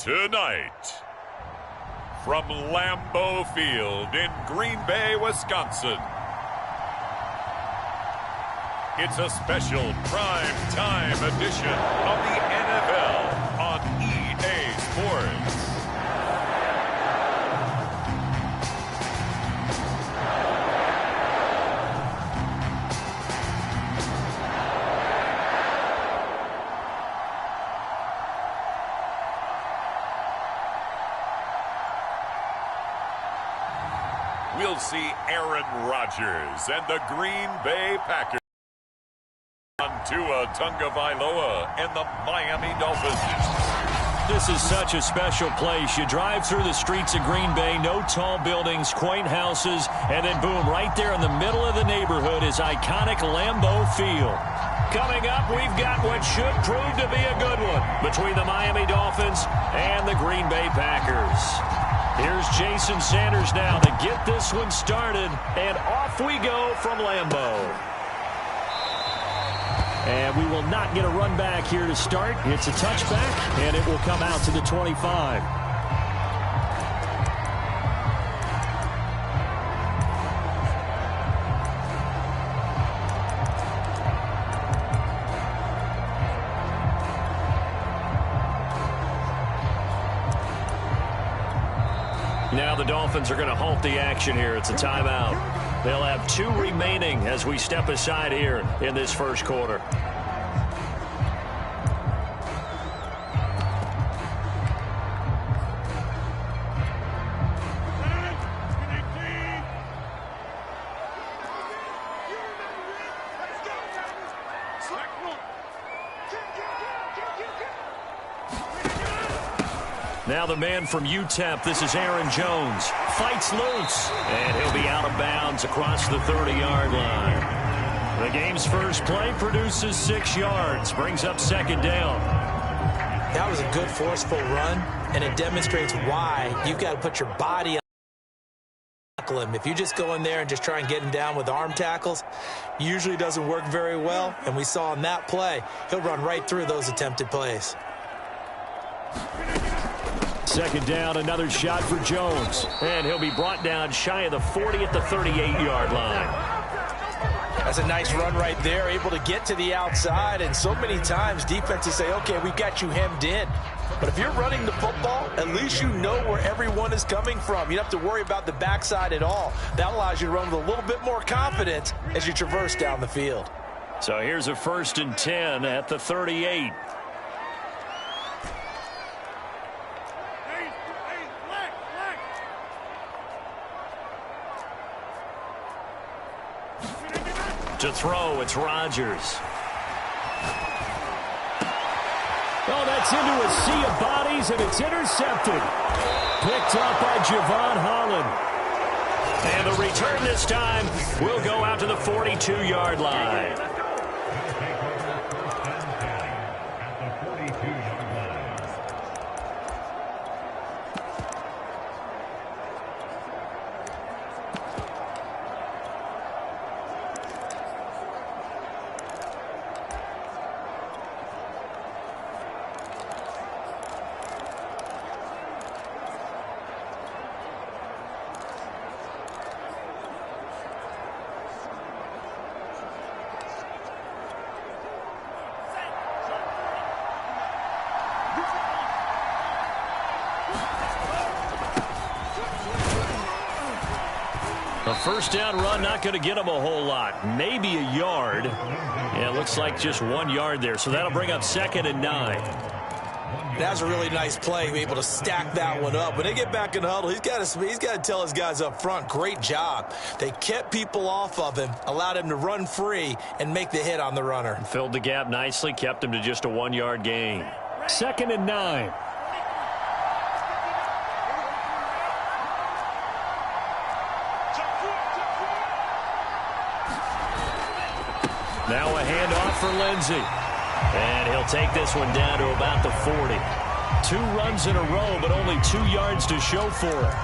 Tonight, from Lambeau Field in Green Bay, Wisconsin, it's a special prime time edition of the NFL on EA Sports. We'll see Aaron Rodgers and the Green Bay Packers on Tua Tagovailoa and the Miami Dolphins. This is such a special place. You drive through the streets of Green Bay, no tall buildings, quaint houses, and then boom, right there in the middle of the neighborhood is iconic Lambeau Field. Coming up, we've got what should prove to be a good one between the Miami Dolphins and the Green Bay Packers. Here's Jason Sanders now to get this one started, and off we go from Lambeau. And we will not get a run back here to start. It's a touchback, and it will come out to the 25. Now the Dolphins are going to halt the action here. It's a timeout. They'll have 2 remaining as we step aside here in this first quarter. Now the man from UTEP, this is Aaron Jones, fights loose, and he'll be out of bounds across the 30-yard line. The game's first play produces 6 yards, brings up second down. That was a good, forceful run, and it demonstrates why you've got to put your body on tackle him. If you just go in there and just try and get him down with arm tackles, usually doesn't work very well, and we saw in that play, he'll run right through those attempted plays. Second down, another shot for Jones. And he'll be brought down shy of the 40 at the 38-yard line. That's a nice run right there, able to get to the outside. And so many times defenses say, okay, we've got you hemmed in. But if you're running the football, at least you know where everyone is coming from. You don't have to worry about the backside at all. That allows you to run with a little bit more confidence as you traverse down the field. So here's a 1st and 10 at the 38. To throw, it's Rodgers. Oh, that's into a sea of bodies, and it's intercepted. Picked up by Javon Holland. And the return this time will go out to the 42-yard line. A first down run, not going to get him a whole lot. Maybe a yard. Yeah, it looks like just 1 yard there. So that'll bring up 2nd and 9. That was a really nice play, be able to stack that one up. When they get back in the huddle, he's got to tell his guys up front, great job. They kept people off of him, allowed him to run free and make the hit on the runner. Filled the gap nicely, kept him to just a 1-yard gain. 2nd and 9. Now a handoff for Lindsey. And he'll take this one down to about the 40. 2 runs in a row, but only 2 yards to show for it.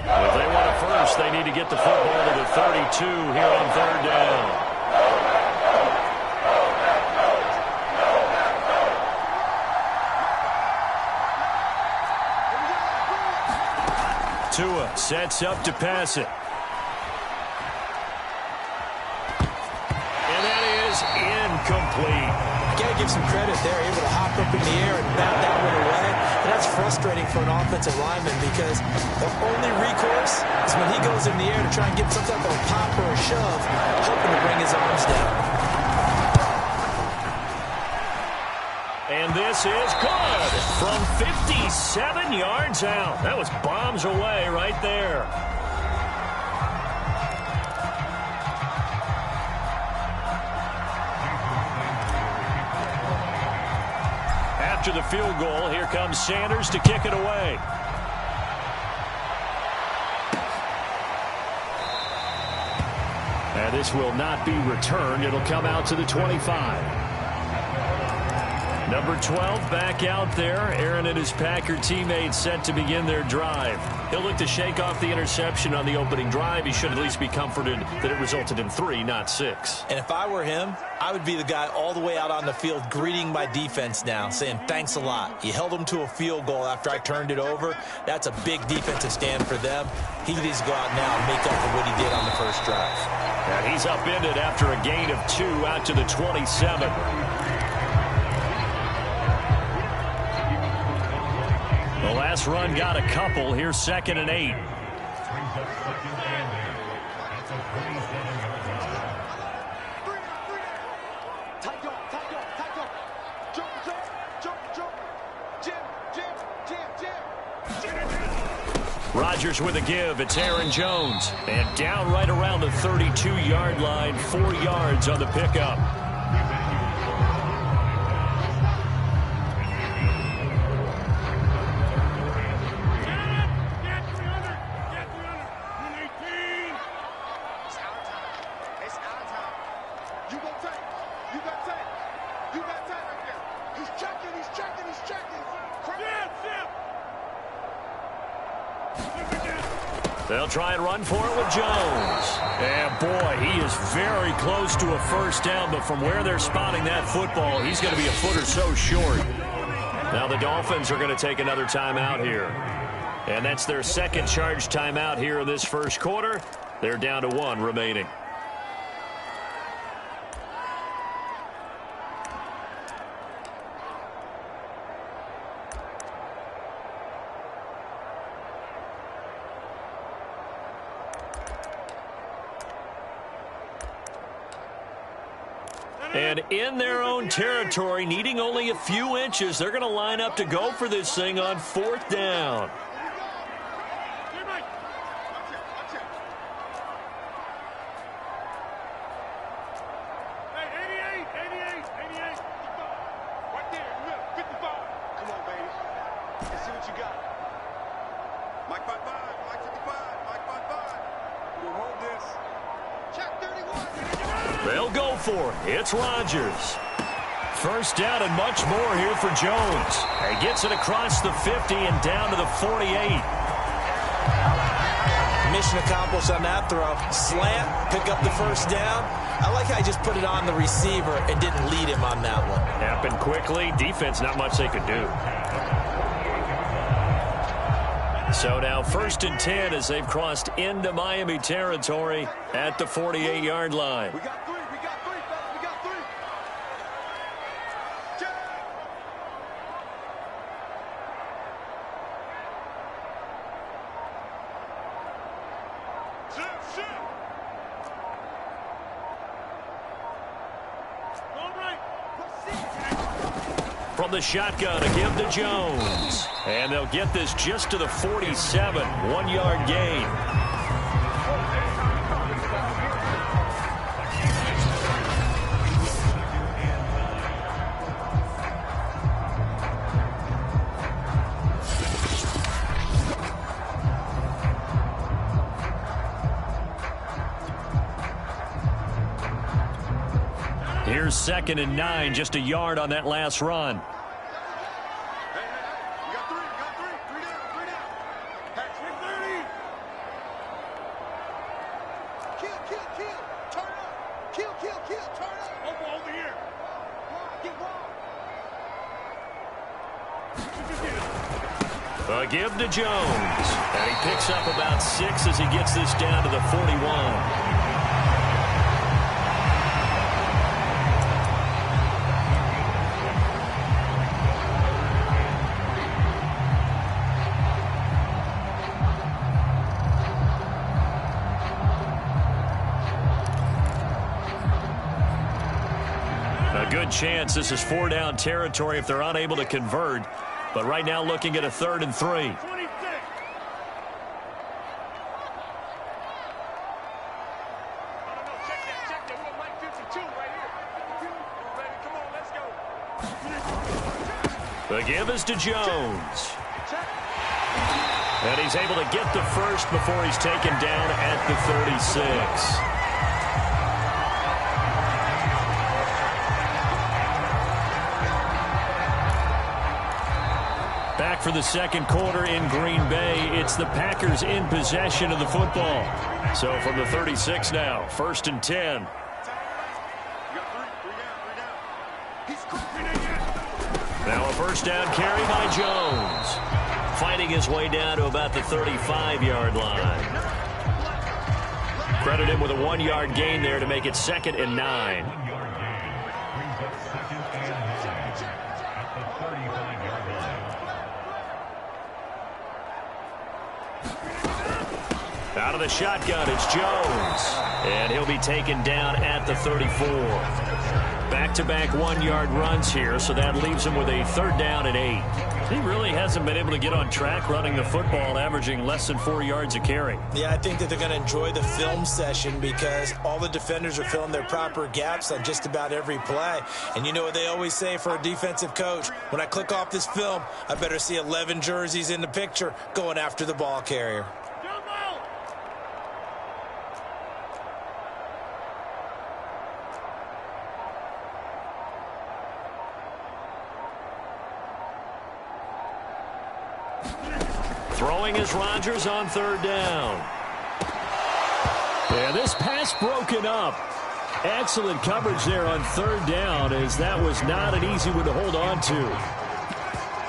If they want a first, they need to Tua sets up to pass it. And that is incomplete. You got to give some credit there. Able to hop up in the air and bat that one away. And that's frustrating for an offensive lineman because the only recourse is when he goes in the air to try and get some type of a pop or a shove, hoping to bring his arms down. And this is good from 57 yards out. That was bombs away right there. After the field goal, here comes Sanders to kick it away. And this will not be returned. It'll come out to the 25. Number 12 back out there. Aaron and his Packer teammates set to begin their drive. He'll look to shake off the interception on the opening drive. He should at least be comforted that it resulted in 3, not 6. And if I were him, I would be the guy all the way out on the field greeting my defense now, saying thanks a lot. You held them to a field goal after I turned it over. That's a big defensive stand for them. He needs to go out now and make up for what he did on the first drive. And he's upended after a gain of 2 out to the 27. The last run got a couple. Here's 2nd and 8. Rodgers with a give. It's Aaron Jones. And down right around the 32-yard line. 4 yards on the pickup. They'll try and run for it with Jones. And boy, he is very close to a first down, but from where they're spotting that football, he's going to be a foot or so short. Now the Dolphins are going to take another timeout here. And that's their second charge timeout here in this first quarter. They're down to 1 remaining. And in their own territory, needing only a few inches, they're going to line up to go for this thing on 4th down. They'll go for it. It's Rodgers. First down and much more here for Jones. He gets it across the 50 and down to the 48. Mission accomplished on that throw. Slant, pick up the first down. I like how he just put it on the receiver and didn't lead him on that one. Happened quickly. Defense, not much they could do. So now 1st and 10 as they've crossed into Miami territory at the 48-yard line. We got 3, fellas, we got 3. From the shotgun, a give to Jones. And they'll get this just to the 47, 1-yard gain. Here's 2nd and 9, just a yard on that last run. A give to Jones. And he picks up about 6 as he gets this down to the 41. Good chance this is 4-down territory if they're unable to convert. But right now looking at a 3rd and 3. 26. Check that. We got Mike 52 right here. Ready? Come on, let's go. The give is to Jones. And he's able to get the first before he's taken down at the 36. Back for the second quarter in Green Bay. It's the Packers in possession of the football. So from the 36 now, 1st and 10. Now a 1st down carry by Jones. Fighting his way down to about the 35-yard line. Credit him with a 1-yard gain there to make it 2nd and 9. Out of the shotgun, it's Jones. And he'll be taken down at the 34. Back-to-back 1-yard runs here, so that leaves him with a 3rd down and 8. He really hasn't been able to get on track running the football, averaging less than 4 yards a carry. Yeah, I think that they're going to enjoy the film session because all the defenders are filling their proper gaps on just about every play. And you know what they always say for a defensive coach? When I click off this film, I better see 11 jerseys in the picture going after the ball carrier. Throwing is Rodgers on 3rd down. And this pass broken up. Excellent coverage there on 3rd down, as that was not an easy one to hold on to.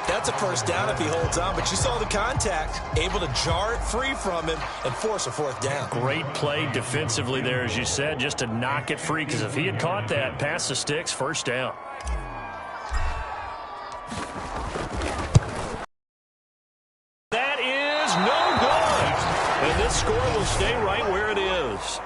That's a 1st down if he holds on, but you saw the contact, able to jar it free from him and force a 4th down. Great play defensively there, as you said, just to knock it free, because if he had caught that, past the sticks, 1st down. And this score will stay right where it is.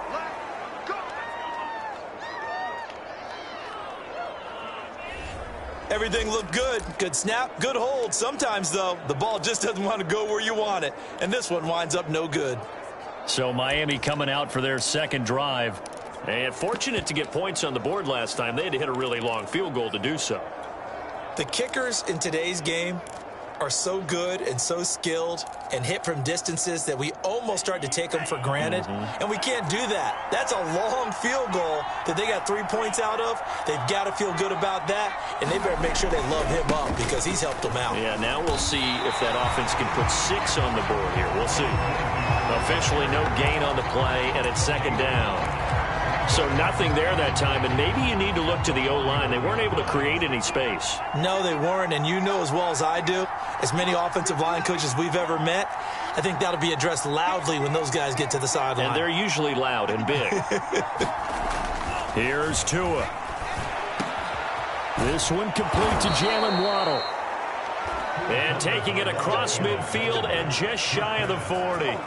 Everything looked good. Good snap, good hold. Sometimes, though, the ball just doesn't want to go where you want it. And this one winds up no good. So Miami coming out for their 2nd drive. And fortunate to get points on the board last time. They had to hit a really long field goal to do so. The kickers in today's game are so good and so skilled and hit from distances that we almost start to take them for granted. And we can't do that. That's a long field goal that they got 3 points out of. They've got to feel good about that, and they better make sure they love him up because he's helped them out. Yeah, now we'll see if that offense can put 6 on the board here. We'll see. Officially no gain on the play, and it's 2nd down. So nothing there that time, and maybe you need to look to the O-line. They weren't able to create any space. No, they weren't, and you know as well as I do, as many offensive line coaches we've ever met, I think that'll be addressed loudly when those guys get to the sideline. And they're usually loud and big. Here's Tua. This one complete to Jalen Waddle. And taking it across midfield and just shy of the 40.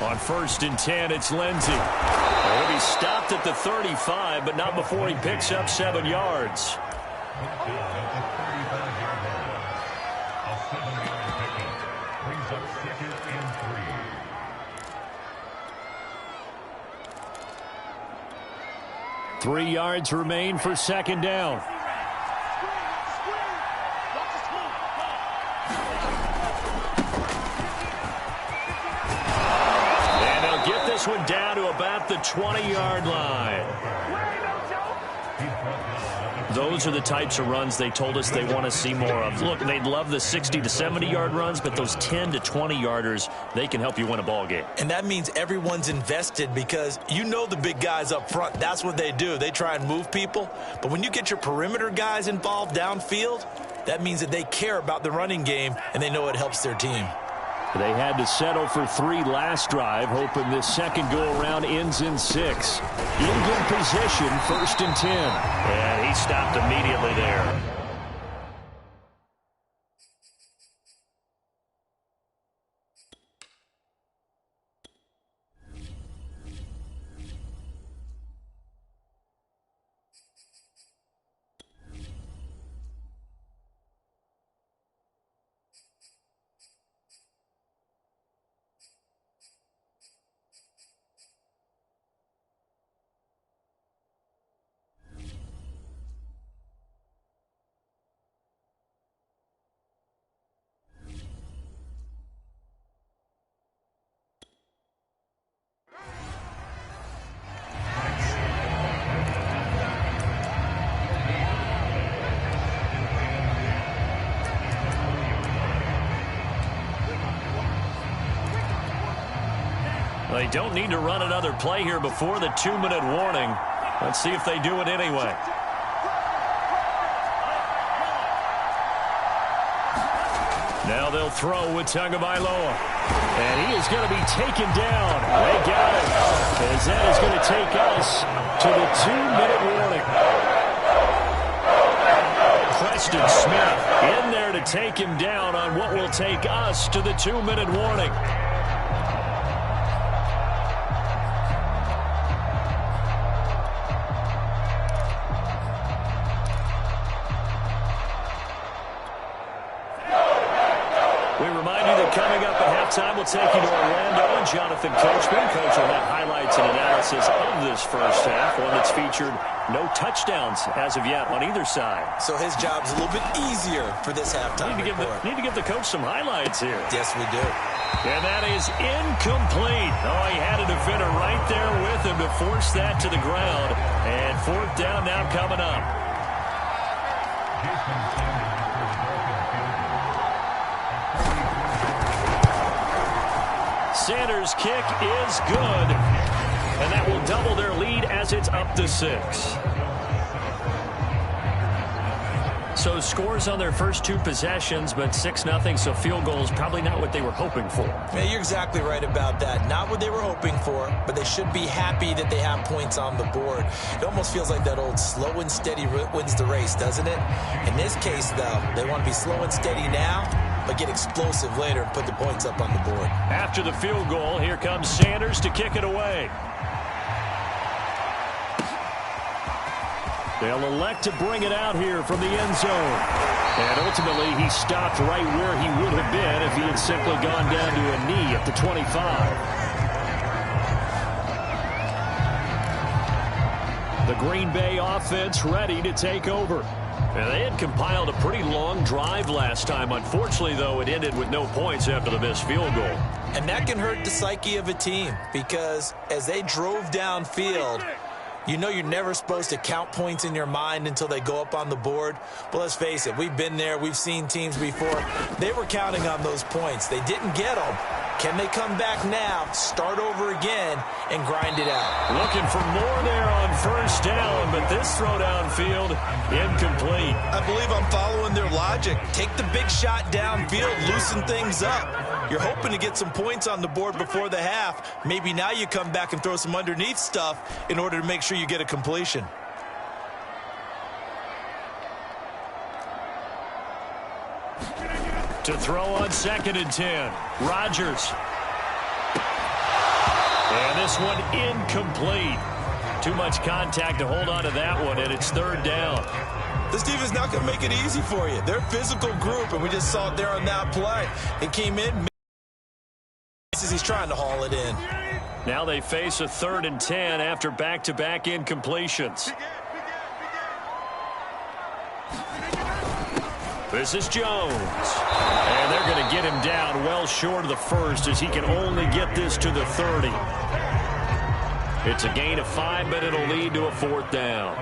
On 1st and 10, it's Lindsey. He'll be stopped at the 35, but not before he picks up 7 yards. Three yards remain for 2nd down. One down to about the 20-yard line. Those are the types of runs they told us they want to see more of. Look, they'd love the 60 to 70-yard runs, but those 10 to 20-yarders, they can help you win a ball game. And that means everyone's invested because you know the big guys up front. That's what they do. They try and move people. But when you get your perimeter guys involved downfield, that means that they care about the running game, and they know it helps their team. They had to settle for 3 last drive, hoping this second go-around ends in 6. In good position, 1st and 10. And he stopped immediately there. They don't need to run another play here before the 2-minute warning. Let's see if they do it anyway. Now they'll throw with Tagovailoa. And he is going to be taken down. They got it. As that is going to take us to the 2-minute warning. Preston Smith in there to take him down on what will take us to the 2-minute warning. Time will take you to Orlando and Jonathan Coachman. Coach will have highlights and analysis of this first half, one that's featured no touchdowns as of yet on either side. So his job's a little bit easier for this halftime report. Need to give the coach some highlights here. Yes, we do. And that is incomplete. Oh, he had a defender right there with him to force that to the ground. And 4th down now coming up. Sanders' kick is good, and that will double their lead as it's up to 6. So scores on their first 2 possessions, but 6-0, so field goal is probably not what they were hoping for. Yeah, you're exactly right about that. Not what they were hoping for, but they should be happy that they have points on the board. It almost feels like that old slow and steady wins the race, doesn't it? In this case, though, they want to be slow and steady now, but get explosive later and put the points up on the board. After the field goal, here comes Sanders to kick it away. They'll elect to bring it out here from the end zone. And ultimately, he stopped right where he would have been if he had simply gone down to a knee at the 25. The Green Bay offense ready to take over. And they had compiled a pretty long drive last time. Unfortunately, though, it ended with no points after the missed field goal. And that can hurt the psyche of a team because as they drove downfield, you know you're never supposed to count points in your mind until they go up on the board. Well, let's face it, we've been there. We've seen teams before. They were counting on those points. They didn't get them. Can they come back now, start over again, and grind it out? Looking for more there on 1st down, but this throw downfield, incomplete. I believe I'm following their logic. Take the big shot downfield, loosen things up. You're hoping to get some points on the board before the half. Maybe now you come back and throw some underneath stuff in order to make sure you get a completion. To throw on 2nd and 10. Rodgers. And this one incomplete. Too much contact to hold on to that one, and it's 3rd down. This defense is not going to make it easy for you. They're a physical group, and we just saw it there on that play. It came in. He's trying to haul it in. Now they face a 3rd and 10 after back-to-back incompletions. This is Jones. And they're going to get him down well short of the 1st as he can only get this to the 30. It's a gain of 5, but it'll lead to a 4th down.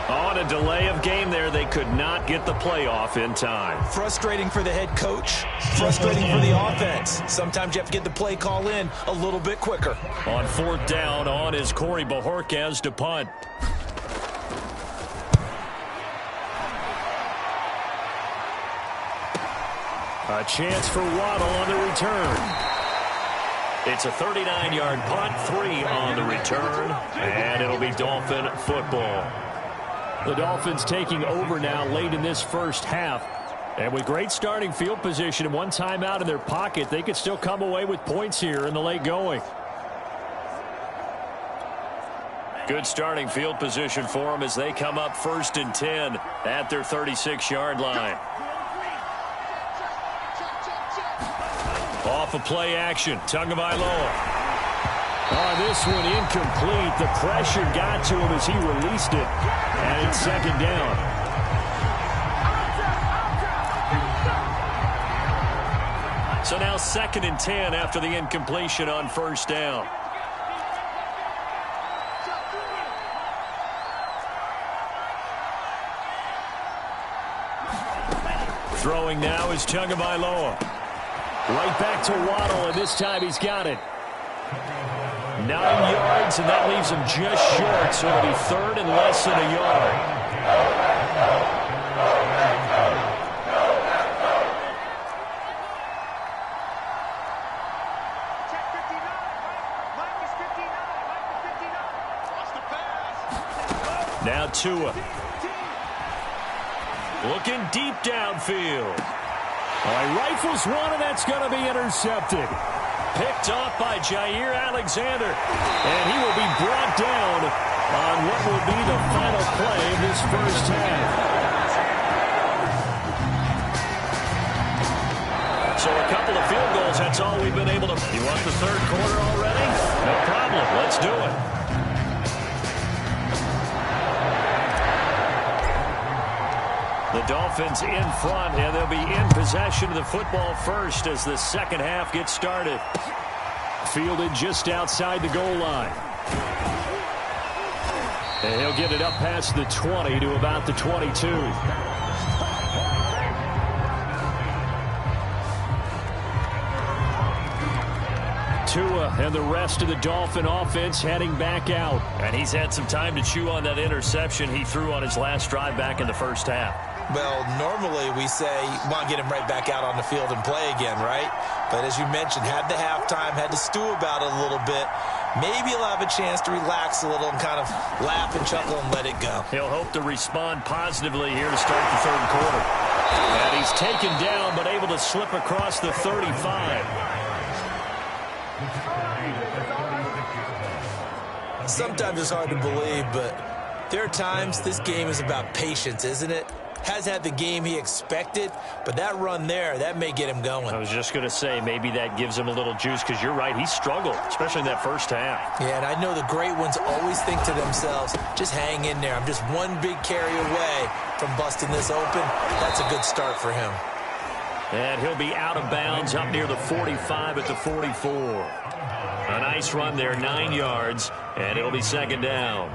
On a delay of game there, they could not get the playoff in time. Frustrating for the head coach, frustrating for the offense. Sometimes you have to get the play call in a little bit quicker. On fourth down, on is Corey Bajorquez to punt. A chance for Waddle on the return. It's a 39-yard punt, 3 on the return, and it'll be Dolphin football. The Dolphins taking over now late in this first half. And with great starting field position and one timeout in their pocket, they could still come away with points here in the late going. Good starting field position for them as they come up 1st and 10 at their 36-yard line. Off of play action, Tagovailoa. Oh, this one incomplete. The pressure got to him as he released it. And it's 2nd down. So now 2nd and 10 after the incompletion on 1st down. Throwing now is Tagovailoa. Right back to Waddle, and this time he's got it. 9 yards, and that leaves him just short, so it'll be 3rd and less than a yard. Now Tua. Looking deep downfield. He rifles one, and that's going to be intercepted. Picked off by Jair Alexander. And he will be brought down on what will be the final play of this first half. So a couple of field goals, that's all we've been able to... You want the 3rd quarter already? No problem. Let's do it. The Dolphins in front, and they'll be in possession of the football first as the 2nd half gets started. Fielded just outside the goal line. And he'll get it up past the 20 to about the 22. Tua and the rest of the Dolphin offense heading back out. And he's had some time to chew on that interception he threw on his last drive back in the first half. Well, normally we say, want to get him right back out on the field and play again, right? But as you mentioned, had the halftime, had to stew about it a little bit. Maybe he'll have a chance to relax a little and kind of laugh and chuckle and let it go. He'll hope to respond positively here to start the 3rd quarter. And he's taken down but able to slip across the 35. Sometimes it's hard to believe, but there are times this game is about patience, isn't it? Has had the game he expected, but that run there, that may get him going. I was just going to say, maybe that gives him a little juice, because you're right, he struggled, especially in that first half. Yeah, and I know the great ones always think to themselves, just hang in there. I'm just one big carry away from busting this open. That's a good start for him. And he'll be out of bounds up near the 45 at the 44. A nice run there, 9 yards, and it'll be 2nd down.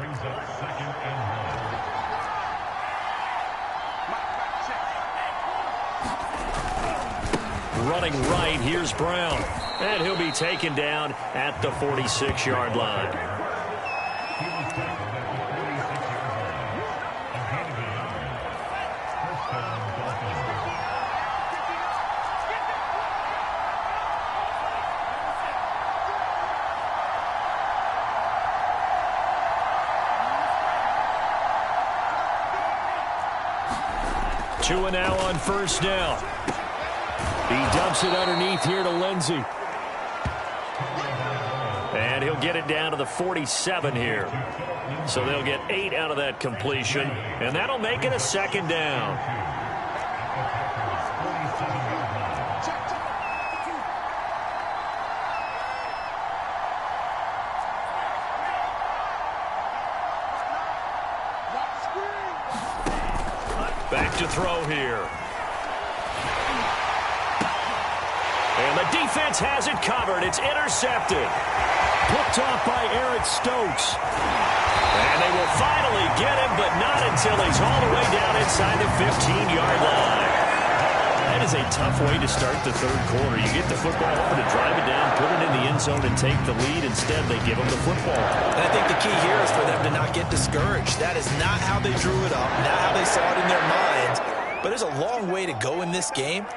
Running right, here's Brown. And he'll be taken down at the 46-yard line. Tua now on first down. He dumps it underneath here to Lindsey. And he'll get it down to the 47 here. So they'll get 8 out of that completion, and that'll make it a second down. Back to throw here. And the defense has it covered. It's intercepted. Picked off by Eric Stokes. And they will finally get him, but not until he's all the way down inside the 15-yard line. That is a tough way to start the third quarter. You get the football over to drive it down, put it in the end zone, and take the lead. Instead, they give him the football. And I think the key here is for them to not get discouraged. That is not how they drew it up, not how they saw it in their minds. But there's a long way to go in this game.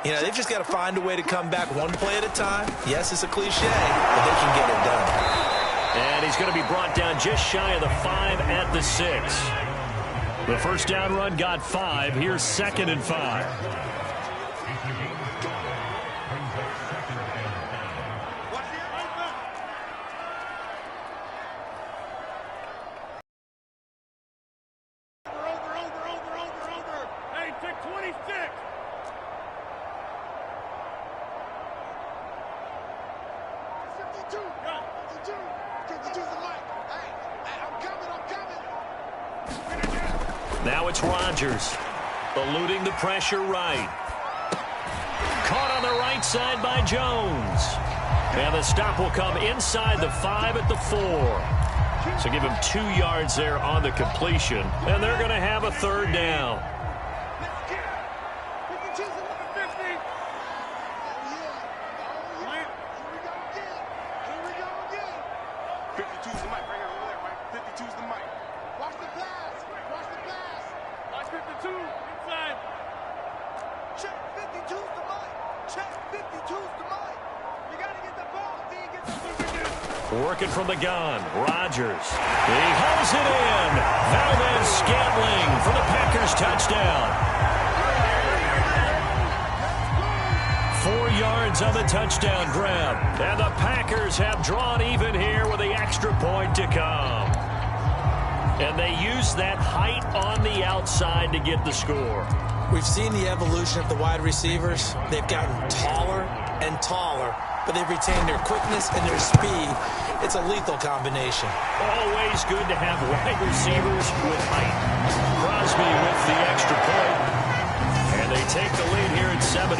You know, they've just got to find a way to come back one play at a time. Yes, it's a cliche, but they can get it done. And he's going to be brought down just shy of the 5 at the 6. The first down run got 5. Here's 2nd and 5. Hey, pick 26. Now it's Rodgers, eluding the pressure right. Caught on the right side by Jones. And the stop will come inside the 5 at the 4. So give him 2 yards there on the completion. And they're going to have a third down. Working from the gun, Rodgers. He holds it in. Valdez-Scantling for the Packers touchdown. 4 yards on the touchdown grab. And the Packers have drawn even here with the extra point to come. And they use that height on the outside to get the score. We've seen the evolution of the wide receivers. They've gotten taller and taller, but they've retained their quickness and their speed. It's a lethal combination. Always good to have wide receivers with height. Crosby with the extra point. And they take the lead here at 7-6.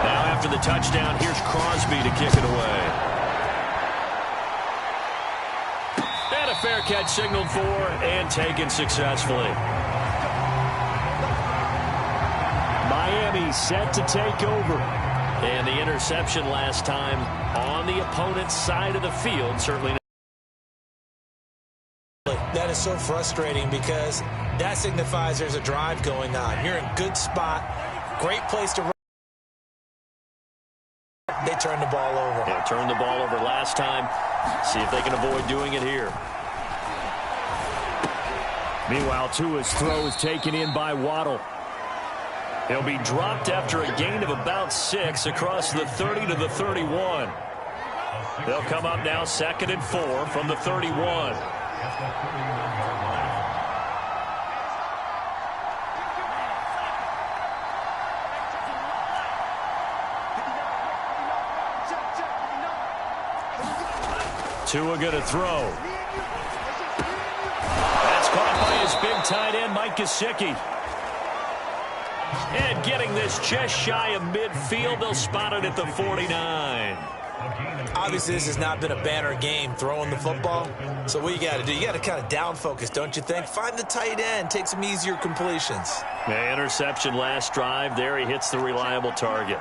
Now after the touchdown, here's Crosby to kick it away. And a fair catch signaled for and taken successfully. Miami set to take over. And the interception last time on the opponent's side of the field certainly. That is so frustrating because that signifies there's a drive going on. You're in a good spot. Great place to run. They turned the ball over. They turned the ball over last time. See if they can avoid doing it here. Meanwhile, Tua's throw is taken in by Waddle. He'll be dropped after a gain of about 6 across the 30 to the 31. They'll come up now 2nd and 4 from the 31. Tua going to throw. That's caught by his big tight end, Mike Gesicki. And getting this just shy of midfield, they'll spot it at the 49. Obviously, this has not been a banner game throwing the football. So what you got to do, you got to kind of down focus, don't you think? Find the tight end, take some easier completions. Yeah, interception last drive. There he hits the reliable target.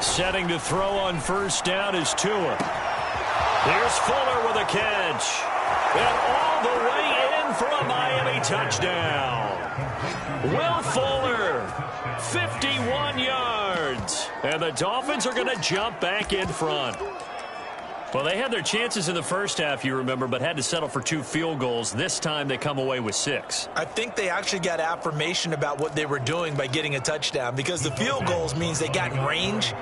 Setting to throw on first down is Tua. Here's Fuller with a catch. And all the way in for a Miami touchdown. Will Fuller, 51 yards. And the Dolphins are going to jump back in front. Well, they had their chances in the first half, you remember, but had to settle for 2 field goals. This time they come away with 6. I think they actually got affirmation about what they were doing by getting a touchdown, because the field goals means they got in range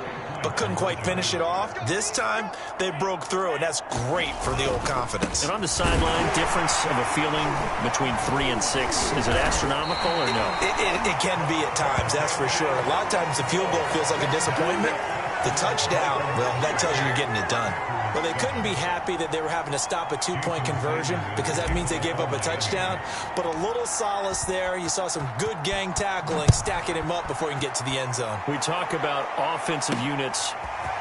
but couldn't quite finish it off. This time they broke through, and that's great for the old confidence. And on the sideline, difference of a feeling between 3 and 6, is it astronomical or no? It can be at times, that's for sure. A lot of times the field goal feels like a disappointment. The touchdown, well, that tells you you're getting it done. Well, they couldn't be happy that they were having to stop a 2-point conversion, because that means they gave up a touchdown. But a little solace there. You saw some good gang tackling, stacking him up before he can get to the end zone. We talk about offensive units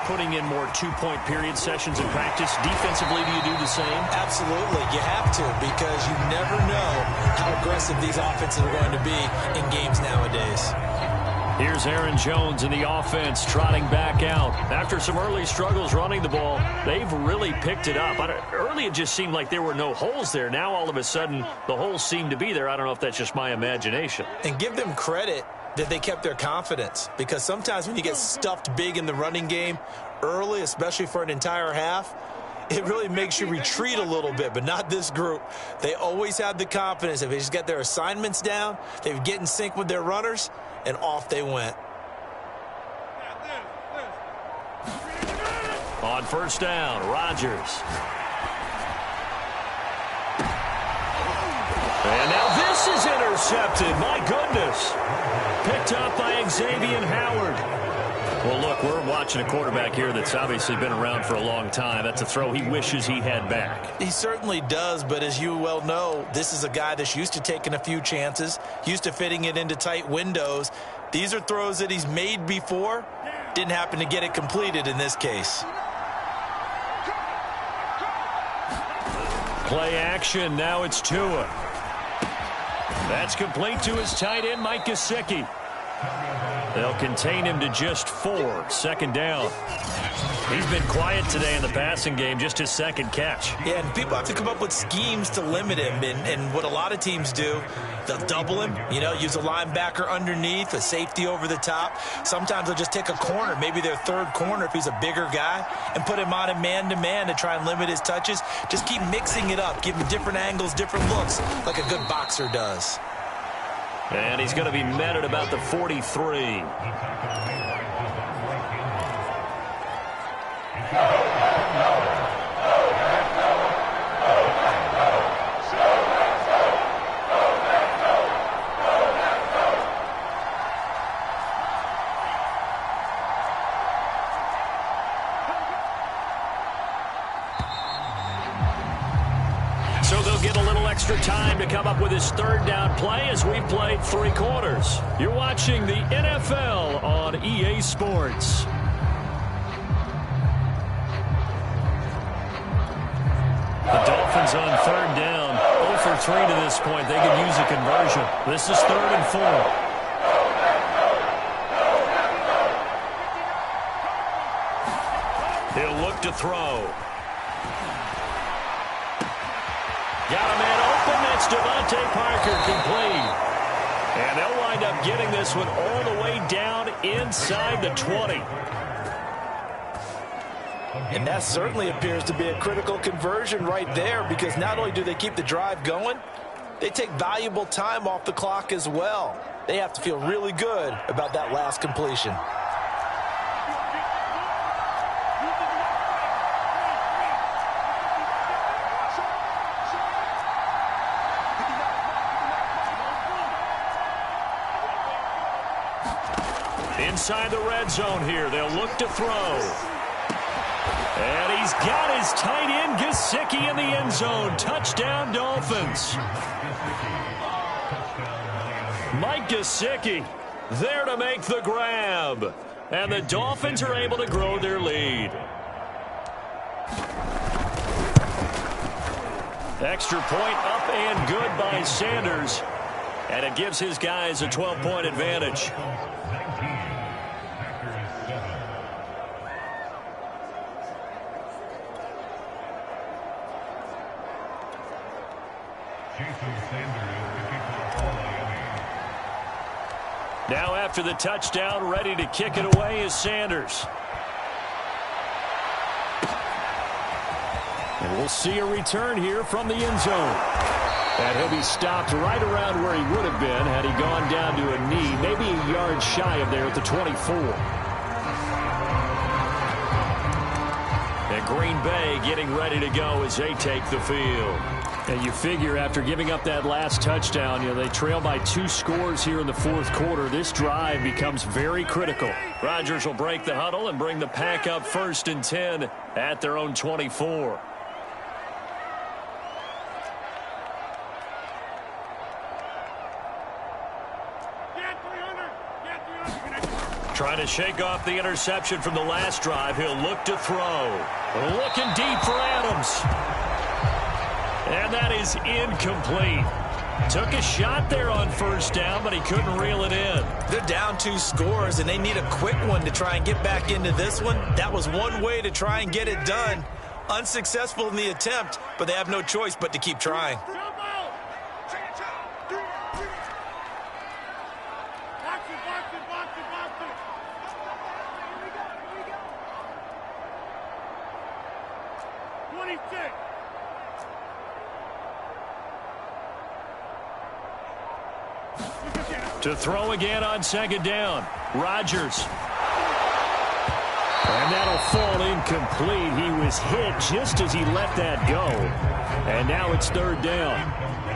putting in more 2-point period sessions in practice. Defensively, do you do the same? Absolutely. You have to, because you never know how aggressive these offenses are going to be in games nowadays. Here's Aaron Jones in the offense, trotting back out. After some early struggles running the ball, they've really picked it up. Early, it just seemed like there were no holes there. Now, all of a sudden, the holes seem to be there. I don't know if that's just my imagination. And give them credit that they kept their confidence, because sometimes when you get stuffed big in the running game early, especially for an entire half, it really makes you retreat a little bit, but not this group. They always had the confidence. If they just get their assignments down, they would get in sync with their runners, and off they went. On first down, Rodgers. And now this is intercepted. My goodness. Picked up by Xavier Howard. Well, look, we're watching a quarterback here that's obviously been around for a long time. That's a throw he wishes he had back. He certainly does, but as you well know, this is a guy that's used to taking a few chances, used to fitting it into tight windows. These are throws that he's made before. Didn't happen to get it completed in this case. Play action. Now it's Tua. That's complete to his tight end, Mike Gesicki. They'll contain him to just 4. Second down. He's been quiet today in the passing game, just his second catch. Yeah, and people have to come up with schemes to limit him. And what a lot of teams do, they'll double him, use a linebacker underneath, a safety over the top. Sometimes they'll just take a corner, maybe their third corner if he's a bigger guy, and put him on a man-to-man to try and limit his touches. Just keep mixing it up, give him different angles, different looks, like a good boxer does. And he's going to be met at about the 43. So they'll get a little extra time to come up with his third down play as we've played 3 quarters. You're watching the NFL on EA Sports. The Dolphins on third down. 0 for 3 to this point. They could use a conversion. This is 3rd and 4. He'll look to throw. Got a man open. That's Devontae Parker, complete. And they'll wind up getting this one all the way down inside the 20. And that certainly appears to be a critical conversion right there, because not only do they keep the drive going, they take valuable time off the clock as well. They have to feel really good about that last completion. Inside the red zone here, they'll look to throw. And he's got his tight end, Gesicki, in the end zone. Touchdown, Dolphins. Mike Gesicki there to make the grab. And the Dolphins are able to grow their lead. Extra point up and good by Sanders. And it gives his guys a 12-point advantage. Now after the touchdown, ready to kick it away is Sanders. And we'll see a return here from the end zone. And he'll be stopped right around where he would have been had he gone down to a knee, maybe a yard shy of there at the 24. And Green Bay getting ready to go as they take the field. And you figure after giving up that last touchdown, they trail by 2 scores here in the fourth quarter. This drive becomes very critical. Rodgers will break the huddle and bring the pack up 1st and 10 at their own 24. Trying to shake off the interception from the last drive. He'll look to throw. Looking deep for Adams. And that is incomplete. Took a shot there on 1st down, but he couldn't reel it in. They're down 2 scores, and they need a quick one to try and get back into this one. That was one way to try and get it done. Unsuccessful in the attempt, but they have no choice but to keep trying. To throw again on 2nd down. Rodgers. And that'll fall incomplete. He was hit just as he let that go. And now it's 3rd down.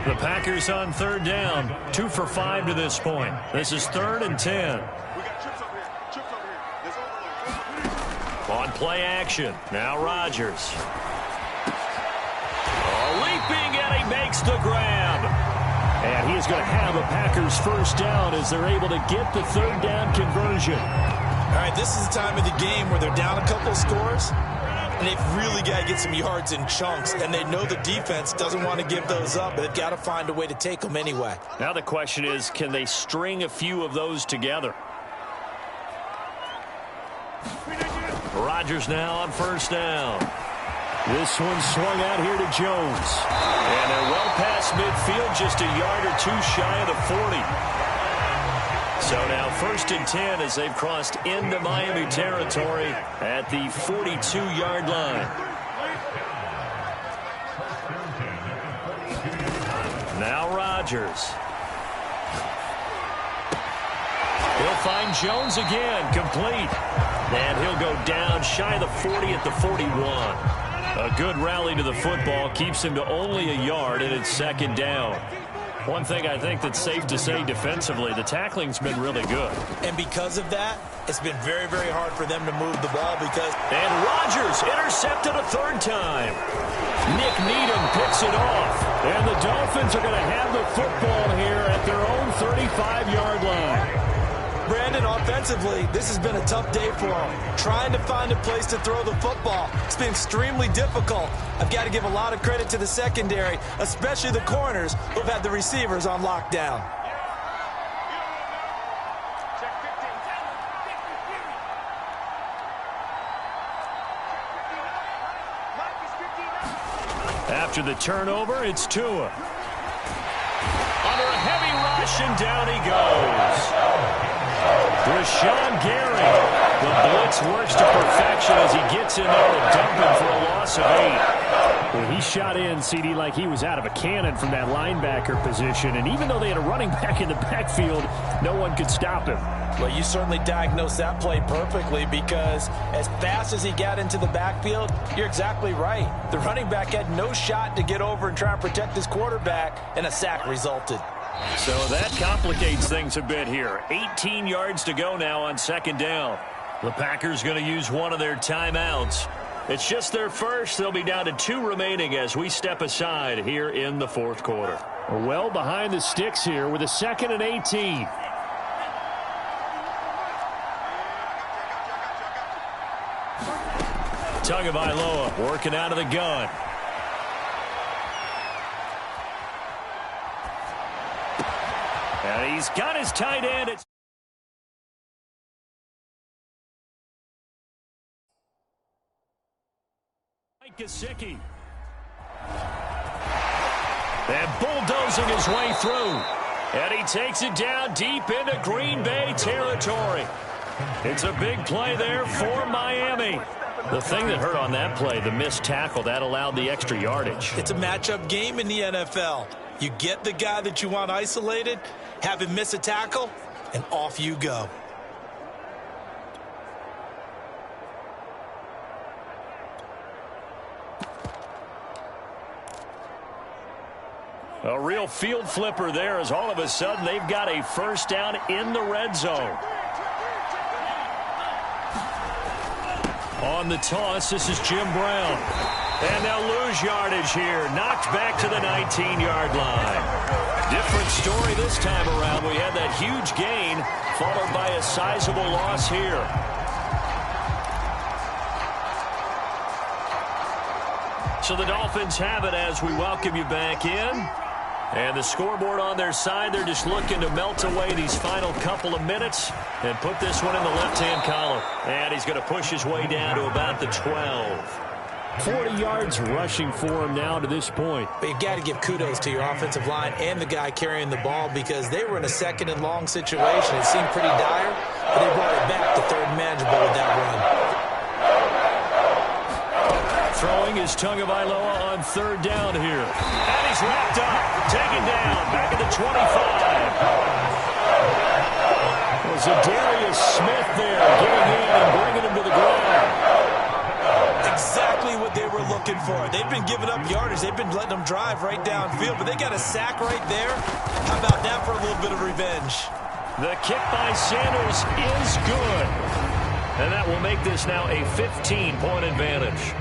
The Packers on 3rd down. 2 for 5 to this point. This is 3rd and 10. On play action. Now Rodgers. Leaping, and he makes the grab. And he is going to have a Packers 1st down as they're able to get the 3rd down conversion. All right, this is the time of the game where they're down a couple of scores, and they've really got to get some yards in chunks, and they know the defense doesn't want to give those up, but they've got to find a way to take them anyway. Now the question is, can they string a few of those together? Rodgers now on 1st down. This one swung out here to Jones. And they're well past midfield, just a yard or 2 shy of the 40. So now 1st and 10 as they've crossed into Miami territory at the 42-yard line. Now Rodgers. He'll find Jones again, complete. And he'll go down shy of the 40 at the 41. A good rally to the football keeps him to only a yard, and it's 2nd down. One thing I think that's safe to say defensively, the tackling's been really good. And because of that, it's been very, very hard for them to move the ball because... And Rodgers intercepted a 3rd time. Nick Needham picks it off. And the Dolphins are going to have the football here at their own 35-yard line. Brandon, offensively, this has been a tough day for them. Trying to find a place to throw the football. It's been extremely difficult. I've got to give a lot of credit to the secondary, especially the corners who've had the receivers on lockdown. After the turnover, it's Tua. Under a heavy rush, and down he goes. Rashawn Gary. The blitz works to perfection as he gets in there to dump him for a loss of 8. Well, he shot in, CD, like he was out of a cannon from that linebacker position. And even though they had a running back in the backfield, no one could stop him. Well, you certainly diagnosed that play perfectly because as fast as he got into the backfield, you're exactly right. The running back had no shot to get over and try and protect his quarterback, and a sack resulted. So that complicates things a bit here. 18 yards to go now on 2nd down. The Packers going to use one of their timeouts. It's just their first. They'll be down to 2 remaining as we step aside here in the 4th quarter. Well behind the sticks here with a 2nd and 18. Tagovailoa working out of the gun. And he's got his tight end. It's Mike Gesicki. And bulldozing his way through. And he takes it down deep into Green Bay territory. It's a big play there for Miami. The thing that hurt on that play, the missed tackle, that allowed the extra yardage. It's a matchup game in the NFL. You get the guy that you want isolated, have him miss a tackle, and off you go. A real field flipper there as all of a sudden they've got a first down in the red zone. On the toss, this is Jim Brown. And they'll lose yardage here. Knocked back to the 19-yard line. Different story this time around. We had that huge gain followed by a sizable loss here. So the Dolphins have it as we welcome you back in. And the scoreboard on their side, they're just looking to melt away these final couple of minutes and put this one in the left-hand column. And he's going to push his way down to about the 12. 40 yards rushing for him now to this point. But you got to give kudos to your offensive line and the guy carrying the ball because they were in a second and long situation. It seemed pretty dire, but they brought it back to third manageable with that run. Throwing is Tagovailoa on third down here. And he's wrapped up. Taken down. Back at the 25. Was Darius Smith there getting in and bringing him to the ground. Exactly what they were looking for. They've been giving up yardage. They've been letting them drive right downfield, but they got a sack right there. How about that for a little bit of revenge? The kick by Sanders is good. And that will make this now a 15-point advantage.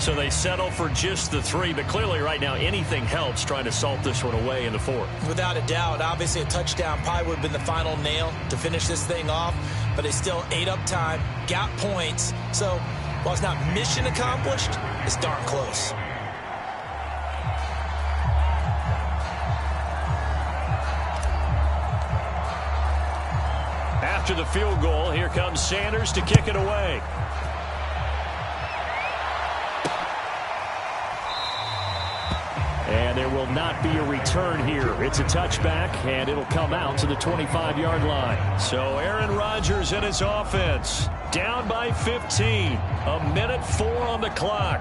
So they settle for just the 3, but clearly right now anything helps trying to salt this one away in the 4th. Without a doubt, obviously a touchdown probably would have been the final nail to finish this thing off, but they still ate up time, got points. So while it's not mission accomplished, it's darn close. After the field goal, here comes Sanders to kick it away. And there will not be a return here. It's a touchback, and it'll come out to the 25-yard line. So Aaron Rodgers and his offense down by 15. 1:04 on the clock.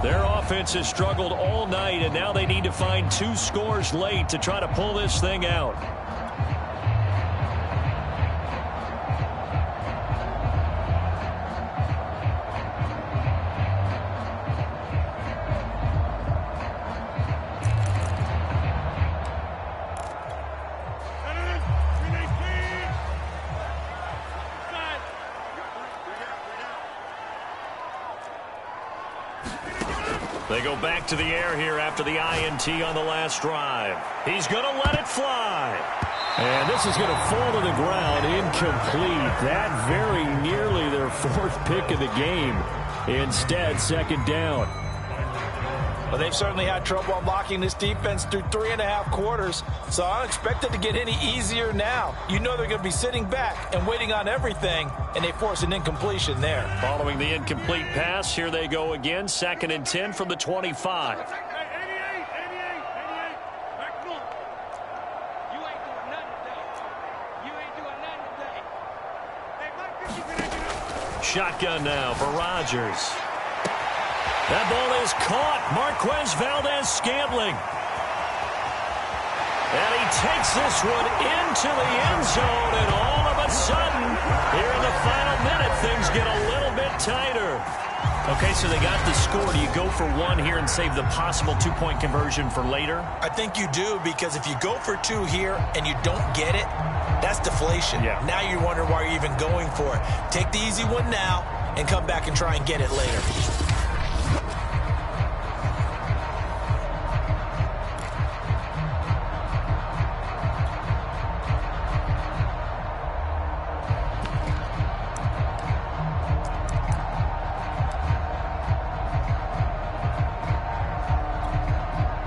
Their offense has struggled all night, and now they need to find 2 scores late to try to pull this thing out. They go back to the air here after the INT on the last drive. He's going to let it fly. And this is going to fall to the ground incomplete. That very nearly their 4th pick of the game. Instead, second down. Well, they've certainly had trouble unlocking this defense through 3.5 quarters, so I don't expect it to get any easier now. You know they're going to be sitting back and waiting on everything, and they force an incompletion there. Following the incomplete pass, here they go again, 2nd and 10 from the 25. Shotgun now for Rodgers. That ball is caught. Marquez Valdez-Scantling. And he takes this one into the end zone, and all of a sudden, here in the final minute, things get a little bit tighter. Okay, so they got the score. Do you go for 1 here and save the possible 2-point conversion for later? I think you do, because if you go for 2 here and you don't get it, that's deflation. Yeah. Now you wonder why you're even going for it. Take the easy one now and come back and try and get it later.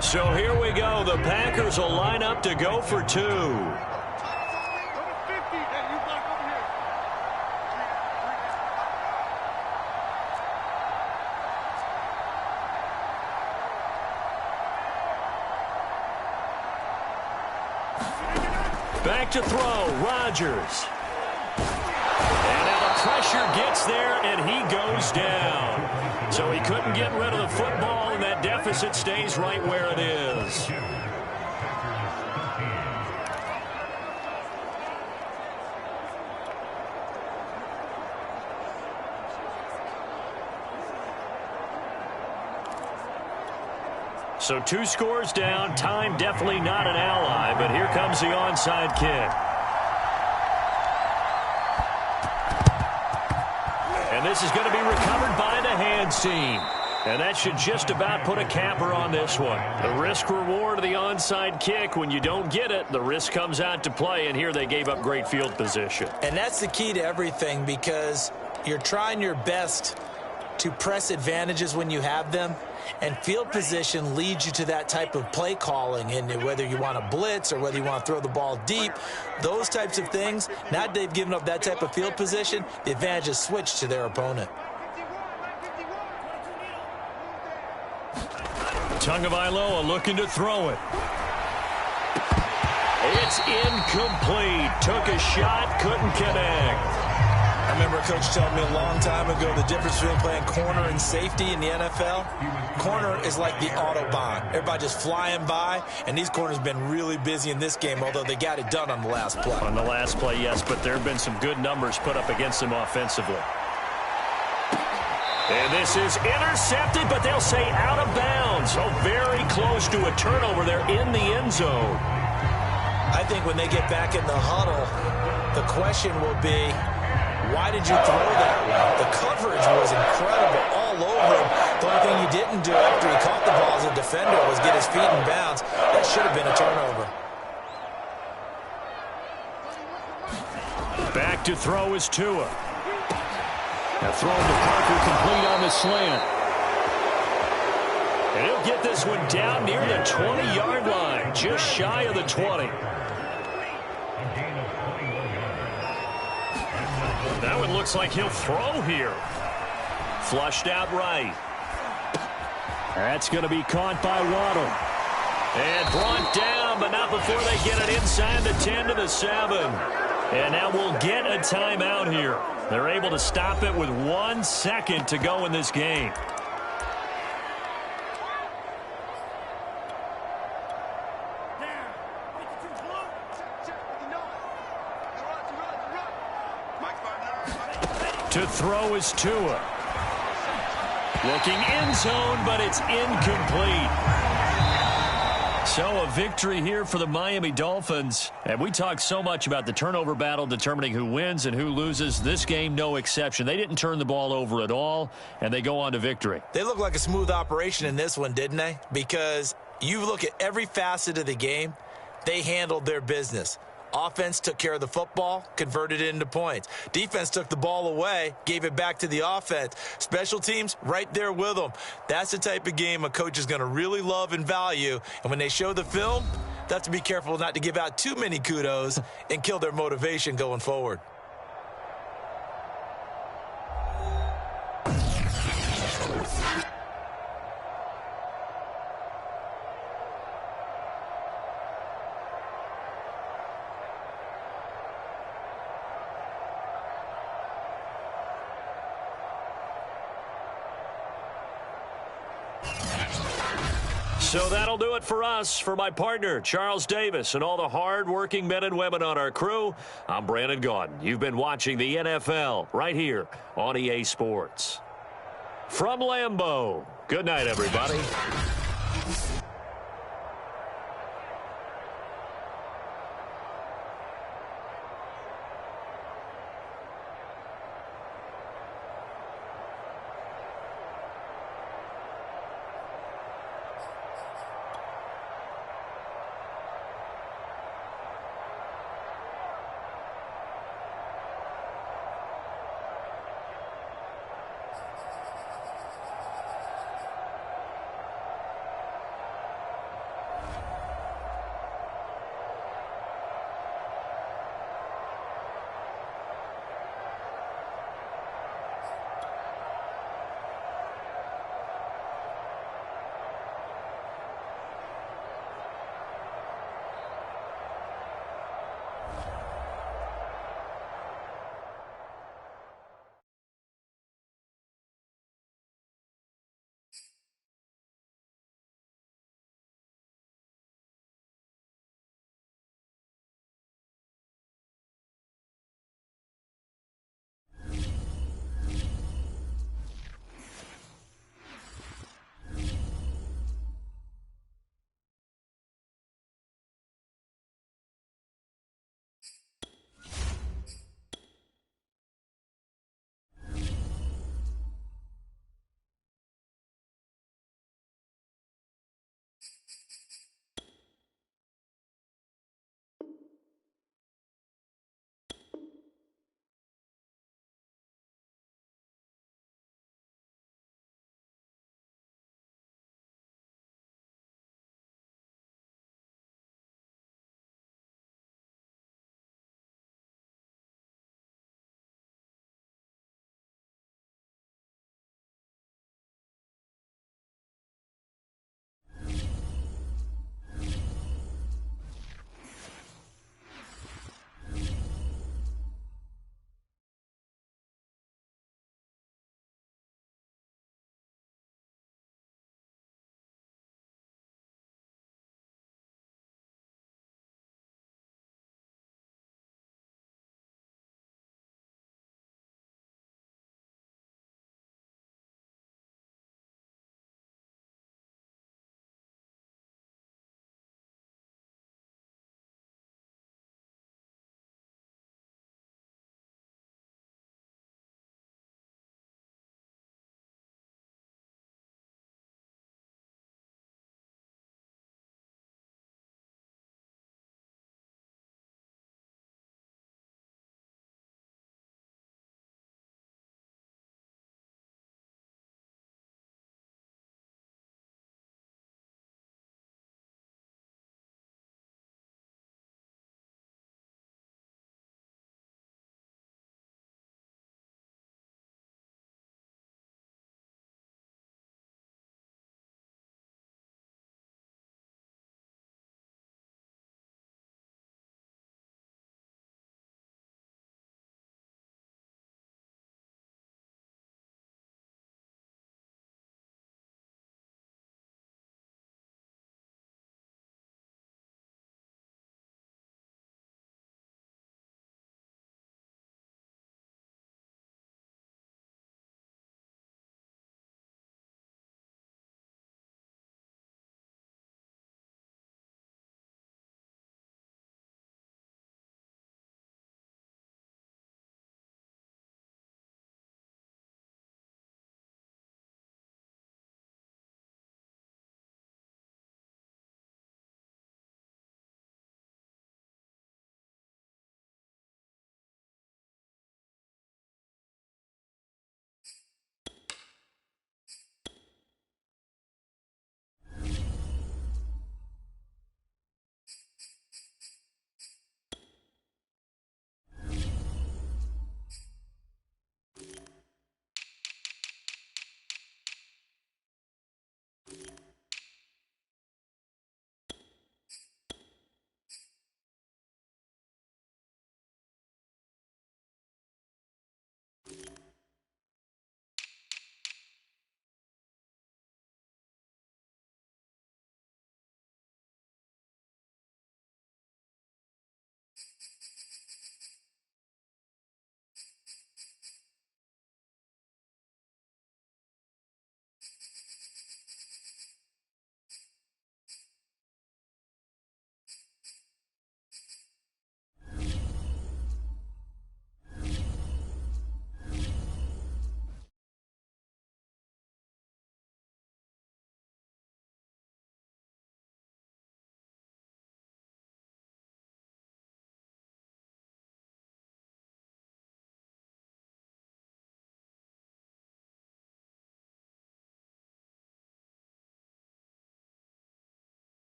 So here we go. The Packers will line up to go for 2. Back to throw, Rodgers. And now the pressure gets there, and he goes down. So he couldn't get rid of the football, and that deficit stays right where it is. So 2 scores down. Time definitely not an ally, but here comes the onside kick. And this is going to be recovered by the hands team. And that should just about put a capper on this one. The risk-reward of the onside kick, when you don't get it, the risk comes out to play, and here they gave up great field position. And that's the key to everything, because you're trying your best to press advantages when you have them, and field position leads you to that type of play calling, and whether you want to blitz or whether you want to throw the ball deep, those types of things. Now that they've given up that type of field position, the advantage is switched to their opponent. Tagovailoa looking to throw it. It's incomplete. Took a shot, couldn't connect. I remember a coach told me a long time ago the difference between playing corner and safety in the NFL. Corner is like the Autobahn. Everybody just flying by, and these corners have been really busy in this game, although they got it done on the last play. On the last play, yes, but there have been some good numbers put up against them offensively. And this is intercepted, but they'll say out of bounds. So very close to a turnover there in the end zone. I think when they get back in the huddle, the question will be, why did you throw that way? The coverage was incredible all over him. The only thing he didn't do after he caught the ball as a defender was get his feet in bounds. That should have been a turnover. Back to throw is Tua. Now throw to Parker, complete on the slant. And he'll get this one down near the 20-yard line, just shy of the 20. Now it looks like he'll throw here. Flushed out right. That's going to be caught by Waddle. And brought down, but not before they get it inside the 10 to the 7. And now we'll get a timeout here. They're able to stop it with 1 second to go in this game. To throw is Tua. Looking end zone, but it's incomplete. So a victory here for the Miami Dolphins. And we talk so much about the turnover battle determining who wins and who loses. This game, no exception. They didn't turn the ball over at all, and they go on to victory. They look like a smooth operation in this one, didn't they? Because you look at every facet of the game, they handled their business. Offense took care of the football, converted it into points. Defense took the ball away, gave it back to the offense. Special teams, right there with them. That's the type of game a coach is going to really love and value. And when they show the film, they have to be careful not to give out too many kudos and kill their motivation going forward. So that'll do it for us. For my partner, Charles Davis, and all the hard-working men and women on our crew, I'm Brandon Gaudin. You've been watching the NFL right here on EA Sports. From Lambeau, good night, everybody.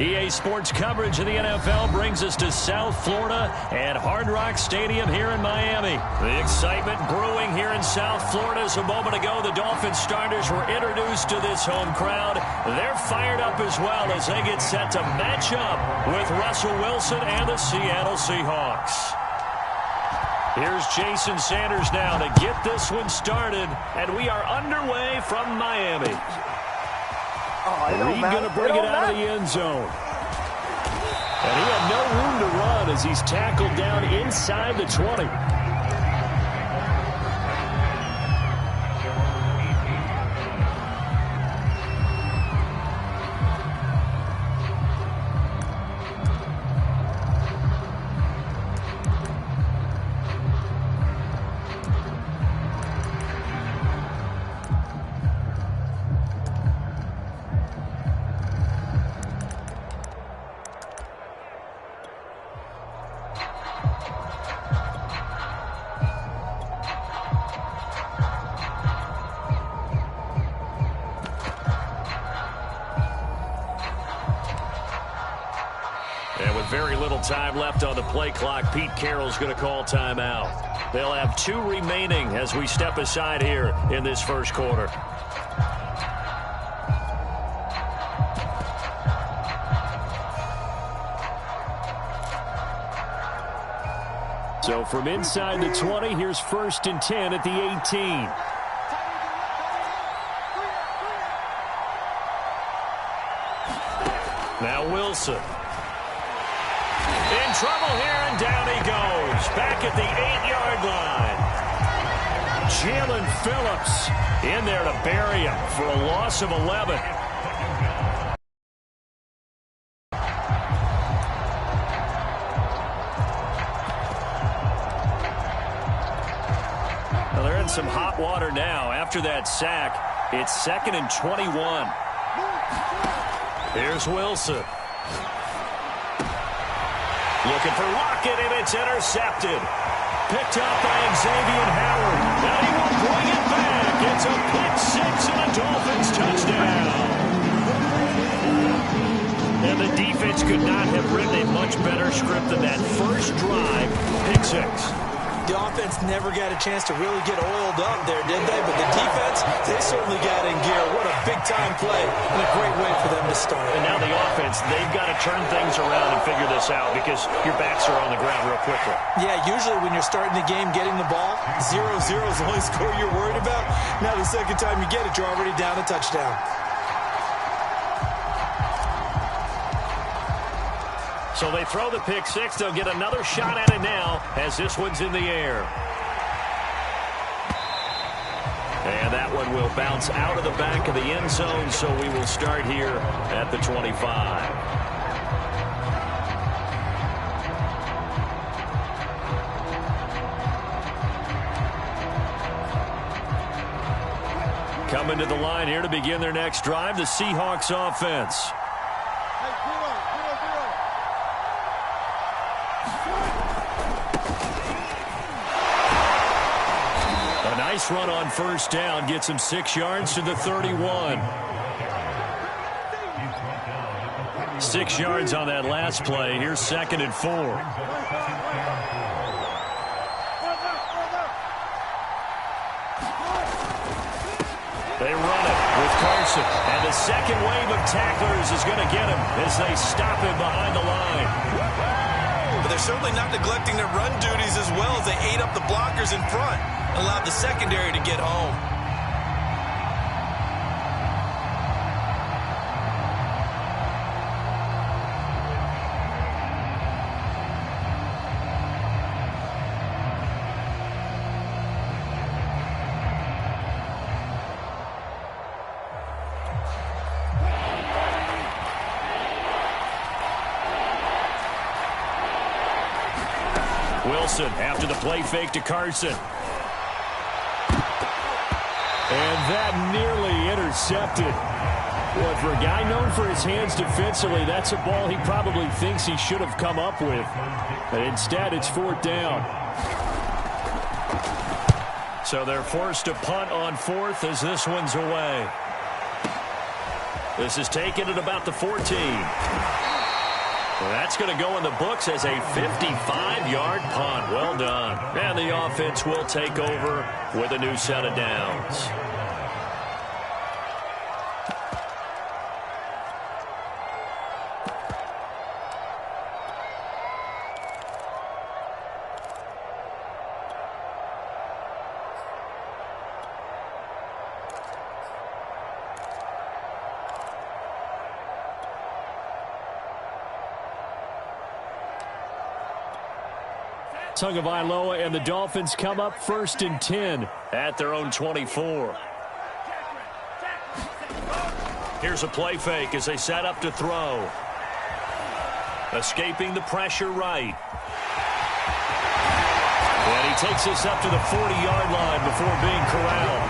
EA Sports coverage of the NFL brings us to South Florida and Hard Rock Stadium here in Miami. The excitement brewing here in South Florida as a moment ago the Dolphins starters were introduced to this home crowd. They're fired up as well as they get set to match up with Russell Wilson and the Seattle Seahawks. Here's Jason Sanders now to get this one started, and we are underway from Miami. Reed going to bring it out of the end zone. And he had no room to run as he's tackled down inside the 20. And with very little time left on the play clock, Pete Carroll's going to call timeout. They'll have 2 remaining as we step aside here in this first quarter. So from inside the 20, here's 1st and 10 at the 18. Now Wilson. In trouble here, and down he goes. Back at the 8-yard line. Jalen Phillips in there to bury him for a loss of 11. Well, they're in some hot water now. After that sack, it's 2nd and 21. Here's Wilson. Looking for Lockett, and it's intercepted. Picked up by Xavier Howard. Now he will bring it back. It's a pick 6 and a Dolphins touchdown. And the defense could not have written a much better script than that first drive, pick 6. The offense never got a chance to really get oiled up there, did they? But the defense, they certainly got in gear. What a big-time play and a great way for them to start. And now the offense, they've got to turn things around and figure this out because your backs are on the ground real quickly. Yeah, usually when you're starting the game, getting the ball, 0-0 is the only score you're worried about. Now the second time you get it, you're already down a touchdown. So they throw the pick 6. They'll get another shot at it now as this one's in the air. And that one will bounce out of the back of the end zone, so we will start here at the 25. Coming to the line here to begin their next drive, the Seahawks offense. Nice run on first down. Gets him 6 yards to the 31. 6 yards on that last play. Here's 2nd and 4. They run it with Carson. And the second wave of tacklers is going to get him as they stop him behind the line. But they're certainly not neglecting their run duties as well as they ate up the blockers in front. Allowed the secondary to get home. Wilson after the play fake to Carson. And that nearly intercepted. Well, for a guy known for his hands defensively, that's a ball he probably thinks he should have come up with. But instead, it's 4th down. So they're forced to punt on 4th as this one's away. This is taken at about the 14. That's going to go in the books as a 55-yard punt. Well done. And the offense will take over with a new set of downs. Tagovailoa and the Dolphins come up 1st and 10 at their own 24. Here's a play fake as they set up to throw. Escaping the pressure right. And he takes this up to the 40-yard line before being corralled.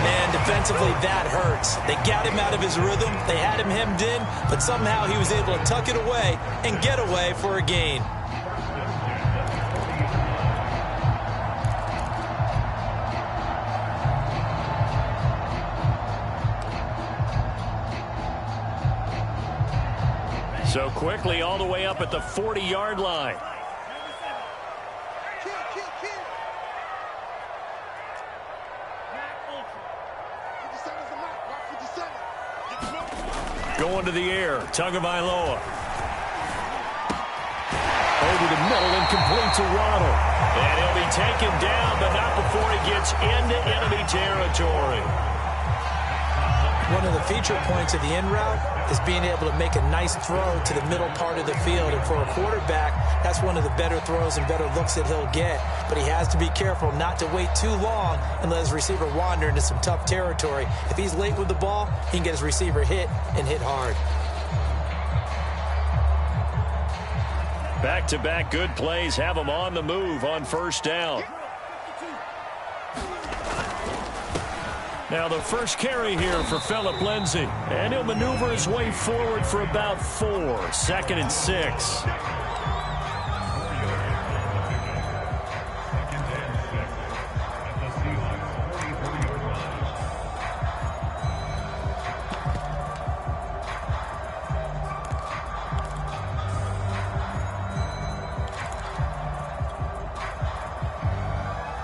Man, defensively, that hurts. They got him out of his rhythm. They had him hemmed in, but somehow he was able to tuck it away and get away for a gain. So quickly all the way up at the 40-yard line. Going to the air, Tagovailoa. Over the middle and complete to Waddle. And he'll be taken down, but not before he gets into enemy territory. One of the feature points of the in route is being able to make a nice throw to the middle part of the field. And for a quarterback, that's one of the better throws and better looks that he'll get. But he has to be careful not to wait too long and let his receiver wander into some tough territory. If he's late with the ball, he can get his receiver hit and hit hard. Back-to-back good plays have him on the move on 1st down. Now the first carry here for Phillip Lindsay. And he'll maneuver his way forward for about 4. 2nd and 6.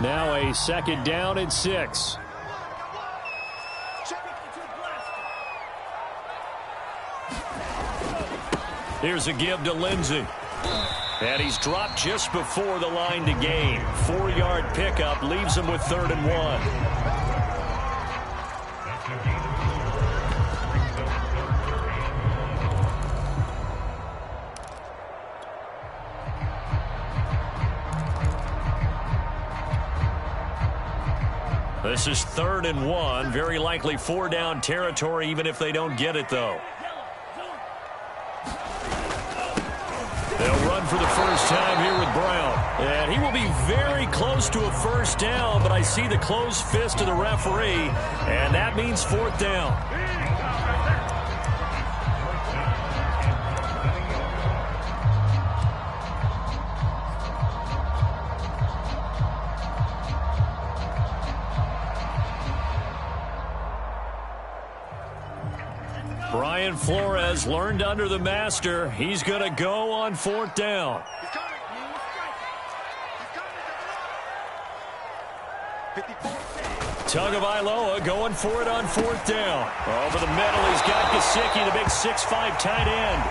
Now a 2nd down and 6. Here's a give to Lindsay. And he's dropped just before the line to gain. 4-yard pickup leaves him with 3rd and 1. This is 3rd and 1. Very likely 4-down territory, even if they don't get it, though. They'll run for the first time here with Brown. And he will be very close to a 1st down, but I see the closed fist of the referee, and that means 4th down. Brian Flores learned under the master. He's going to go on 4th down. Tagovailoa going for it on 4th down. Over the middle, he's got Gesicki, the big 6'5" tight end.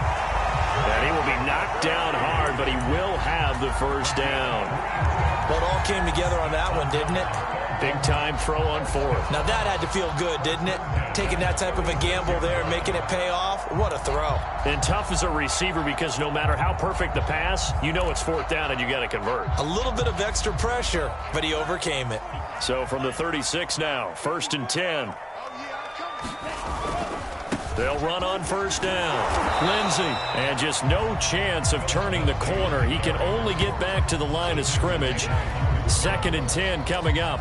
And he will be knocked down hard, but he will have the 1st down. Well, it all came together on that one, didn't it? Big-time throw on 4th. Now that had to feel good, didn't it? Taking that type of a gamble there and making it pay off. What a throw. And tough as a receiver because no matter how perfect the pass, you know it's 4th down and you got to convert. A little bit of extra pressure, but he overcame it. So from the 36 now, 1st and 10. They'll run on 1st down. Lindsay, and just no chance of turning the corner. He can only get back to the line of scrimmage. 2nd and 10 coming up.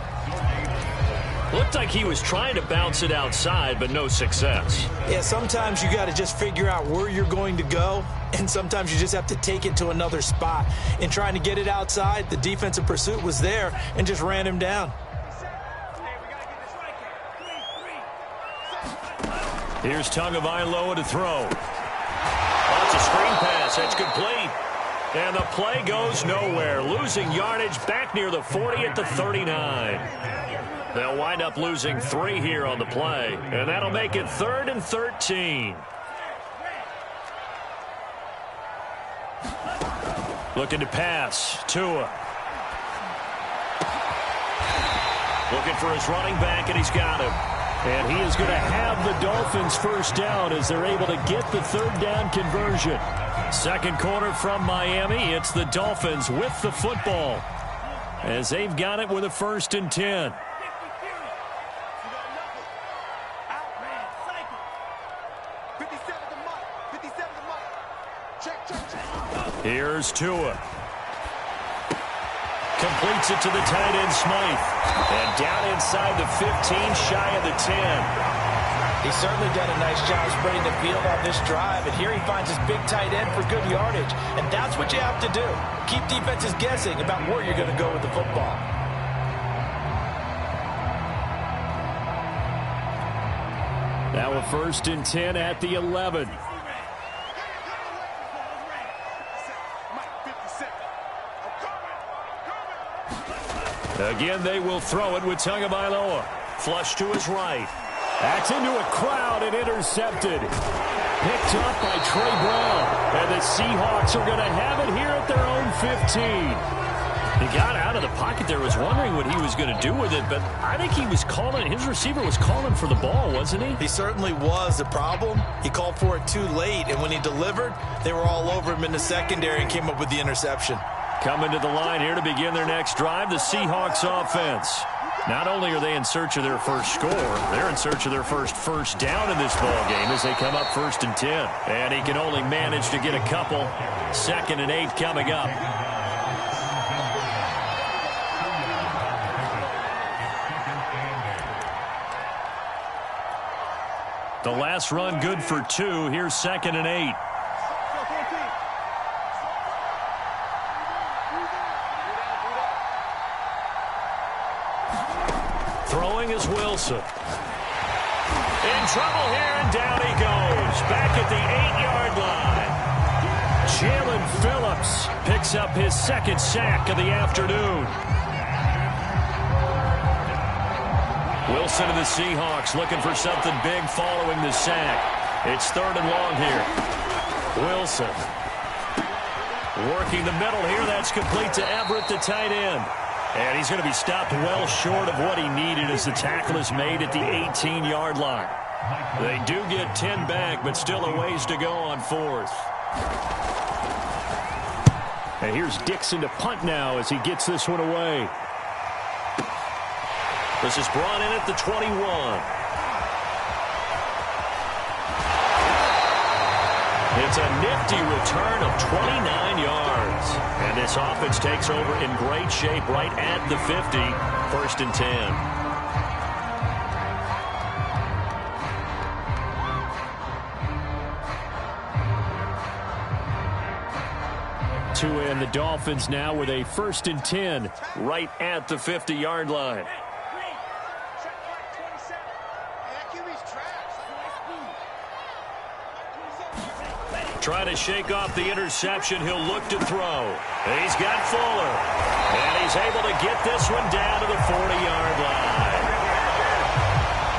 Looked like he was trying to bounce it outside, but no success. Yeah, sometimes you got to just figure out where you're going to go, and sometimes you just have to take it to another spot. In trying to get it outside, the defensive pursuit was there and just ran him down. Here's Tagovailoa to throw. Oh, it's a screen pass. That's complete. And the play goes nowhere. Losing yardage back near the 40 at the 39. They'll wind up losing 3 here on the play. And that'll make it 3rd and 13. Looking to pass. Tua. Looking for his running back, and he's got him. And he is going to have the Dolphins first down as they're able to get the 3rd down conversion. Second quarter from Miami. It's the Dolphins with the football as they've got it with a 1st and 10. Here's Tua. Completes it to the tight end, Smythe. And down inside the 15, shy of the 10. He's certainly done a nice job spreading the field on this drive. And here he finds his big tight end for good yardage. And that's what you have to do. Keep defenses guessing about where you're going to go with the football. Now a 1st and 10 at the 11. Again, they will throw it with Tagovailoa. Flush to his right. Backs into a crowd and intercepted. Picked up by Trey Brown. And the Seahawks are going to have it here at their own 15. He got out of the pocket there, was wondering what he was going to do with it, but I think he was calling, his receiver was calling for the ball, wasn't he? He certainly was. The problem, he called for it too late, and when he delivered, they were all over him in the secondary and came up with the interception. Coming to the line here to begin their next drive, the Seahawks offense. Not only are they in search of their first score, they're in search of their first down in this ball game as they come up 1st and 10. And he can only manage to get a couple. 2nd and 8 coming up. The last run good for 2. Here's 2nd and 8. Throwing is Wilson. In trouble here, and down he goes. Back at the 8-yard line. Jalen Phillips picks up his 2nd sack of the afternoon. Wilson of the Seahawks looking for something big following the sack. It's 3rd and long here. Wilson working the middle here. That's complete to Everett, the tight end. And he's going to be stopped well short of what he needed as the tackle is made at the 18-yard line. They do get 10 back, but still a ways to go on 4th. And here's Dixon to punt now as he gets this one away. This is brought in at the 21. It's a nifty return of 29 yards. And this offense takes over in great shape right at the 50. 1st and 10. To end the Dolphins now with a 1st and 10 right at the 50-yard line. Trying to shake off the interception. He'll look to throw. He's got Fuller. And he's able to get this one down to the 40-yard line.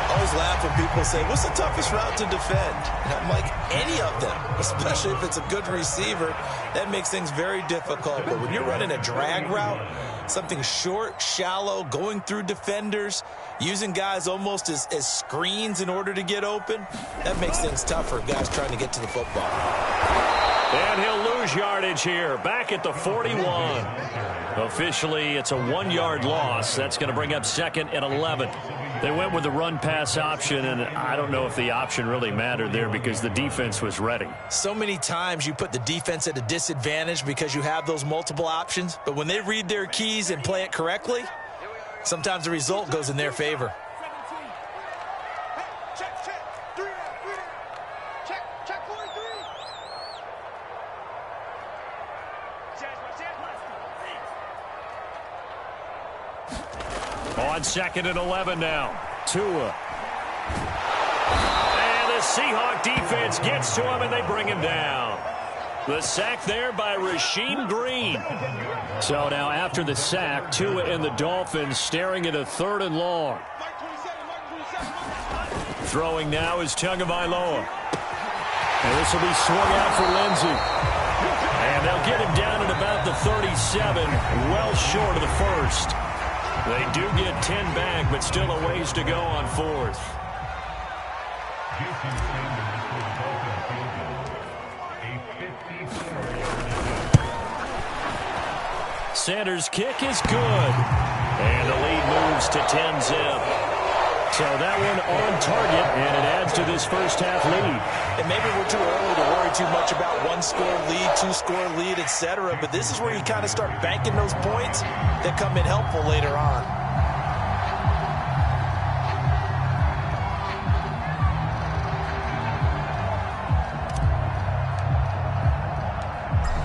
I always laugh when people say, what's the toughest route to defend? And I'm like, any of them, especially if it's a good receiver. That makes things very difficult. But when you're running a drag route, something short, shallow, going through defenders, using guys almost as screens in order to get open, that makes things tougher, guys trying to get to the football. And he'll lose yardage here, back at the 41. Officially, it's a 1-yard loss. That's going to bring up 2nd and 11. They went with the run-pass option, and I don't know if the option really mattered there because the defense was ready. So many times you put the defense at a disadvantage because you have those multiple options, but when they read their keys and play it correctly, sometimes the result goes in their favor. On 2nd and 11 now. Tua. And the Seahawk defense gets to him, and they bring him down. The sack there by Rasheem Green. So now after the sack, Tua and the Dolphins staring at a 3rd and long. Throwing now is Tagovailoa. And this will be swung out for Lindsey. And they'll get him down at about the 37, well short of the first. They do get 10 back, but still a ways to go on 4th. Sanders' kick is good. And the lead moves to 10-zip. So that one on target, and it adds to this first half lead. And maybe we're too early to worry too much about 1-score lead, 2-score lead, etc. But this is where you kind of start banking those points that come in helpful later on.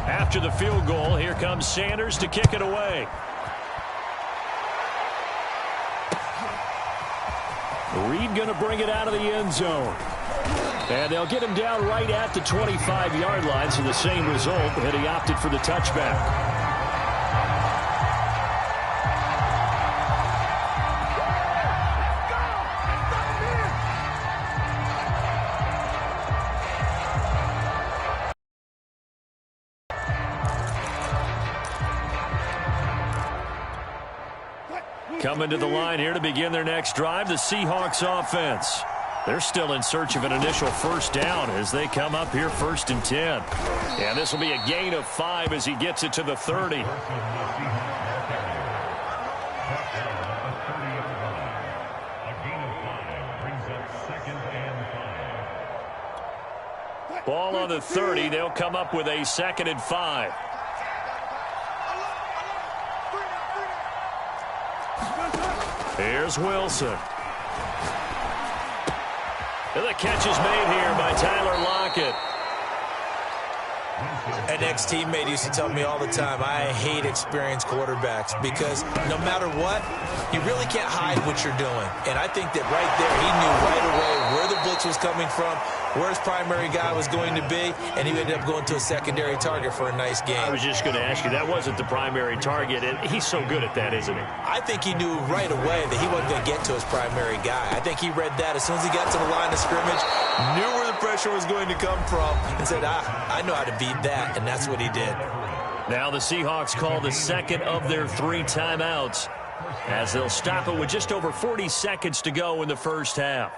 After the field goal, here comes Sanders to kick it away. Reed going to bring it out of the end zone. And they'll get him down right at the 25-yard line, so the same result, and he opted for the touchback. Coming to the line here to begin their next drive, the Seahawks offense. They're still in search of an initial first down as they come up here 1st and 10. And this will be a gain of 5 as he gets it to the 30. Ball on the 30. They'll come up with a 2nd and 5. Here's Wilson. And the catch is made here by Tyler Lockett. An ex-teammate used to tell me all the time, I hate experienced quarterbacks because no matter what, you really can't hide what you're doing. And I think that right there, he knew right away where the blitz was coming from, where his primary guy was going to be, and he ended up going to a secondary target for a nice game. I was just going to ask you, that wasn't the primary target, and he's so good at that, isn't he? I think he knew right away that he wasn't going to get to his primary guy. I think he read that as soon as he got to the line of scrimmage, knew where the pressure was going to come from, and said, I know how to beat that, and that's what he did. Now the Seahawks call the 2nd of their 3 timeouts as they'll stop it with just over 40 seconds to go in the first half.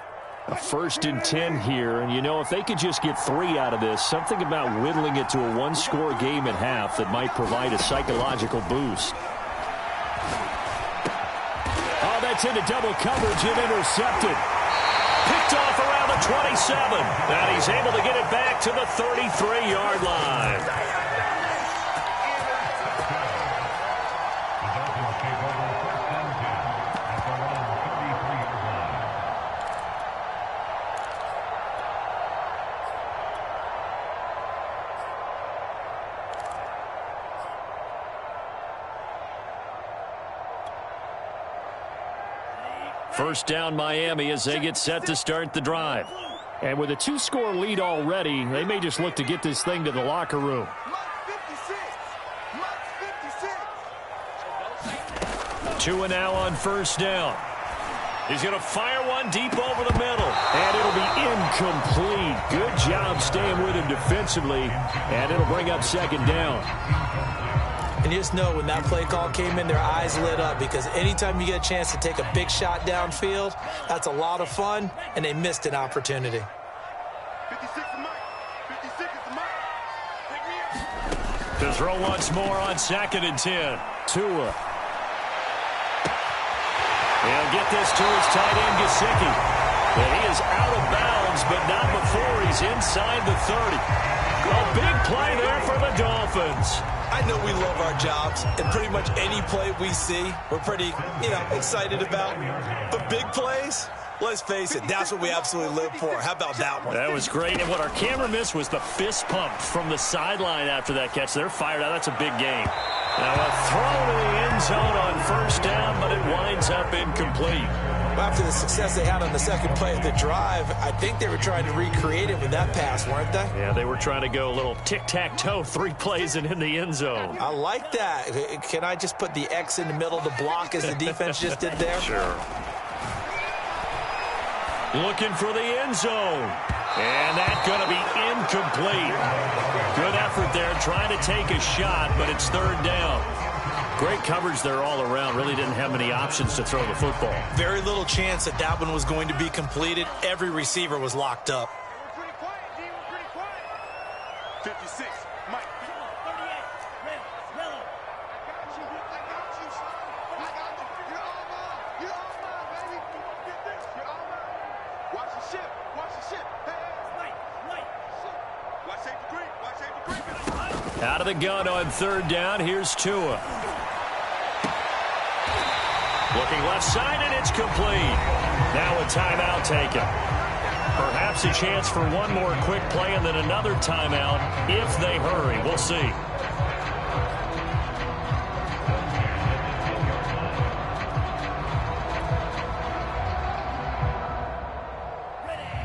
A 1st and 10 here, and you know, if they could just get 3 out of this, something about whittling it to a 1-score game at half that might provide a psychological boost. Oh, that's into double coverage and intercepted. Picked off around the 27, and he's able to get it back to the 33-yard line. First down Miami as they get set to start the drive. And with a 2-score lead already, they may just look to get this thing to the locker room. Tua now on first down. He's going to fire one deep over the middle. And it'll be incomplete. Good job staying with him defensively. And it'll bring up 2nd down. And you just know when that play call came in, their eyes lit up because anytime you get a chance to take a big shot downfield, that's a lot of fun, and they missed an opportunity. 56 is mine. 56 is mine. Pick me up. To throw once more on 2nd and 10. Tua. He'll get this to his tight end, Gesicki. And he is out of bounds, but not before he's inside the 30. A big play there for the Dolphins. I know we love our jobs, and pretty much any play we see, we're pretty, excited about. But big plays, let's face it, that's what we absolutely live for. How about that one? That was great, and what our camera missed was the fist pump from the sideline after that catch. They're fired out. That's a big game. Now a throw to the end zone on first down, but it winds up incomplete. Well, after the success they had on the second play of the drive, I think they were trying to recreate it with that pass, weren't they? Yeah, they were trying to go a little tic-tac-toe, 3 plays and in the end zone. I like that. Can I just put the X in the middle of the block as the defense just did there? Sure. Looking for the end zone. And that's going to be incomplete. Good effort there trying to take a shot, but it's third down. Great coverage there all around. Really didn't have many options to throw the football. Very little chance that that one was going to be completed. Every receiver was locked up. Pretty quiet, D. We're pretty quiet. 56, Mike. 38, red, yellow. I got you. I got you, son. I got you. You're all mine. You're all mine, baby. Get this. You're all mine. Watch the ship. Watch the ship. Hey, hey. Light. Watch safety green. Watch safety green. Out of the gun on third down. Here's Tua. Looking left side, and it's complete. Now a timeout taken. Perhaps a chance for one more quick play and then another timeout if they hurry. We'll see.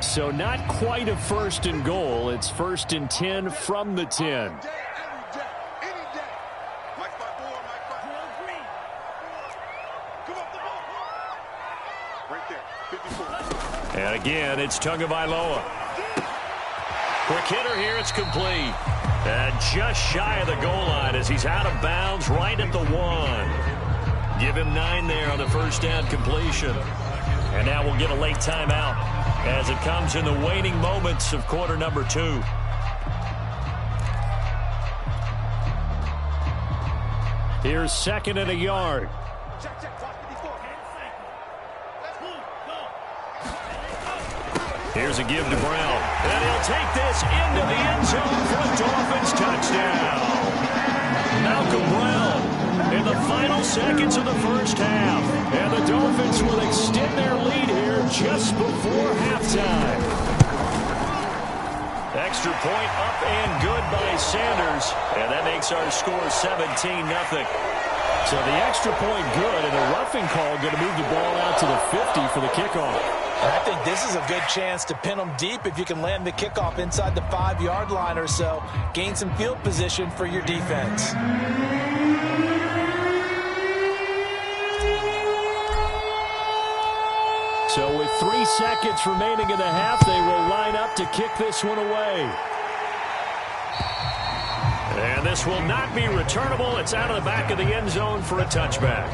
So not quite a first and goal. It's first and 10 from the 10. Every day, any day. Mike 5-4, Mike 5 green. Come up the ball. Right there, 54. And again, it's Tagovailoa. Quick hitter here, it's complete. And just shy of the goal line as he's out of bounds right at the 1. Give him 9 there on the first down completion. And now we'll get a late timeout as it comes in the waning moments of quarter number 2. Here's second and a yard. Check, clock 54. Here's a give to Brown. And he'll take this into the end zone for a Dolphins touchdown. Malcolm Brown in the final seconds of the first half. And the Dolphins will extend their lead here just before halftime. Extra point up and good by Sanders. And that makes our score 17-0. So the extra point good, and a roughing call going to move the ball out to the 50 for the kickoff. And I think this is a good chance to pin them deep if you can land the kickoff inside the 5-yard line or so. Gain some field position for your defense. So with 3 seconds remaining in the half, they will line up to kick this one away. And this will not be returnable. It's out of the back of the end zone for a touchback.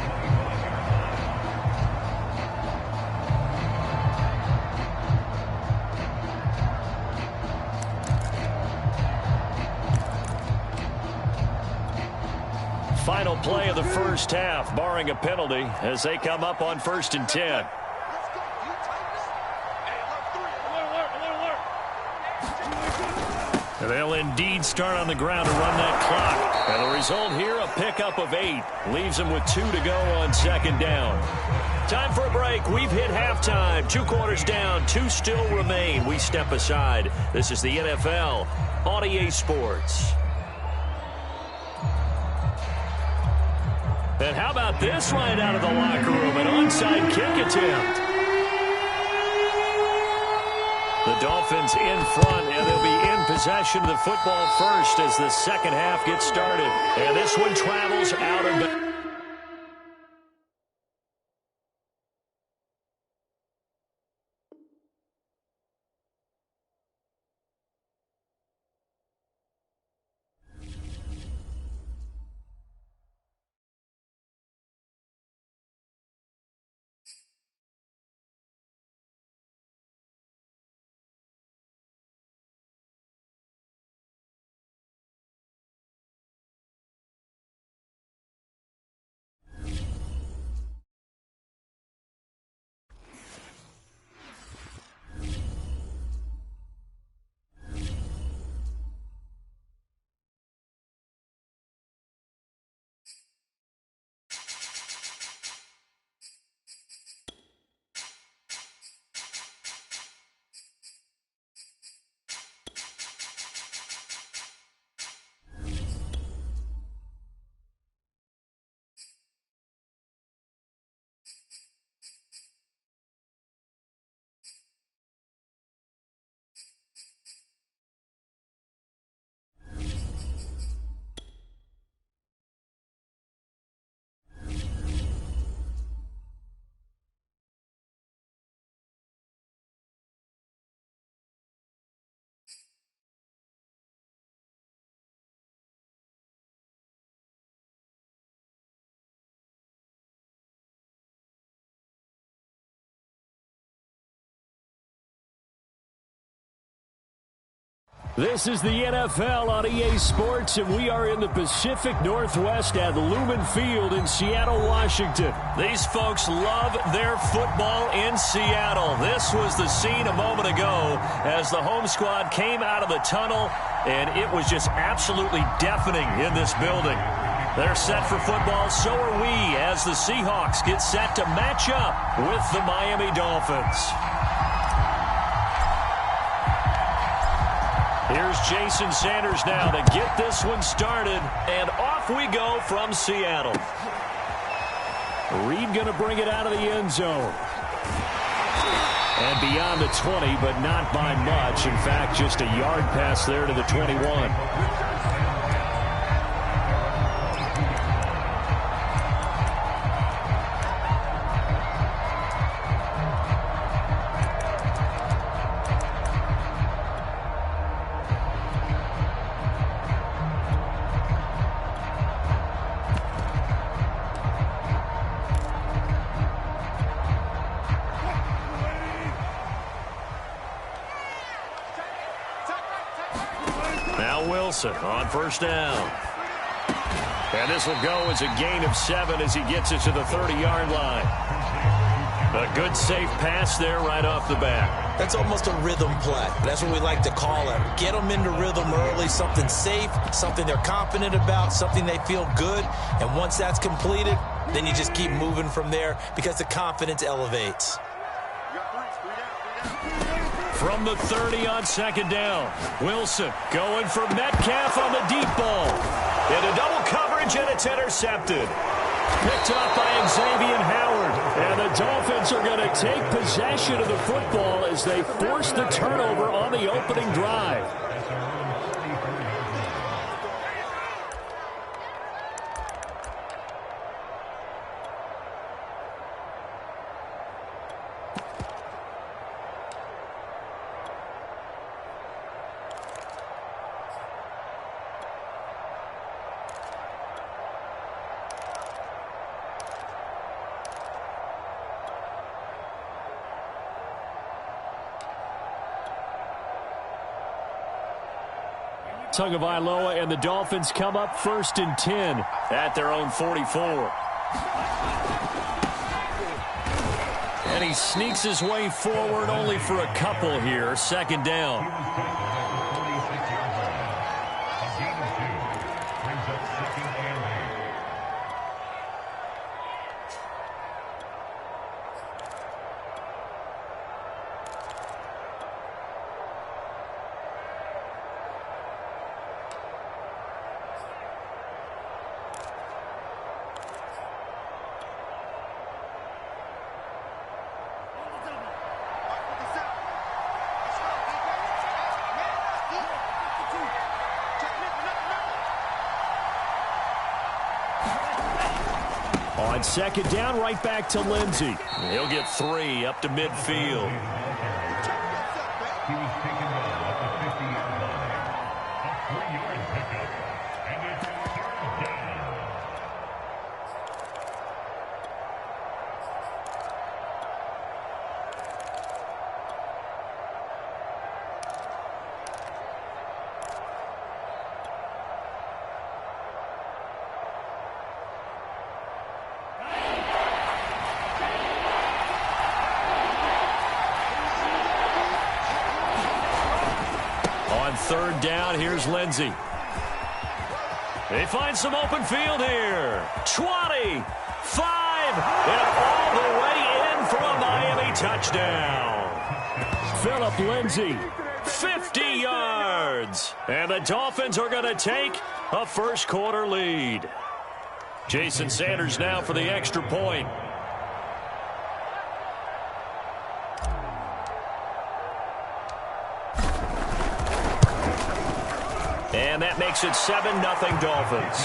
Final play of the first half, barring a penalty, as they come up on first and 10. They'll indeed start on the ground to run that clock. And the result here, a pickup of 8. Leaves them with 2 to go on second down. Time for a break. We've hit halftime. 2 quarters down. 2 still remain. We step aside. This is the NFL on EA Sports. And how about this right out of the locker room? An onside kick attempt. The Dolphins in front, and they'll be in possession of the football first as the second half gets started. And this one travels out of the... This is the NFL on EA Sports, and we are in the Pacific Northwest at Lumen Field in Seattle, Washington. These folks love their football in Seattle. This was the scene a moment ago as the home squad came out of the tunnel, and it was just absolutely deafening in this building. They're set for football, so are we, as the Seahawks get set to match up with the Miami Dolphins. Here's Jason Sanders now to get this one started, and off we go from Seattle. Reed going to bring it out of the end zone. And beyond the 20, but not by much. In fact, just a yard pass there to the 21. On first down. And this will go as a gain of 7 as he gets it to the 30-yard line. A good, safe pass there right off the bat. That's almost a rhythm play. That's what we like to call it. Get them into rhythm early, something safe, something they're confident about, something they feel good. And once that's completed, then you just keep moving from there because the confidence elevates. From the 30 on second down, Wilson going for Metcalf on the deep ball. Into double coverage, and it's intercepted. Picked up by Xavier Howard. And the Dolphins are going to take possession of the football as they force the turnover on the opening drive. Tagovailoa and the Dolphins come up 1st and 10 at their own 44. And he sneaks his way forward only for a couple here. Second down. On second down, right back to Lindsey. He'll get 3 up to midfield. He was taken down at the 50-yard line. A 3-yard pickup, and it's 3rd down. On 3rd down, here's Lindsey. They find some open field here. 20, 5, and all the way in for a Miami touchdown. Phillip Lindsay, 50 yards. And the Dolphins are going to take a first-quarter lead. Jason Sanders now for the extra point. And that makes it 7-0 Dolphins.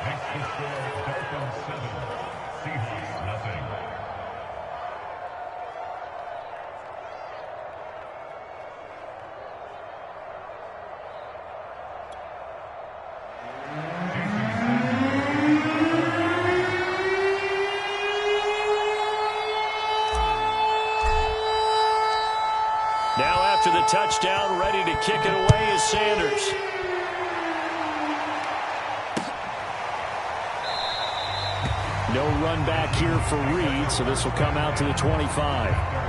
Next to score, Dolphins 7, Seahawks nothing. to the touchdown, ready to kick it away is Sanders. No run back here for Reed, so this will come out to the 25.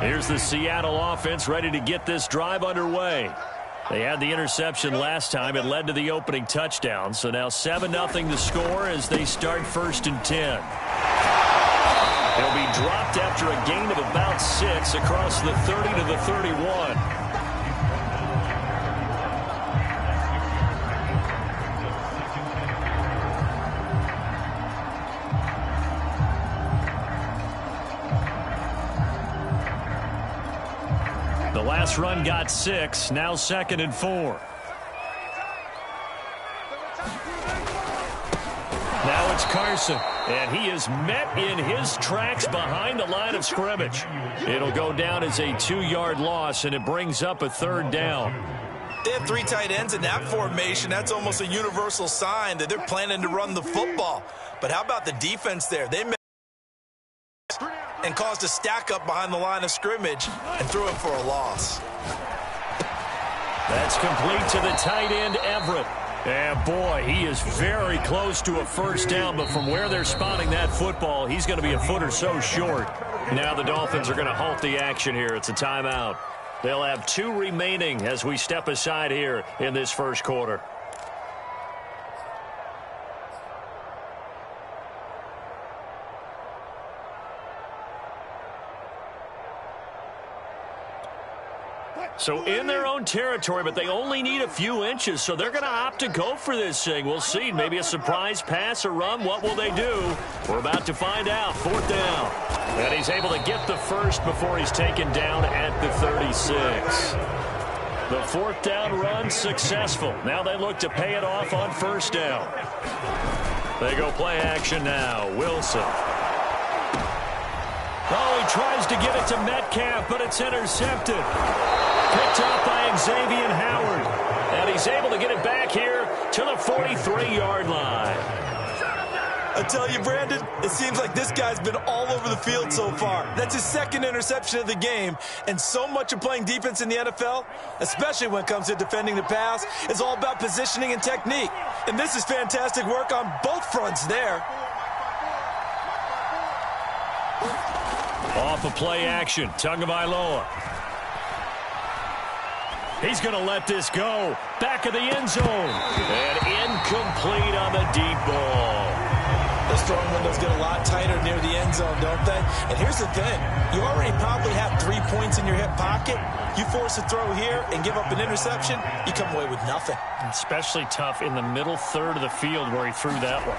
Here's the Seattle offense ready to get this drive underway. They had the interception last time. It led to the opening touchdown. So now 7-0 the score as they start 1st and 10. They'll be dropped after a gain of about 6 across the 30 to the 31. The last run got 6, now 2nd and 4. Now it's Carson, and he is met in his tracks behind the line of scrimmage. It'll go down as a 2-yard loss, and it brings up a 3rd down. They have 3 tight ends in that formation. That's almost a universal sign that they're planning to run the football. But how about the defense there? They and caused a stack up behind the line of scrimmage and threw it for a loss. That's complete to the tight end, Everett. And boy, he is very close to a 1st down, but from where they're spotting that football, he's going to be a foot or so short. Now the Dolphins are going to halt the action here. It's a timeout. They'll have 2 remaining as we step aside here in this 1st quarter. So in their own territory, but they only need a few inches, so they're going to opt to go for this thing. We'll see. Maybe a surprise pass or run. What will they do? We're about to find out. 4th down. And he's able to get the 1st before he's taken down at the 36. The 4th down run successful. Now they look to pay it off on 1st down. They go play action now. Wilson. Oh, he tries to get it to Metcalf, but it's intercepted. Picked up by Xavier Howard. And he's able to get it back here to the 43-yard line. I tell you, Brandon, it seems like this guy's been all over the field so far. That's his 2nd interception of the game. And so much of playing defense in the NFL, especially when it comes to defending the pass, is all about positioning and technique. And this is fantastic work on both fronts there. Off of play action, Tagovailoa. He's going to let this go. Back of the end zone. And incomplete on the deep ball. Those throwing windows get a lot tighter near the end zone, don't they? And here's the thing. You already probably have 3 points in your hip pocket. You force a throw here and give up an interception, you come away with nothing. Especially tough in the middle 3rd of the field where he threw that one.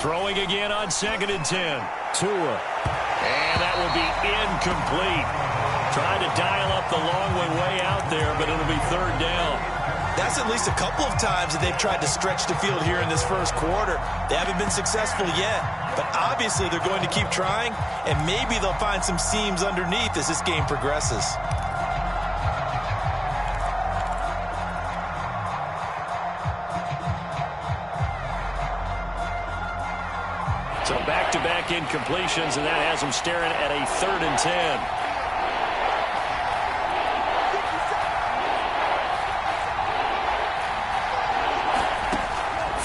Throwing again on 2nd and 10. Tua. And that will be incomplete. Trying to dial up the long way out there, but it'll be 3rd down. That's at least a couple of times that they've tried to stretch the field here in this 1st quarter. They haven't been successful yet, but obviously they're going to keep trying, and maybe they'll find some seams underneath as this game progresses. So back-to-back incompletions, and that has them staring at a 3rd and 10.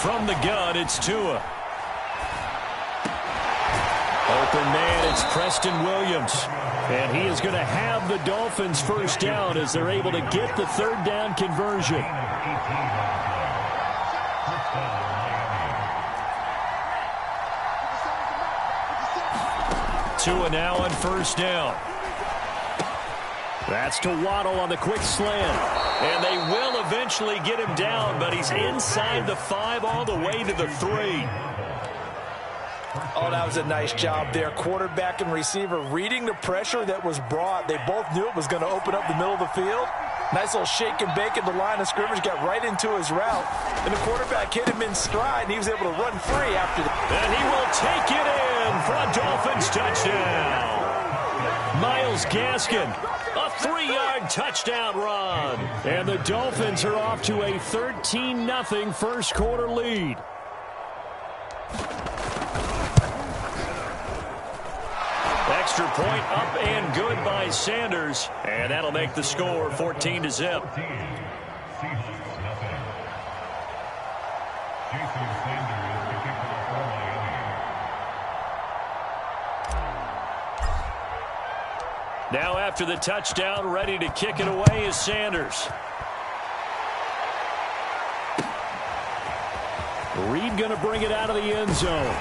From the gun, it's Tua. Open man, it's Preston Williams. And he is going to have the Dolphins 1st down as they're able to get the 3rd down conversion. Tua now on 1st down. That's to Waddle on the quick slant. And they will eventually get him down, but he's inside the 5 all the way to the 3. Oh, that was a nice job there. Quarterback and receiver reading the pressure that was brought. They both knew it was going to open up the middle of the field. Nice little shake and bake at the line of scrimmage, got right into his route. And the quarterback hit him in stride, and he was able to run free after that. And he will take it in for a Dolphins touchdown. Myles Gaskin, a 3-yard touchdown run. And the Dolphins are off to a 13-0 first quarter lead. Extra point up and good by Sanders. And that'll make the score 14-0. Seahawks nothing. Jason Sanders to kick off for Miami. Now after the touchdown, ready to kick it away is Sanders. Reed going to bring it out of the end zone.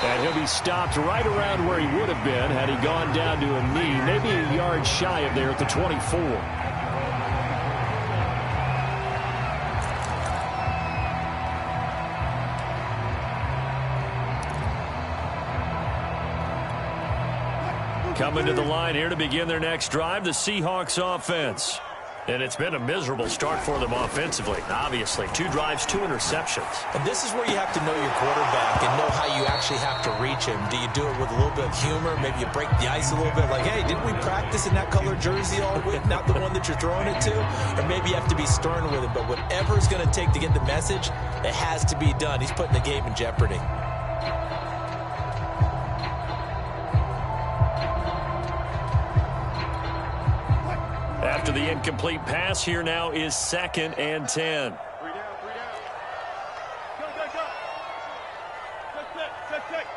And he'll be stopped right around where he would have been had he gone down to a knee, maybe a yard shy of there at the 24. Coming to the line here to begin their next drive, the Seahawks offense. And it's been a miserable start for them offensively. Obviously, 2 drives, 2 interceptions. And this is where you have to know your quarterback and know how you actually have to reach him. Do you do it with a little bit of humor? Maybe you break the ice a little bit, like, hey, didn't we practice in that color jersey all week? Not the one that you're throwing it to? Or maybe you have to be stern with him. But whatever it's going to take to get the message, it has to be done. He's putting the game in jeopardy. After the incomplete pass, here now is 2nd and 10. 3 down, 3 down. Go, go, go. Check.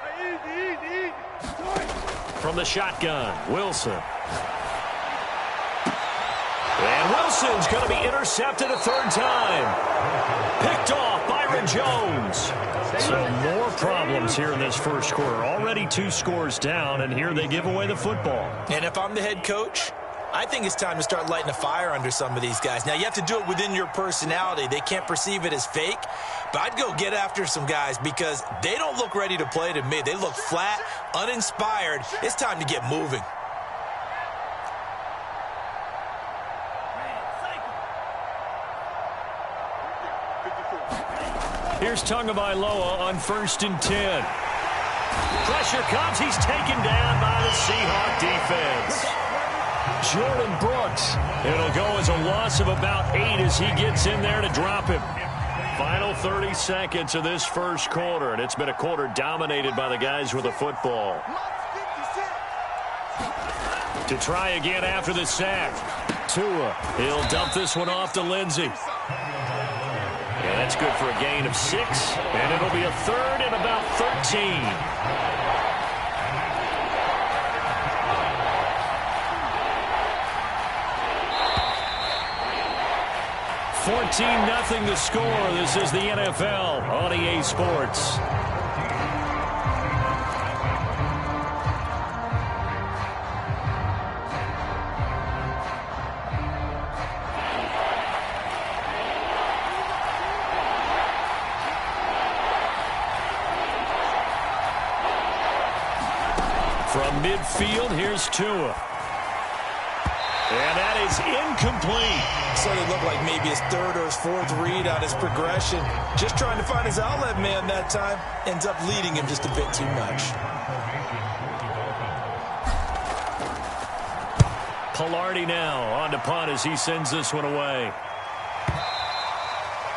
Hey, easy. From the shotgun, Wilson. And Wilson's going to be intercepted a 3rd time. Picked off Byron Jones. So more problems here in this first quarter. Already 2 scores down, and here they give away the football. And if I'm the head coach, I think it's time to start lighting a fire under some of these guys. Now, you have to do it within your personality. They can't perceive it as fake. But I'd go get after some guys because they don't look ready to play to me. They look flat, uninspired. It's time to get moving. Here's Tagovailoa on 1st and 10. Pressure comes. He's taken down by the Seahawk defense. Jordan Brooks. It'll go as a loss of about 8 as he gets in there to drop him. Final 30 seconds of this first quarter, and it's been a quarter dominated by the guys with the football. To try again after the sack. Tua. He'll dump this one off to Lindsey. And that's good for a gain of 6, and it'll be a 3rd and about 13. 14-0 the score. This is the NFL on EA Sports. From midfield, here's Tua. And that is incomplete. So it looked like maybe his 3rd or his 4th read on his progression. Just trying to find his outlet man that time. Ends up leading him just a bit too much. Pilardi now on to punt as he sends this one away.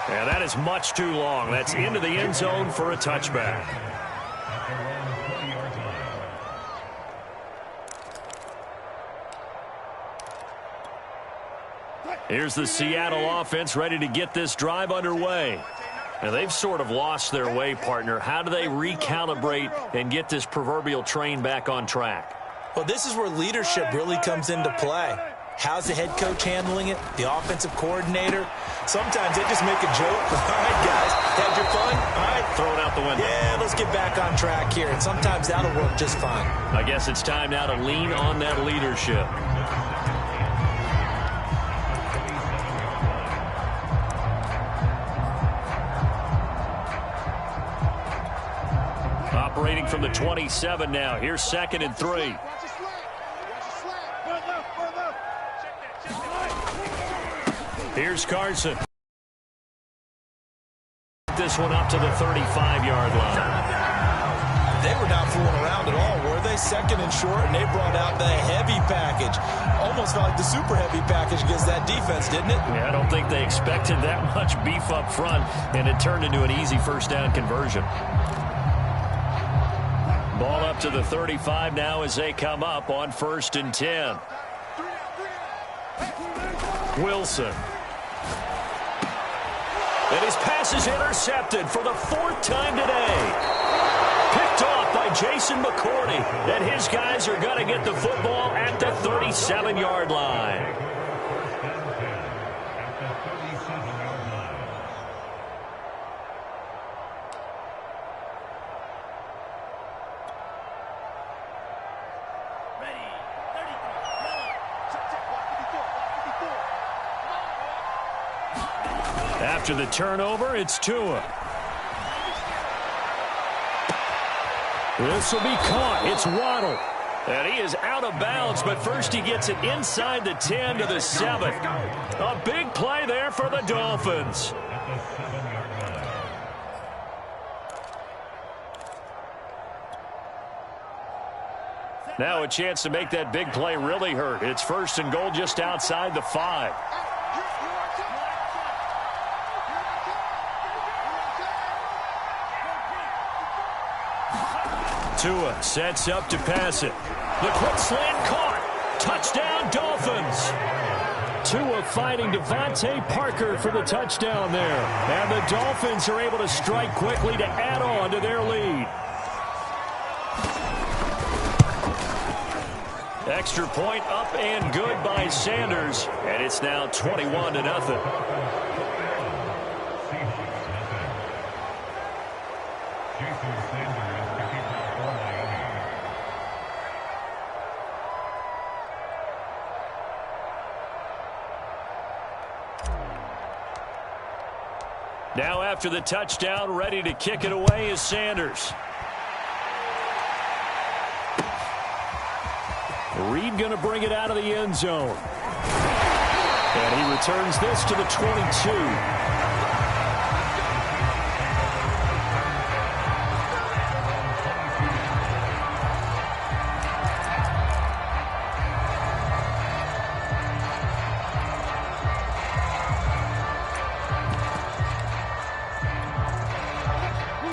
And that is much too long. That's into the end zone for a touchback. Here's the Seattle offense ready to get this drive underway. And they've sort of lost their way, partner. How do they recalibrate and get this proverbial train back on track? Well, this is where leadership really comes into play. How's the head coach handling it? The offensive coordinator? Sometimes they just make a joke. All right, guys, had your fun? All right. Throw it out the window. Yeah, let's get back on track here. And sometimes that'll work just fine. I guess it's time now to lean on that leadership. Operating from the 27 now. Here's 2nd and 3. Here's Carson. This one up to the 35-yard line. They were not fooling around at all, were they? Second and short, and they brought out the heavy package. Almost felt like the super heavy package against that defense, didn't it? Yeah, I don't think they expected that much beef up front, and it turned into an easy first down conversion. Ball up to the 35 now as they come up on 1st and 10. Wilson. And his pass is intercepted for the 4th time today. Picked off by Jason McCourty. And his guys are going to get the football at the 37-yard line. After the turnover, it's Tua. This will be caught. It's Waddle. And he is out of bounds, but first he gets it inside the 10 to the 7. A big play there for the Dolphins. Now a chance to make that big play really hurt. It's 1st and goal just outside the 5. Tua sets up to pass it. The quick slant caught. Touchdown, Dolphins. Tua fighting Devontae Parker for the touchdown there. And the Dolphins are able to strike quickly to add on to their lead. Extra point up and good by Sanders. And it's now 21-0. Now after the touchdown, ready to kick it away is Sanders. Reed going to bring it out of the end zone. And he returns this to the 22.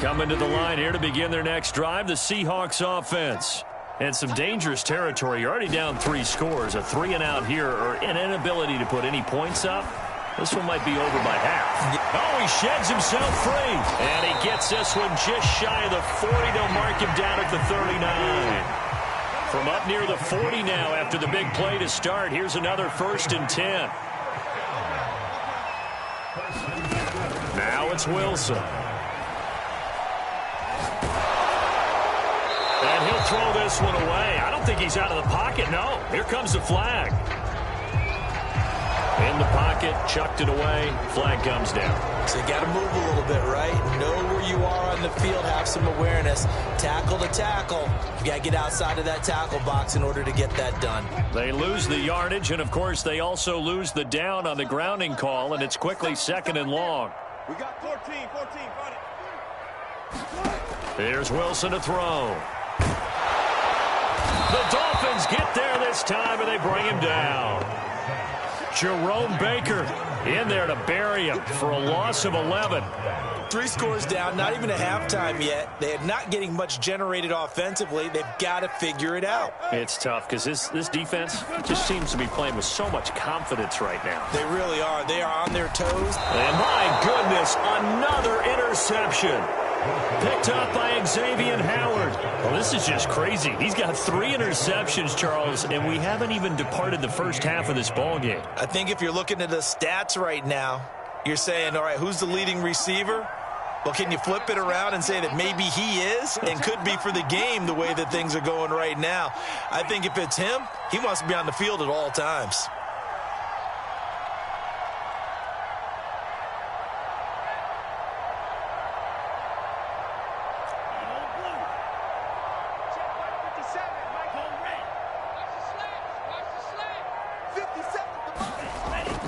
Coming to the line here to begin their next drive, the Seahawks offense. And some dangerous territory. You're already down 3 scores. A 3-and-out here or an inability to put any points up. This one might be over by half. Oh, he sheds himself free. And he gets this one just shy of the 40. They'll mark him down at the 39. From up near the 40 now after the big play to start. Here's another 1st and 10. Now it's Wilson. And he'll throw this one away. I don't think he's out of the pocket. No, here comes the flag. In the pocket, chucked it away. Flag comes down. So you got to move a little bit, right? Know where you are on the field. Have some awareness. Tackle to tackle. You got to get outside of that tackle box in order to get that done. They lose the yardage, and, of course, they also lose the down on the grounding call, and it's quickly 2nd and long. We got 14, got it. Here's Wilson to throw. The Dolphins get there this time, and they bring him down. Jerome Baker in there to bury him for a loss of 11. 3 scores down, not even a halftime yet. They're not getting much generated offensively. They've got to figure it out. It's tough because this defense just seems to be playing with so much confidence right now. They really are. They are on their toes. And my goodness, another interception. Picked up by Xavier Howard. Well, this is just crazy. He's got 3 interceptions, Charles, and we haven't even departed the first half of this ballgame. I think if you're looking at the stats right now, you're saying, all right, who's the leading receiver? Well, can you flip it around and say that maybe he is and could be for the game the way that things are going right now? I think if it's him, he wants to be on the field at all times.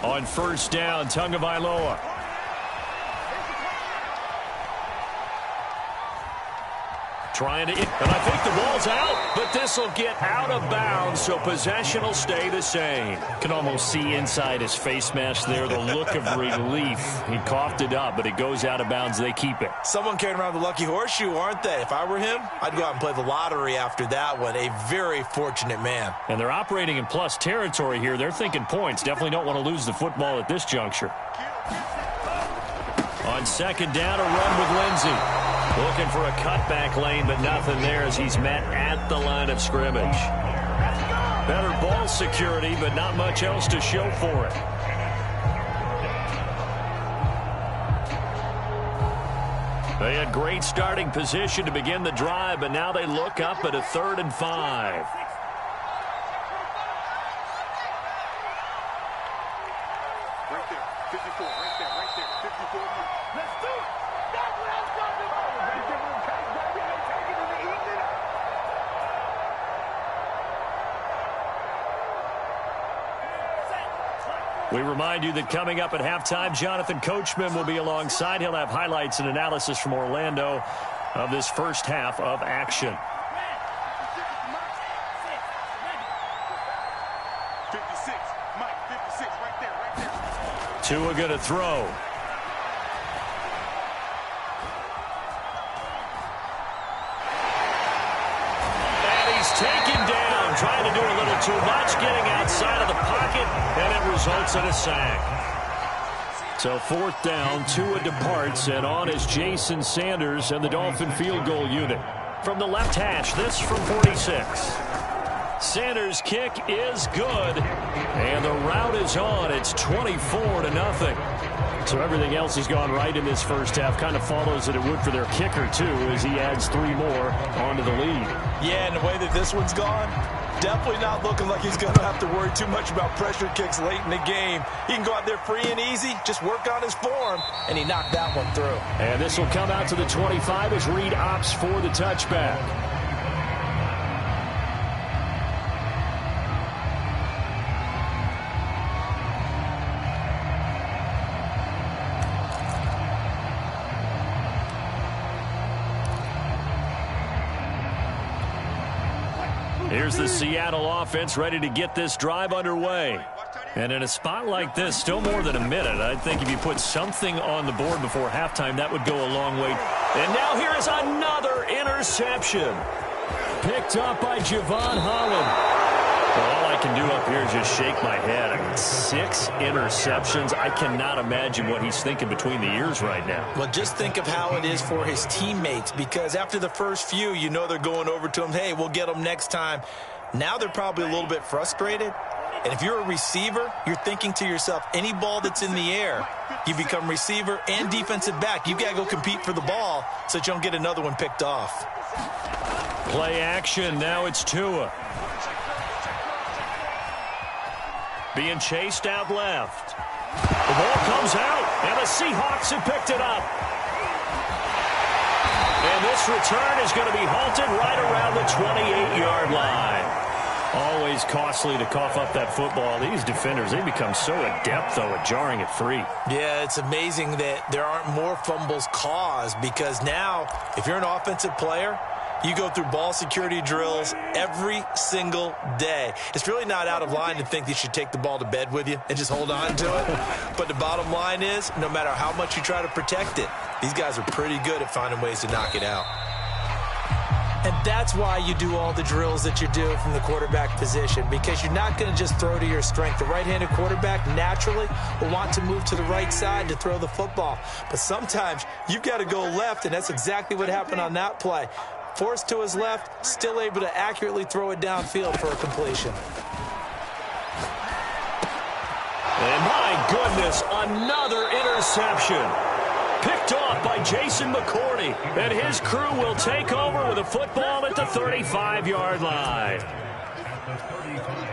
On 1st down, Trying to, and I think the ball's out, but this will get out of bounds, so possession will stay the same. Can almost see inside his face mask there the look of relief. He coughed it up, but it goes out of bounds. They keep it. Someone carrying around the lucky horseshoe, aren't they? If I were him, I'd go out and play the lottery after that one. A very fortunate man. And they're operating in plus territory here. They're thinking points. Definitely don't want to lose the football at this juncture. On second down, a run with Lindsey. Looking for a cutback lane, but nothing there as he's met at the line of scrimmage. Better ball security, but not much else to show for it. They had great starting position to begin the drive, but now they look up at a 3rd and 5. Right there, 54, right there, 54. Let's do it. That's what I'm talking about. They give them cake, baby. They take it and they eat it up. We remind you that coming up at halftime, Jonathan Coachman will be alongside. He'll have highlights and analysis from Orlando of this first half of action. 56, Mike, 56, right there, right there. Tua going to throw. And he's taken down, trying to do a little too much, getting outside of the pocket, and it results in a sack. So 4th down, Tua departs, and on is Jason Sanders and the Dolphin field goal unit. From the left hash, this from 46. Sanders' kick is good, and the route is on. It's 24-0. So everything else has gone right in this first half. Kind of follows that it would for their kicker, too, as he adds 3 more onto the lead. Yeah, and the way that this one's gone, definitely not looking like he's going to have to worry too much about pressure kicks late in the game. He can go out there free and easy, just work on his form, and he knocked that one through. And this will come out to the 25 as Reed opts for the touchback. Here's the Seattle offense ready to get this drive underway. And in a spot like this, still more than a minute, I think if you put something on the board before halftime, that would go a long way. And now here is another interception. Picked up by Javon Holland. Well, all I can do up here is just shake my head. I mean, 6 interceptions. I cannot imagine what he's thinking between the ears right now. Well, just think of how it is for his teammates, because after the first few, you know they're going over to him, hey, we'll get them next time. Now they're probably a little bit frustrated. And if you're a receiver, you're thinking to yourself, any ball that's in the air, you become receiver and defensive back. You've got to go compete for the ball so that you don't get another one picked off. Play action. Now it's Tua. Being chased out left. The ball comes out, and the Seahawks have picked it up. And this return is going to be halted right around the 28-yard line. Always costly to cough up that football. These defenders, they become so adept, though, at jarring it free. Yeah, it's amazing that there aren't more fumbles caused, because now, if you're an offensive player, you go through ball security drills every single day. It's really not out of line to think that you should take the ball to bed with you and just hold on to it. But the bottom line is, no matter how much you try to protect it, these guys are pretty good at finding ways to knock it out. And that's why you do all the drills that you do from the quarterback position, because you're not going to just throw to your strength. The right-handed quarterback naturally will want to move to the right side to throw the football. But sometimes you've got to go left, and that's exactly what happened on that play. Forced to his left, still able to accurately throw it downfield for a completion. And my goodness, another interception. Picked off by Jason McCourty. And his crew will take over with a football at the 35-yard line. At the 35-yard line.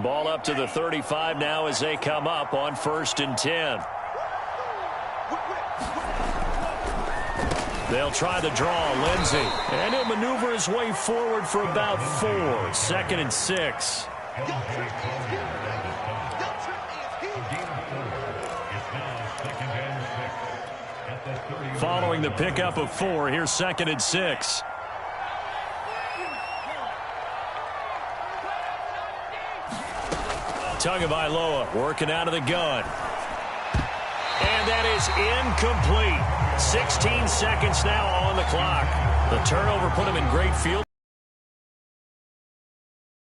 Ball up to the 35 now as they come up on 1st and 10. They'll try the draw, Lindsey. And he'll maneuver his way forward for about 4. 2nd and 6. Following the pickup of 4, here's 2nd and 6. Tagovailoa working out of the gun. And that is incomplete. 16 seconds now on the clock. The turnover put him in great field.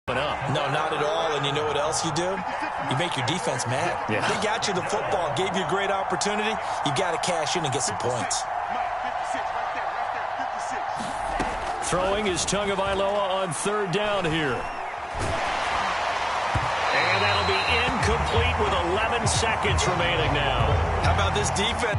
No, not at all. And you know what else you do? You make your defense mad. Yeah. They got you the football, gave you a great opportunity. You got to cash in and get some points. Throwing is Tagovailoa on 3rd down here. And that'll be incomplete with 11 seconds remaining now. How about this defense?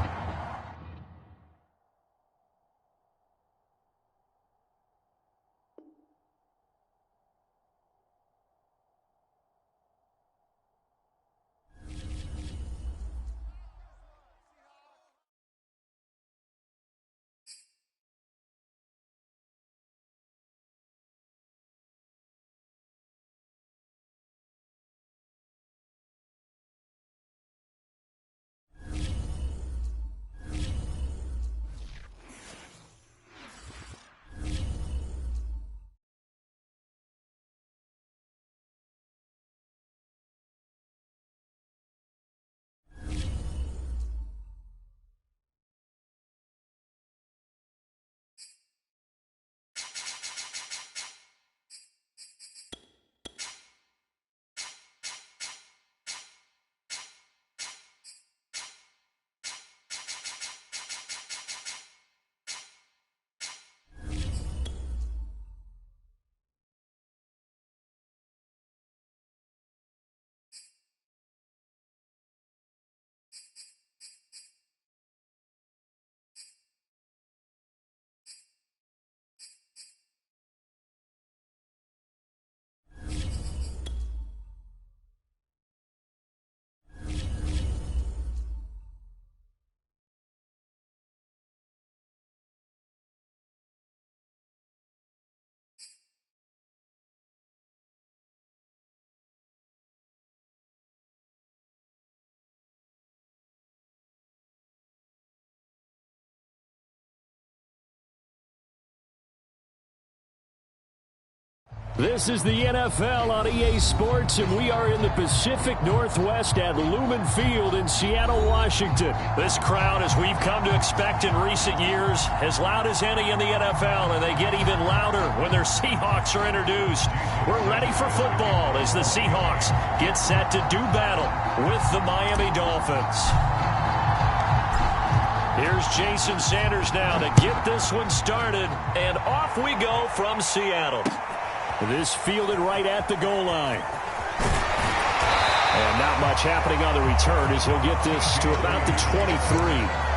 This is the NFL on EA Sports, and we are in the Pacific Northwest at Lumen Field in Seattle, Washington. This crowd, as we've come to expect in recent years, as loud as any in the NFL, and they get even louder when their Seahawks are introduced. We're ready for football as the Seahawks get set to do battle with the Miami Dolphins. Here's Jason Sanders now to get this one started, and off we go from Seattle. This fielded right at the goal line. And not much happening on the return as he'll get this to about the 23.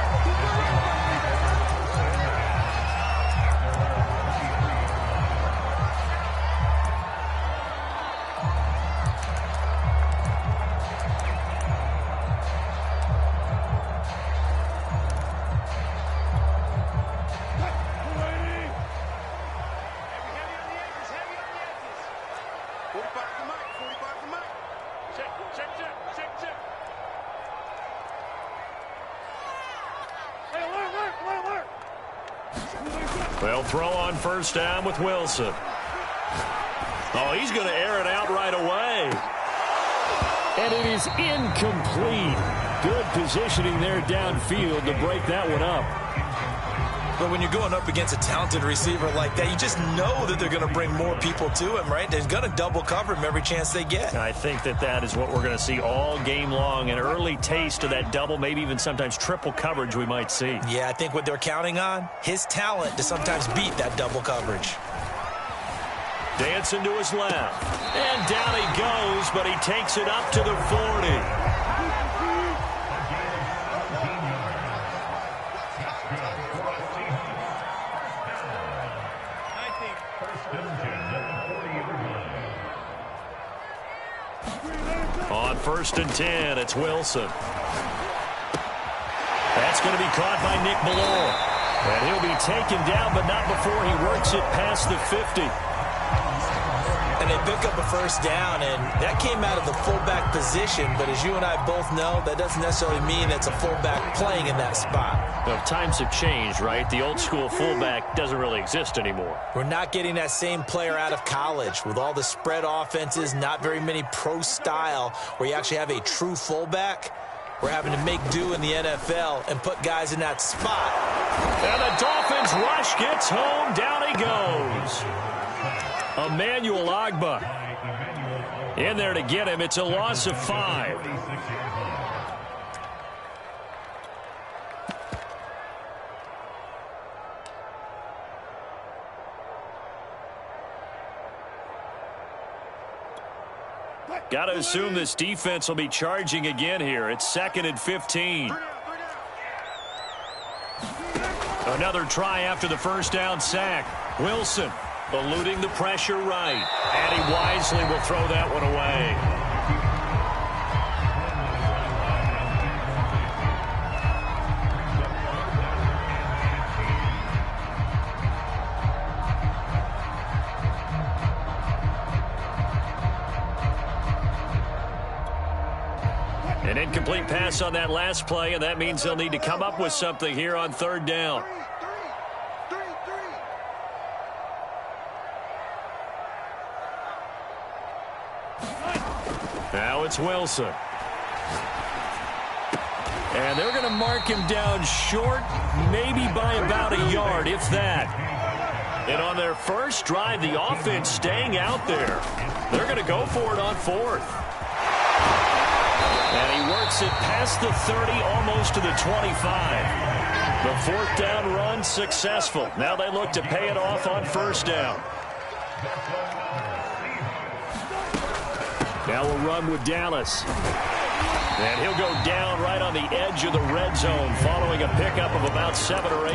They'll throw on 1st down with Wilson. Oh, he's going to air it out right away. And it is incomplete. Good positioning there downfield to break that one up. But when you're going up against a talented receiver like that, you just know that they're going to bring more people to him, right? They're going to double cover him every chance they get. I think that is what we're going to see all game long, an early taste of that double, maybe even sometimes triple coverage we might see. Yeah, I think what they're counting on, his talent to sometimes beat that double coverage. Dancing to his left. And down he goes, but he takes it up to the 40. On 1st and 10, it's Wilson. That's going to be caught by Nick Ballore. And he'll be taken down, but not before he works it past the 50. And they pick up a first down, and that came out of the fullback position. But as you and I both know, that doesn't necessarily mean it's a fullback playing in that spot. Well, times have changed, right? The old school fullback doesn't really exist anymore. We're not getting that same player out of college with all the spread offenses, not very many pro style where you actually have a true fullback. We're having to make do in the NFL and put guys in that spot. And the Dolphins rush gets home. Down he goes. Emmanuel Agba in there to get him. It's a loss of 5. Got to assume this defense will be charging again here. It's 2nd and 15. Another try after the first down sack. Wilson eluding the pressure right. And he wisely will throw that one away. An incomplete pass on that last play, and that means they'll need to come up with something here on 3rd down. Now it's Wilson. And they're going to mark him down short, maybe by about a yard, if that. And on their first drive, the offense staying out there. They're going to go for it on 4th. And he works it past the 30, almost to the 25. The 4th down run successful. Now they look to pay it off on 1st down. Now we'll run with Dallas. And he'll go down right on the edge of the red zone following a pickup of about 7 or 8.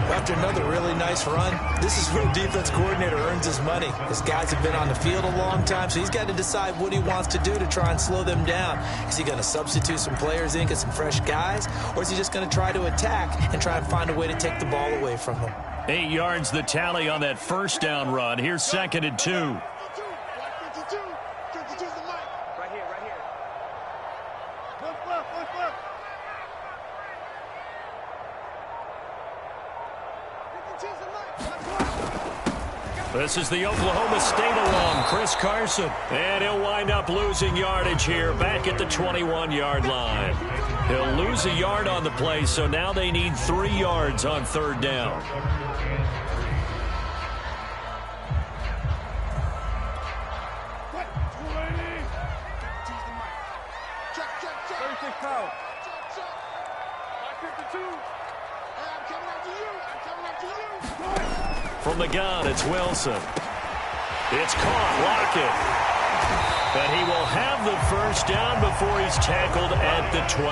After another really nice run, this is where the defense coordinator earns his money. His guys have been on the field a long time, so he's got to decide what he wants to do to try and slow them down. Is he going to substitute some players in, get some fresh guys, or is he just going to try to attack and try and find a way to take the ball away from them? 8 yards the tally on that first down run. Here's 2nd and 2. This is the Oklahoma State alum, Chris Carson. And he'll wind up losing yardage here back at the 21-yard line. He'll lose a yard on the play, so now they need 3 yards on 3rd down. From the gun, it's Wilson. It's caught. Lockett. And he will have the first down before he's tackled at the 12.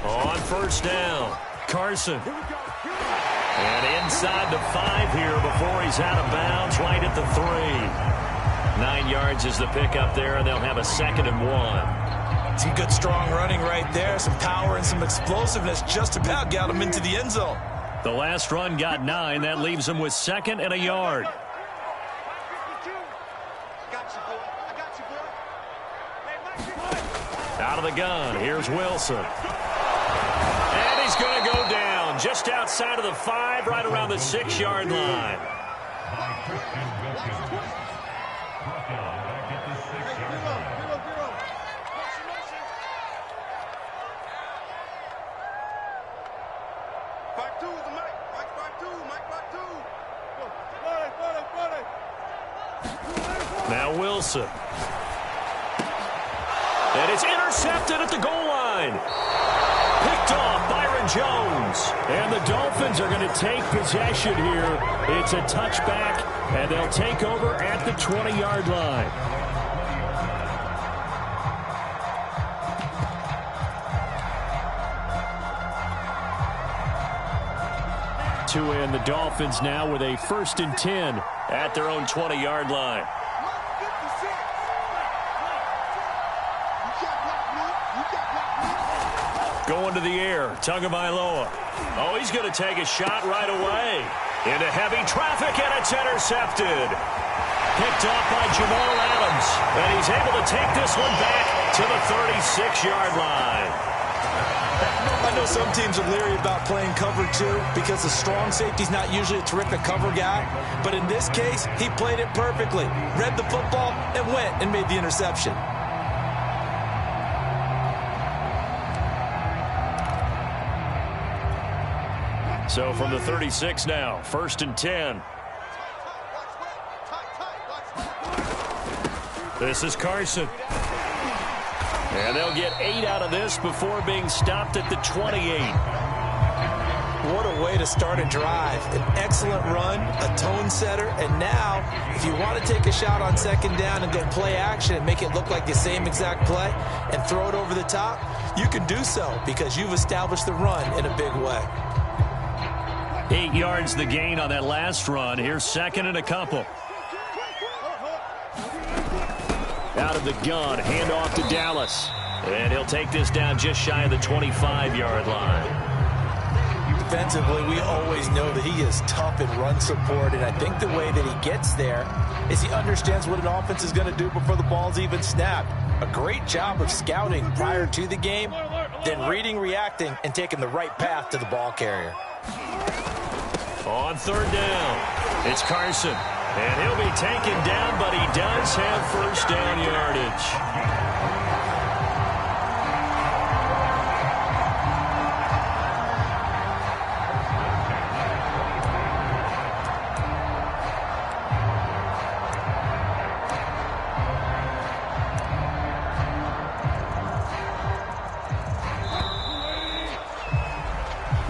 On 1st down, Carson. And inside the 5 here before he's out of bounds, right at the 3. 9 yards is the pickup there, and they'll have a 2nd and 1. Some good, strong running right there. Some power and some explosiveness just about got him into the end zone. The last run got 9. That leaves him with 2nd and a yard. Out of the gun, here's Wilson. And he's going to go down just outside of the 5, right around the 6-yard line. Now Wilson. And it's intercepted at the goal line. Picked off Byron Jones. And the Dolphins are going to take possession here. It's a touchback, and they'll take over at the 20-yard line. To end the Dolphins now with a 1st and 10 at their own 20-yard line. Going to the air, Tagovailoa. Oh, he's going to take a shot right away. Into heavy traffic, and it's intercepted. Picked off by Jamal Adams. And he's able to take this one back to the 36-yard line. I know some teams are leery about playing cover 2 because the strong safety's not usually a terrific cover guy. But in this case, he played it perfectly. Read the football and went and made the interception. So from the 36 now, 1st and 10. This is Carson. And they'll get 8 out of this before being stopped at the 28. What a way to start a drive. An excellent run, a tone setter, and now, if you want to take a shot on 2nd down and go play action and make it look like the same exact play and throw it over the top, you can do so because you've established the run in a big way. 8 yards the gain on that last run. Here's 2nd and a couple. Out of the gun, handoff to Dallas. And he'll take this down just shy of the 25-yard line. Defensively, we always know that he is tough in run support, and I think the way that he gets there is he understands what an offense is going to do before the ball's even snapped. A great job of scouting prior to the game, then reading, reacting, and taking the right path to the ball carrier. On 3rd down, it's Carson. And he'll be taken down, but he does have 1st down yardage.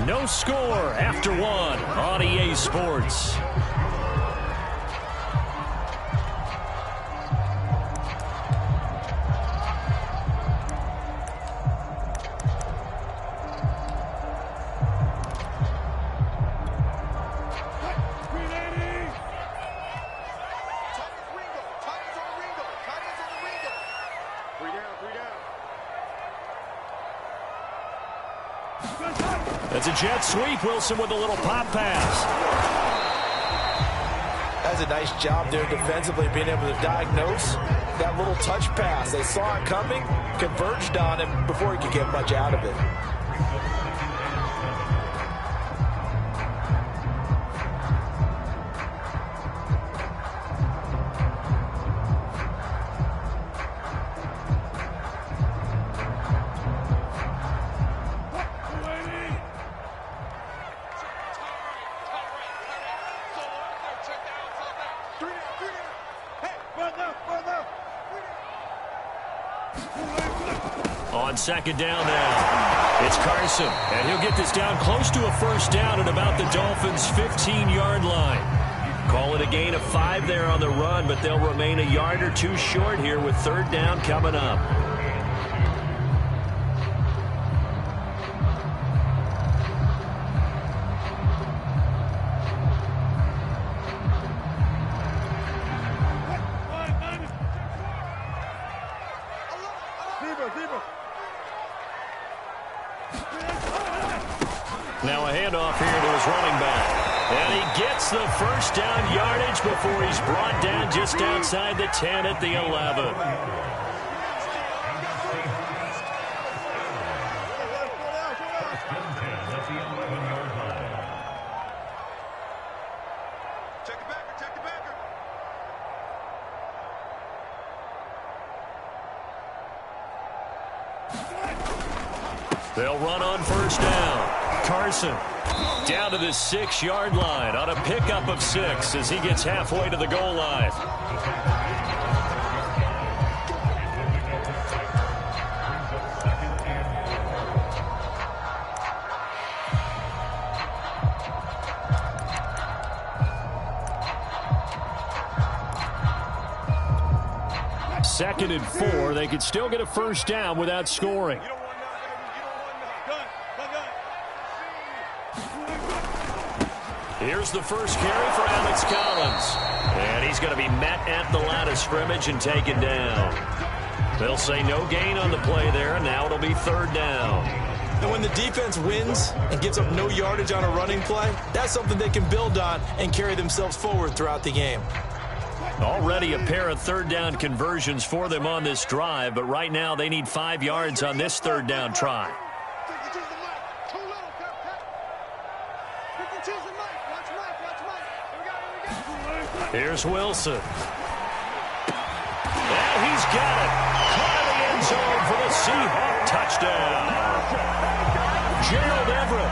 No score after 1 on EA Sports. That's a jet sweep. Wilson with a little pop pass. That's a nice job there defensively, being able to diagnose that little touch pass. They saw it coming, converged on him before he could get much out of it. On 2nd down now, it's Carson, and he'll get this down close to a 1st down at about the Dolphins' 15-yard line. Call it a gain of 5 there on the run, but they'll remain a yard or 2 short here with 3rd down coming up. Now a handoff here to his running back. And he gets the 1st down yardage before he's brought down just outside the 10 at the 11. They'll run on 1st down. Carson down to the 6-yard line on a pickup of 6 as he gets halfway to the goal line. Second and 4. They could still get a 1st down without scoring. Here's the first carry for Alex Collins. And he's going to be met at the line of scrimmage and taken down. They'll say no gain on the play there, and now it'll be third down. And when the defense wins and gives up no yardage on a running play, that's something they can build on and carry themselves forward throughout the game. Already a pair of third down conversions for them on this drive, but right now they need 5 yards on this third down try. Here's Wilson. And he's got it. Caught in the end zone for the Seahawk touchdown. Gerald Everett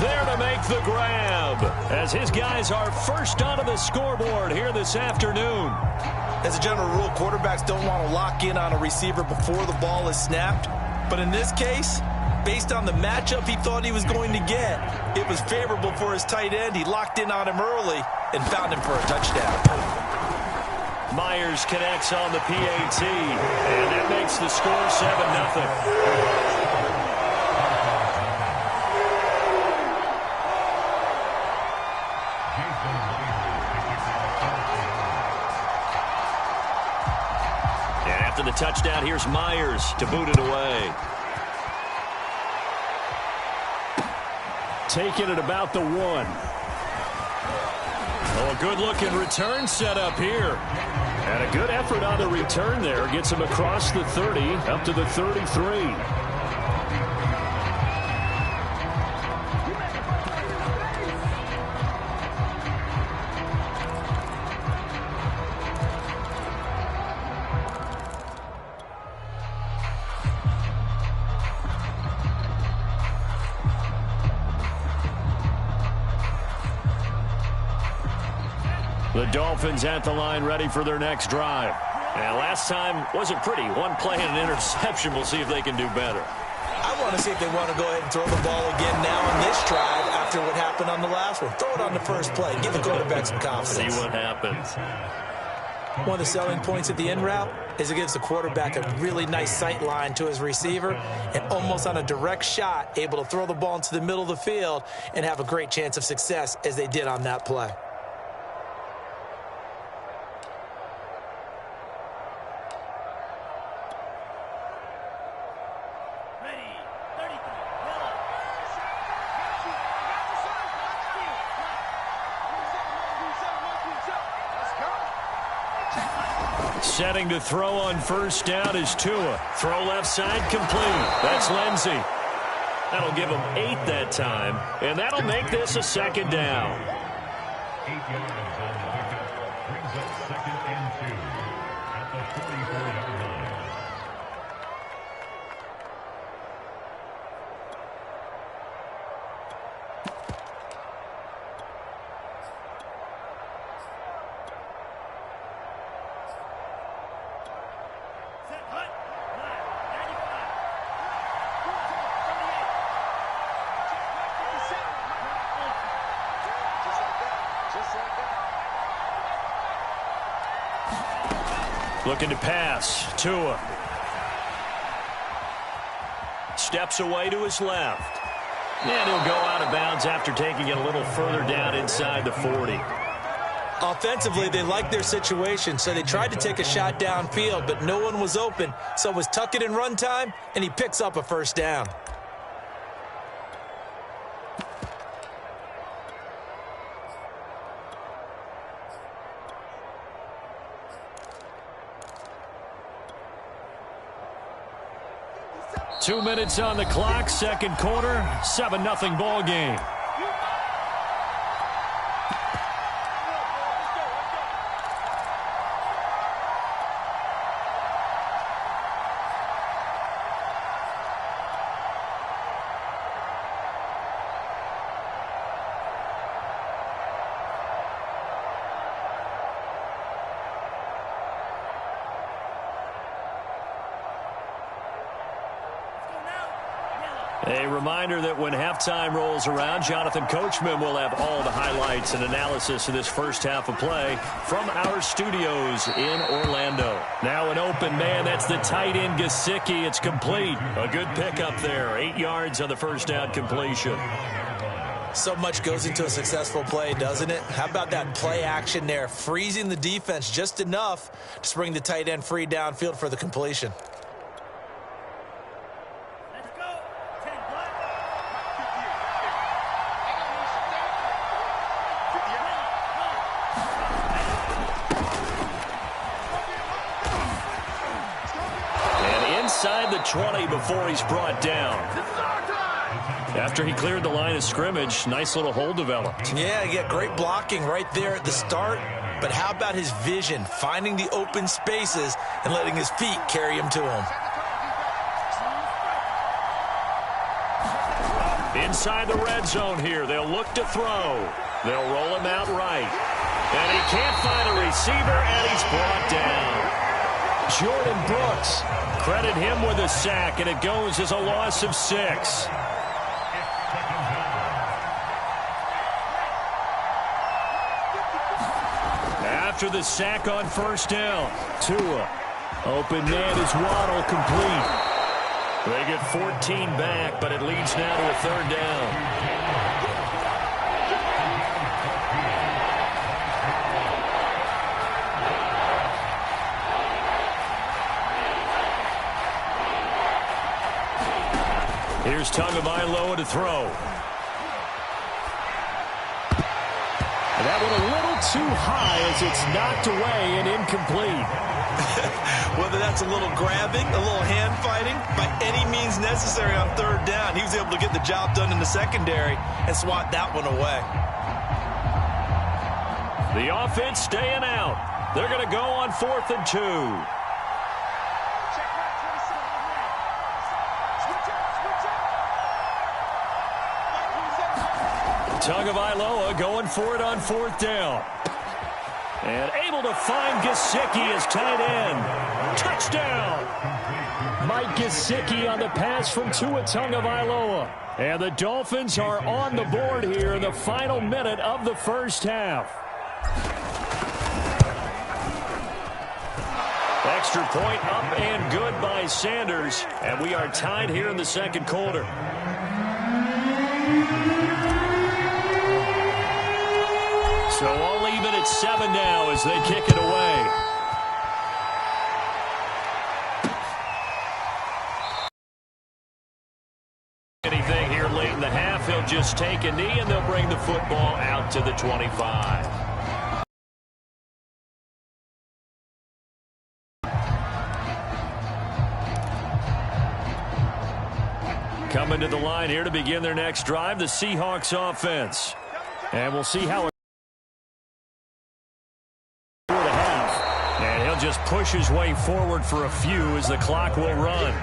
there to make the grab as his guys are first onto the scoreboard here this afternoon. As a general rule, quarterbacks don't want to lock in on a receiver before the ball is snapped. But in this case, based on the matchup he thought he was going to get, it was favorable for his tight end. He locked in on him early and found him for a touchdown. Myers connects on the PAT, and that makes the score 7-0. And after the touchdown, here's Myers to boot it away. Taking it about the 1. Oh, a good-looking return set up here. And a good effort on the return there. Gets him across the 30, up to the 33. The Dolphins at the line ready for their next drive. And last time wasn't pretty. One play and an interception. We'll see if they can do better. I want to see if they want to go ahead and throw the ball again now on this drive after what happened on the last one. Throw it on the first play. Give the quarterback some confidence. See what happens. One of the selling points at the in route is it gives the quarterback a really nice sight line to his receiver and almost on a direct shot able to throw the ball into the middle of the field and have a great chance of success as they did on that play. Setting to throw on first down is Tua. Throw left side complete. That's Lindsey. That'll give him 8 that time, and that'll make this a second down. 8 yards on the pickup brings up 2nd and 2 at the 44-yard line. Looking to pass. Tua. Steps away to his left. And he'll go out of bounds after taking it a little further down inside the 40. Offensively, they liked their situation, so they tried to take a shot downfield, but no one was open, so it was tuck it and run time, and he picks up a first down. Two minutes on the clock, second quarter, 7-0 ball game. A reminder that when halftime rolls around, Jonathan Coachman will have all the highlights and analysis of this first half of play from our studios in Orlando. Now an open man, that's the tight end Gesicki. It's complete. A good pickup there. 8 yards on the first down completion. So much goes into a successful play, doesn't it? How about that play action there, freezing the defense just enough to bring the tight end free downfield for the completion. Let's go. 10 black. 58. And inside the 20 before he's brought down. After he cleared the line of scrimmage, nice little hole developed. Yeah, great blocking right there at the start. But how about his vision, finding the open spaces and letting his feet carry him to him? Inside the red zone here, they'll look to throw. They'll roll him out right. And he can't find a receiver, and he's brought down. Jordan Brooks, credit him with a sack, and it goes as a loss of 6. After the sack on first down, Tua. Open man is Waddle, complete. They get 14 back, but it leads now to a 3rd down. Here's Tagovailoa to throw. That one a little too high as it's knocked away and incomplete. Whether that's a little grabbing, a little hand fighting, by any means necessary on 3rd down, he was able to get the job done in the secondary and swat that one away. The offense staying out. They're going to go on 4th and 2. Tagovailoa going for it on 4th down. And able to find Gesicki as tight end. Touchdown! Mike Gesicki on the pass from Tua Tagovailoa. And the Dolphins are on the board here in the final minute of the first half. Extra point up and good by Sanders. And we are tied here in the second quarter. So all even at 7 now as they kick it away. Anything here late in the half, he'll just take a knee and they'll bring the football out to the 25. Coming to the line here to begin their next drive, the Seahawks offense. And we'll see how it and he'll just push his way forward for a few as the clock will run.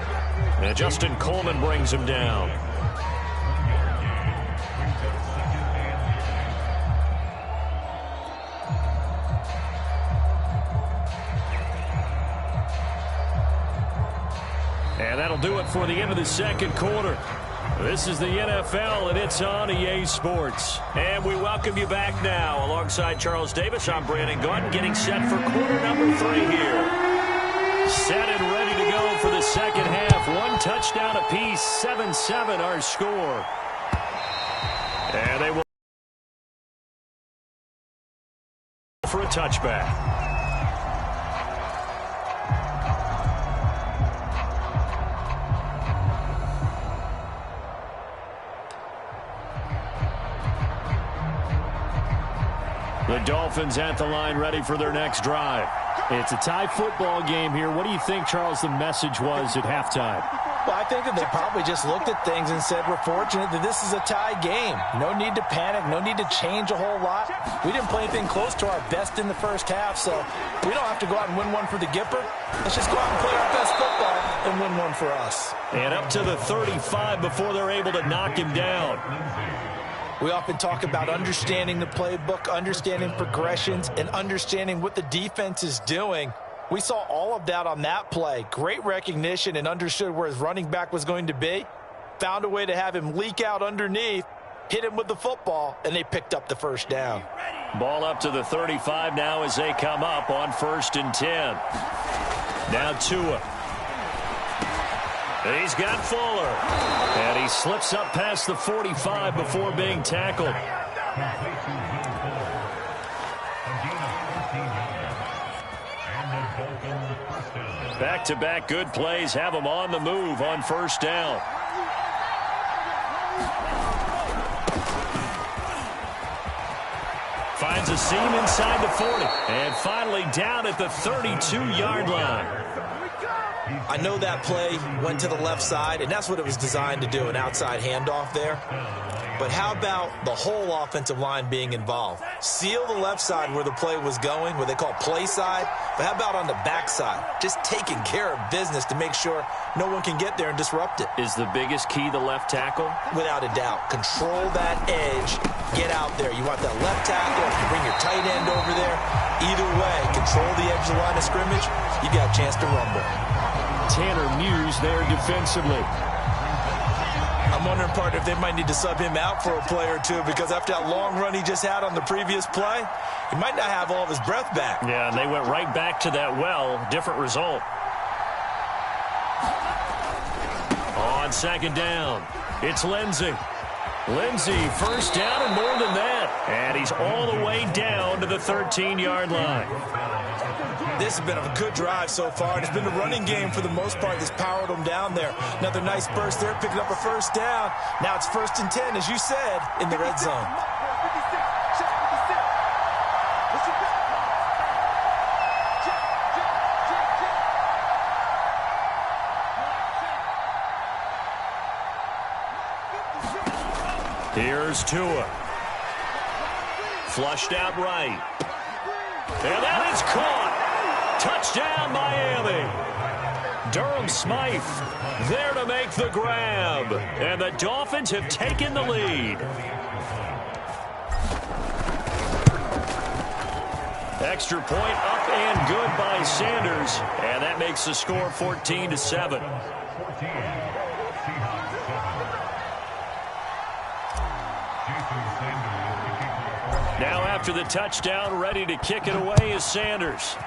And Justin Coleman brings him down. And that'll do it for the end of the second quarter. This is the NFL, and it's on EA Sports. And we welcome you back now. Alongside Charles Davis, I'm Brandon Gordon, getting set for quarter number 3 here. Set and ready to go for the second half. 1 touchdown apiece, 7-7 our score. And they will for a touchback. The Dolphins at the line ready for their next drive. It's a tie football game here. What do you think, Charles, the message was at halftime? Well, I think that they probably just looked at things and said, we're fortunate that this is a tie game. No need to panic. No need to change a whole lot. We didn't play anything close to our best in the first half, so we don't have to go out and win one for the Gipper. Let's just go out and play our best football and win one for us. And up to the 35 before they're able to knock him down. We often talk about understanding the playbook, understanding progressions, and understanding what the defense is doing. We saw all of that on that play. Great recognition and understood where his running back was going to be. Found a way to have him leak out underneath, hit him with the football, and they picked up the first down. Ball up to the 35 now as they come up on 1st and 10. Now Tua. He's got Fuller. And he slips up past the 45 before being tackled. Back-to-back good plays have him on the move on first down. Finds a seam inside the 40. And finally down at the 32-yard line. I know that play went to the left side, and that's what it was designed to do, an outside handoff there. But how about the whole offensive line being involved? Seal the left side where the play was going, what they call play side. But how about on the back side? Just taking care of business to make sure no one can get there and disrupt it. Is the biggest key the left tackle? Without a doubt. Control that edge. Get out there. You want that left tackle. You bring your tight end over there. Either way, control the edge of the line of scrimmage. You got a chance to rumble. Tanner Muse there defensively. I'm wondering, partner, if they might need to sub him out for a play or two, because after that long run he just had on the previous play, he might not have all of his breath back. Yeah, and they went right back to that well. Different result. On second down, it's Lindsey. Lindsey, first down and more than that. And he's all the way down to the 13-yard line. This has been a good drive so far, and it's been the running game for the most part that's powered them down there. Another nice burst there, picking up a first down. Now it's 1st and 10, as you said, in the red zone. Here's Tua. Flushed out right. And that is caught. Touchdown, Miami. Durham Smythe there to make the grab. And the Dolphins have taken the lead. Extra point up and good by Sanders. And that makes the score 14-7. Now after the touchdown, ready to kick it away is Sanders.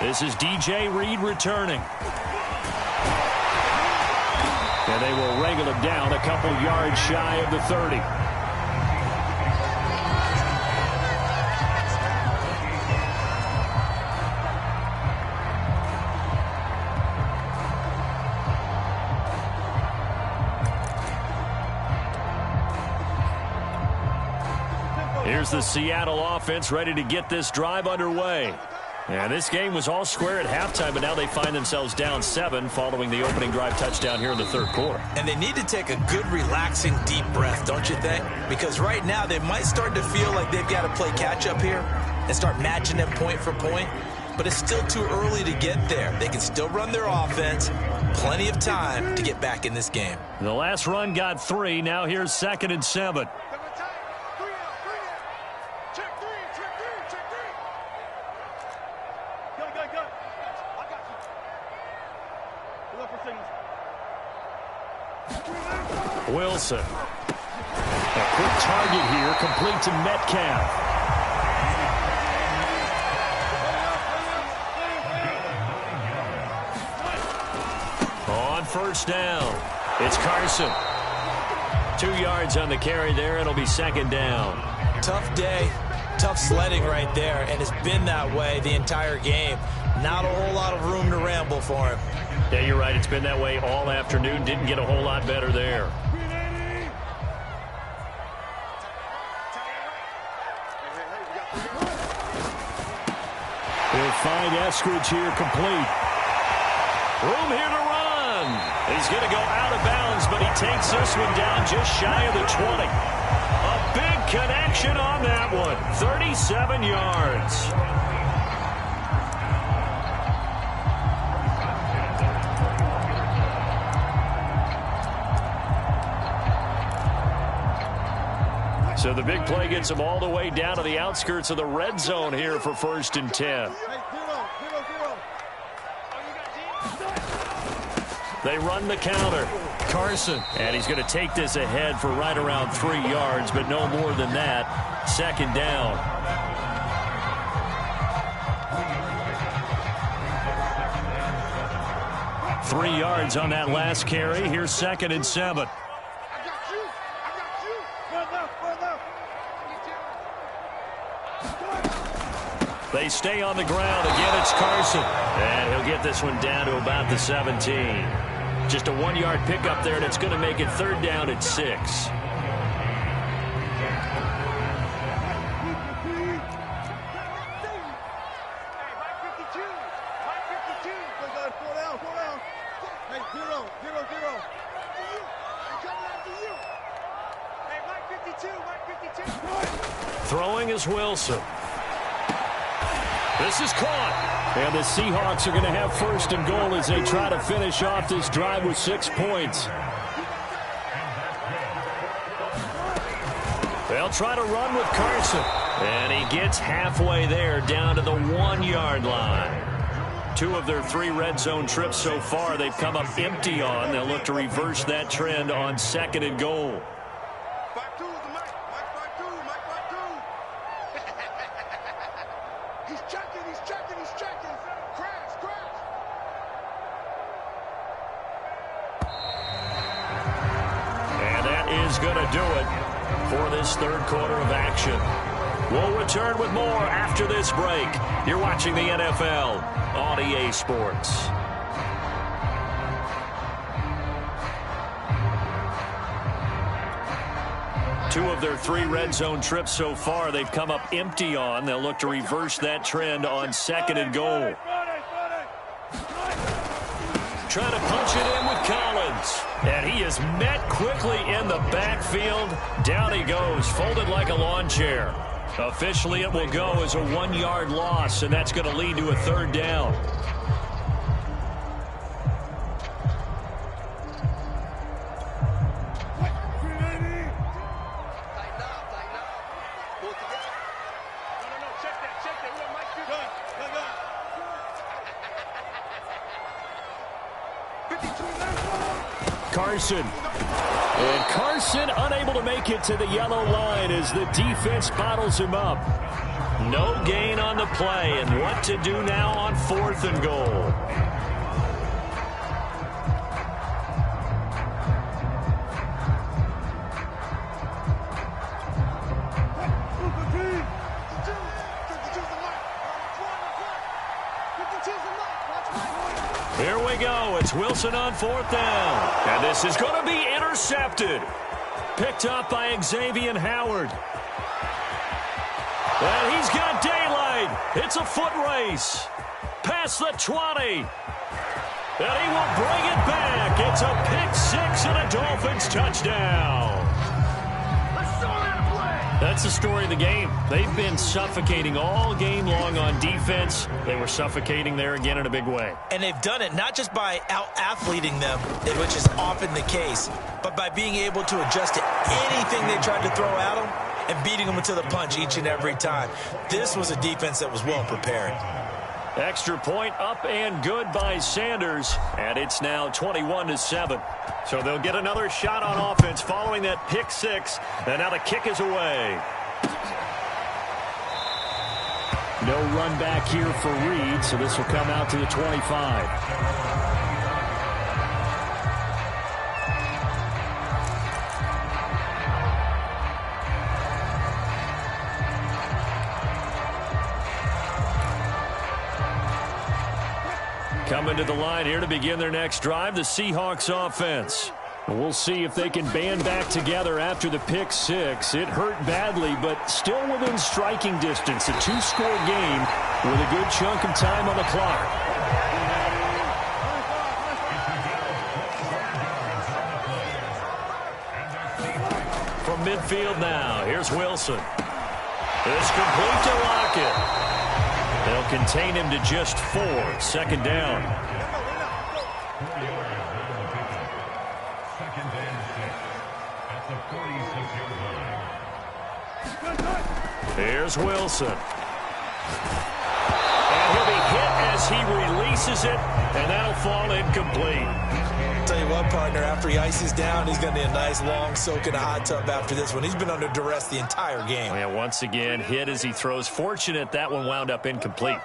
This is DJ Reed returning. And they will wrangle him down a couple yards shy of the 30. Here's the Seattle offense ready to get this drive underway. And this game was all square at halftime, but now they find themselves down 7 following the opening drive touchdown here in the third quarter. And they need to take a good, relaxing, deep breath, don't you think? Because right now they might start to feel like they've got to play catch-up here and start matching them point for point. But it's still too early to get there. They can still run their offense. Plenty of time to get back in this game. The last run got 3. Now here's 2nd and 7. Wilson. A quick target here, complete to Metcalf. On first down, it's Carson. 2 yards on the carry there. It'll be 2nd down. Tough day, tough sledding right there, and it's been that way the entire game. Not a whole lot of room to ramble for him. Yeah, you're right. It's been that way all afternoon. Didn't get a whole lot better there. He'll find Eskridge here complete. Room here to run. He's going to go out of bounds, but he takes this one down just shy of the 20. A big connection on that one. 37 yards. So the big play gets him all the way down to the outskirts of the red zone here for 1st and 10. They run the counter. Carson. And he's going to take this ahead for right around 3 yards, but no more than that. 2nd down. 3 yards on that last carry. Here's 2nd and 7. I got you. I got you. Run left. They stay on the ground. Again, it's Carson. And he'll get this one down to about the 17. Just a 1-yard pickup there, and it's going to make it 3rd down at 6. Throwing is Wilson. This is caught. And the Seahawks are going to have 1st and goal as they try to finish off this drive with 6 points. They'll try to run with Carson. And he gets halfway there down to the 1-yard line. 2 of their 3 red zone trips so far they've come up empty on. They'll look to reverse that trend on 2nd and goal. Going to do it for this 3rd quarter of action. We'll return with more after this break. You're watching the NFL on EA Sports. Two of their 3 red zone trips so far they've come up empty on. They'll look to reverse that trend on 2nd and goal. Trying to punch it in with Collins. And he is met quickly in the backfield. Down he goes, folded like a lawn chair. Officially, it will go as a 1-yard loss, and that's going to lead to a 3rd down. Carson. And Carson unable to make it to the yellow line as the defense bottles him up. No gain on the play, and what to do now on 4th and goal. Here we go. It's Wilson on 4th down. And this is going to be intercepted. Picked up by Xavier Howard. And he's got daylight. It's a foot race. Past the 20. And he will bring it back. It's a pick-6 and a Dolphins touchdown. That's the story of the game. They've been suffocating all game long on defense. They were suffocating there again in a big way. And they've done it not just by out-athleting them, which is often the case, but by being able to adjust to anything they tried to throw at them and beating them to the punch each and every time. This was a defense that was well prepared. Extra point up and good by Sanders, and it's now 21-7. So they'll get another shot on offense following that pick-6, and now the kick is away. No run back here for Reed, so this will come out to the 25. Coming to the line here to begin their next drive, the Seahawks offense. We'll see if they can band back together after the pick-6. It hurt badly, but still within striking distance. A 2-score game with a good chunk of time on the clock. From midfield now, here's Wilson. It's complete to Lockett. They'll contain him to just 4. 2nd down. Here's Wilson. And he'll be hit as he releases it, and that'll fall incomplete. Tell you what, partner, after he ices down, he's going to need a nice long soak in a hot tub after this one. He's been under duress the entire game. Yeah, once again, hit as he throws. Fortunate that one wound up incomplete.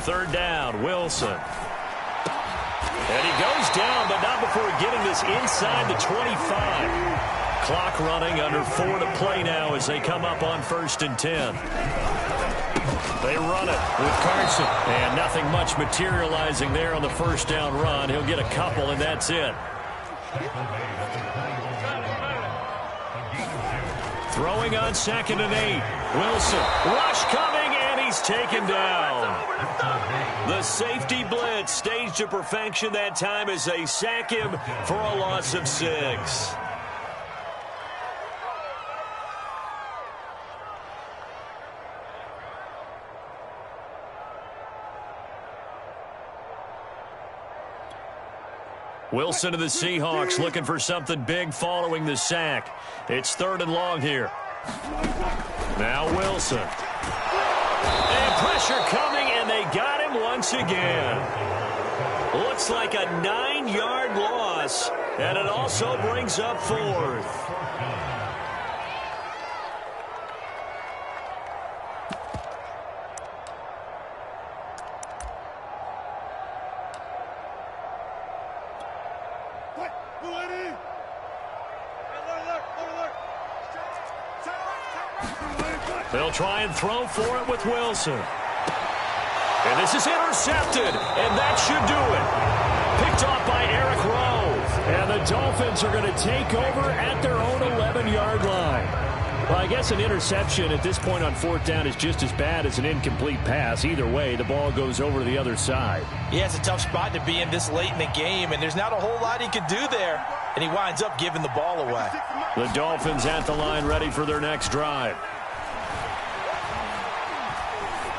third down, Wilson. And he goes down, but not before getting this inside the 25. Clock running, under 4 to play now as they come up on 1st and 10. They run it with Carson. And nothing much materializing there on the first down run. He'll get a couple, and that's it. Throwing on 2nd and 8. Wilson. Rush coming, and he's taken down. The safety blitz staged to perfection that time as they sack him for a loss of 6. Wilson to the Seahawks looking for something big following the sack. It's 3rd and long here. Now Wilson. And pressure coming, and they got him once again. Looks like a 9-yard loss, and it also brings up 4th. They'll try and throw for it with Wilson. And this is intercepted, and that should do it. Picked off by Eric Rowe. And the Dolphins are going to take over at their own 11-yard line. Well, I guess an interception at this point on 4th down is just as bad as an incomplete pass. Either way, the ball goes over to the other side. Yeah, it's a tough spot to be in this late in the game, and there's not a whole lot he could do there. And he winds up giving the ball away. The Dolphins at the line ready for their next drive.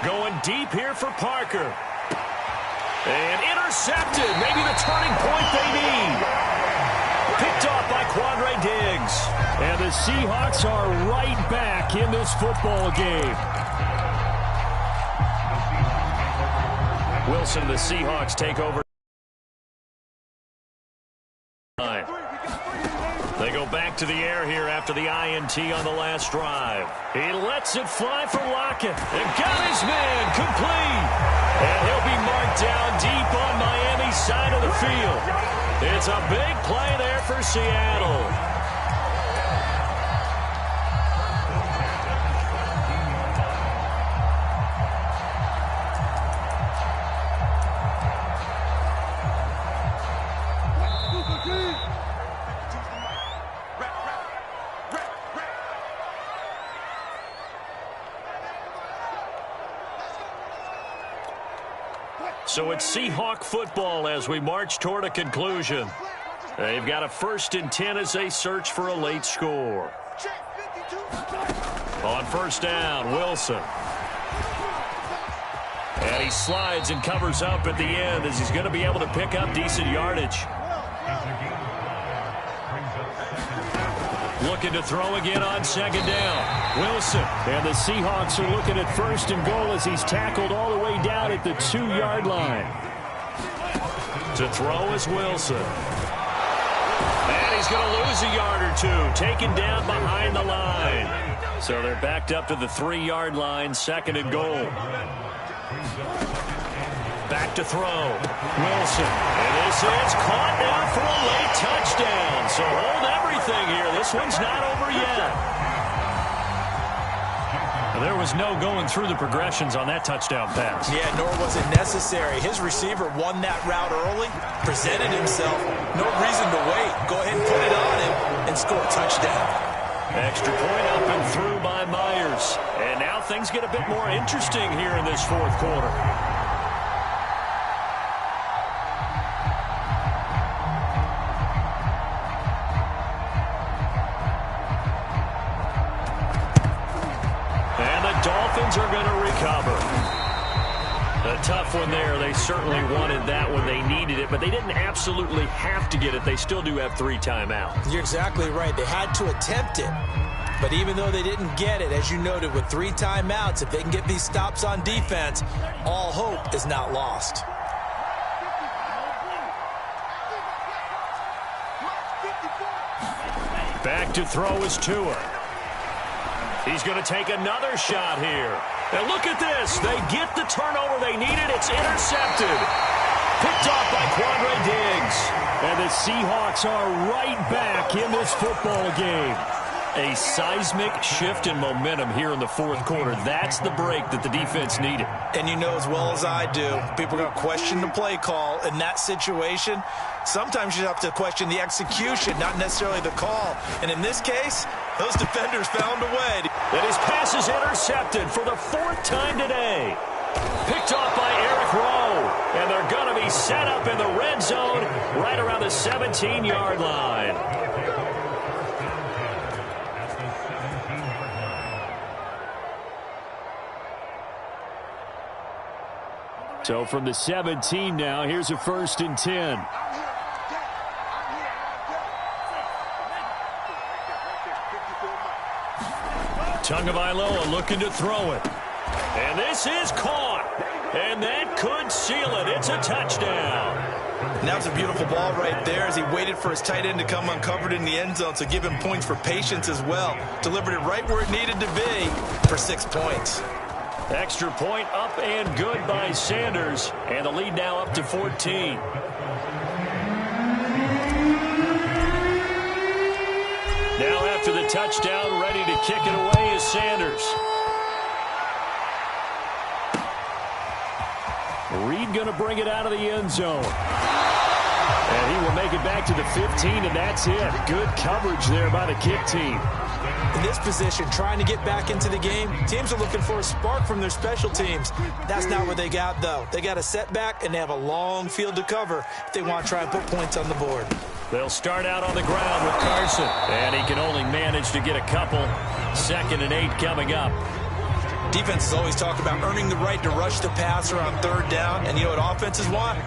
Going deep here for Parker. And intercepted. Maybe the turning point they need. Picked off by Quandre Diggs. And the Seahawks are right back in this football game. Wilson, the Seahawks take over. They go back to the air here after the INT on the last drive. He lets it fly for Lockett. And got his man complete. And he'll be marked down deep on Miami's side of the field. It's a big play there for Seattle. So it's Seahawk football as we march toward a conclusion. They've got a 1st and 10 as they search for a late score. On 1st down, Wilson. And he slides and covers up at the end as he's going to be able to pick up decent yardage. Looking to throw again on 2nd down. Wilson. And the Seahawks are looking at 1st and goal as he's tackled all the way down at the 2-yard line. To throw is Wilson. And he's going to lose a yard or two. Taken down behind the line. So they're backed up to the 3-yard line. 2nd and goal. Back to throw. Wilson. And this is caught now for a late touchdown. So hold everything here. This one's not over yet. There was no going through the progressions on that touchdown pass. Yeah, nor was it necessary. His receiver won that route early, presented himself. No reason to wait. Go ahead and put it on him and score a touchdown. Extra point up and through by Myers. And now things get a bit more interesting here in this 4th quarter. Dolphins are going to recover. A tough one there. They certainly wanted that when they needed it, but they didn't absolutely have to get it. They still do have 3 timeouts. You're exactly right. They had to attempt it. But even though they didn't get it, as you noted, with 3 timeouts, if they can get these stops on defense, all hope is not lost. Back to throw is Tua. He's going to take another shot here. And look at this. They get the turnover they needed. It's intercepted. Picked off by Quandre Diggs. And the Seahawks are right back in this football game. A seismic shift in momentum here in the fourth quarter. That's the break that the defense needed. And you know as well as I do, people are going to question the play call in that situation. Sometimes you have to question the execution, not necessarily the call. And in this case, those defenders found a way. And his pass is intercepted for the fourth time today. Picked off by Eric Rowe. And they're going to be set up in the red zone right around the 17-yard line. So from the 17 now, here's a 1st and 10. Tagovailoa looking to throw it. And this is caught. And that could seal it. It's a touchdown. And that was a beautiful ball right there as he waited for his tight end to come uncovered in the end zone, so give him points for patience as well. Delivered it right where it needed to be for 6 points. Extra point up and good by Sanders. And the lead now up to 14. Now after the touchdown, ready to kick it away is Sanders. Reed going to bring it out of the end zone. And he will make it back to the 15, and that's it. Good coverage there by the kick team. In this position, trying to get back into the game, teams are looking for a spark from their special teams. That's not what they got, though. They got a setback, and they have a long field to cover if they want to try and put points on the board. They'll start out on the ground with Carson, and he can only manage to get a couple. 2nd and 8 coming up. Defenses always talk about earning the right to rush the passer on 3rd down, and you know what offenses want?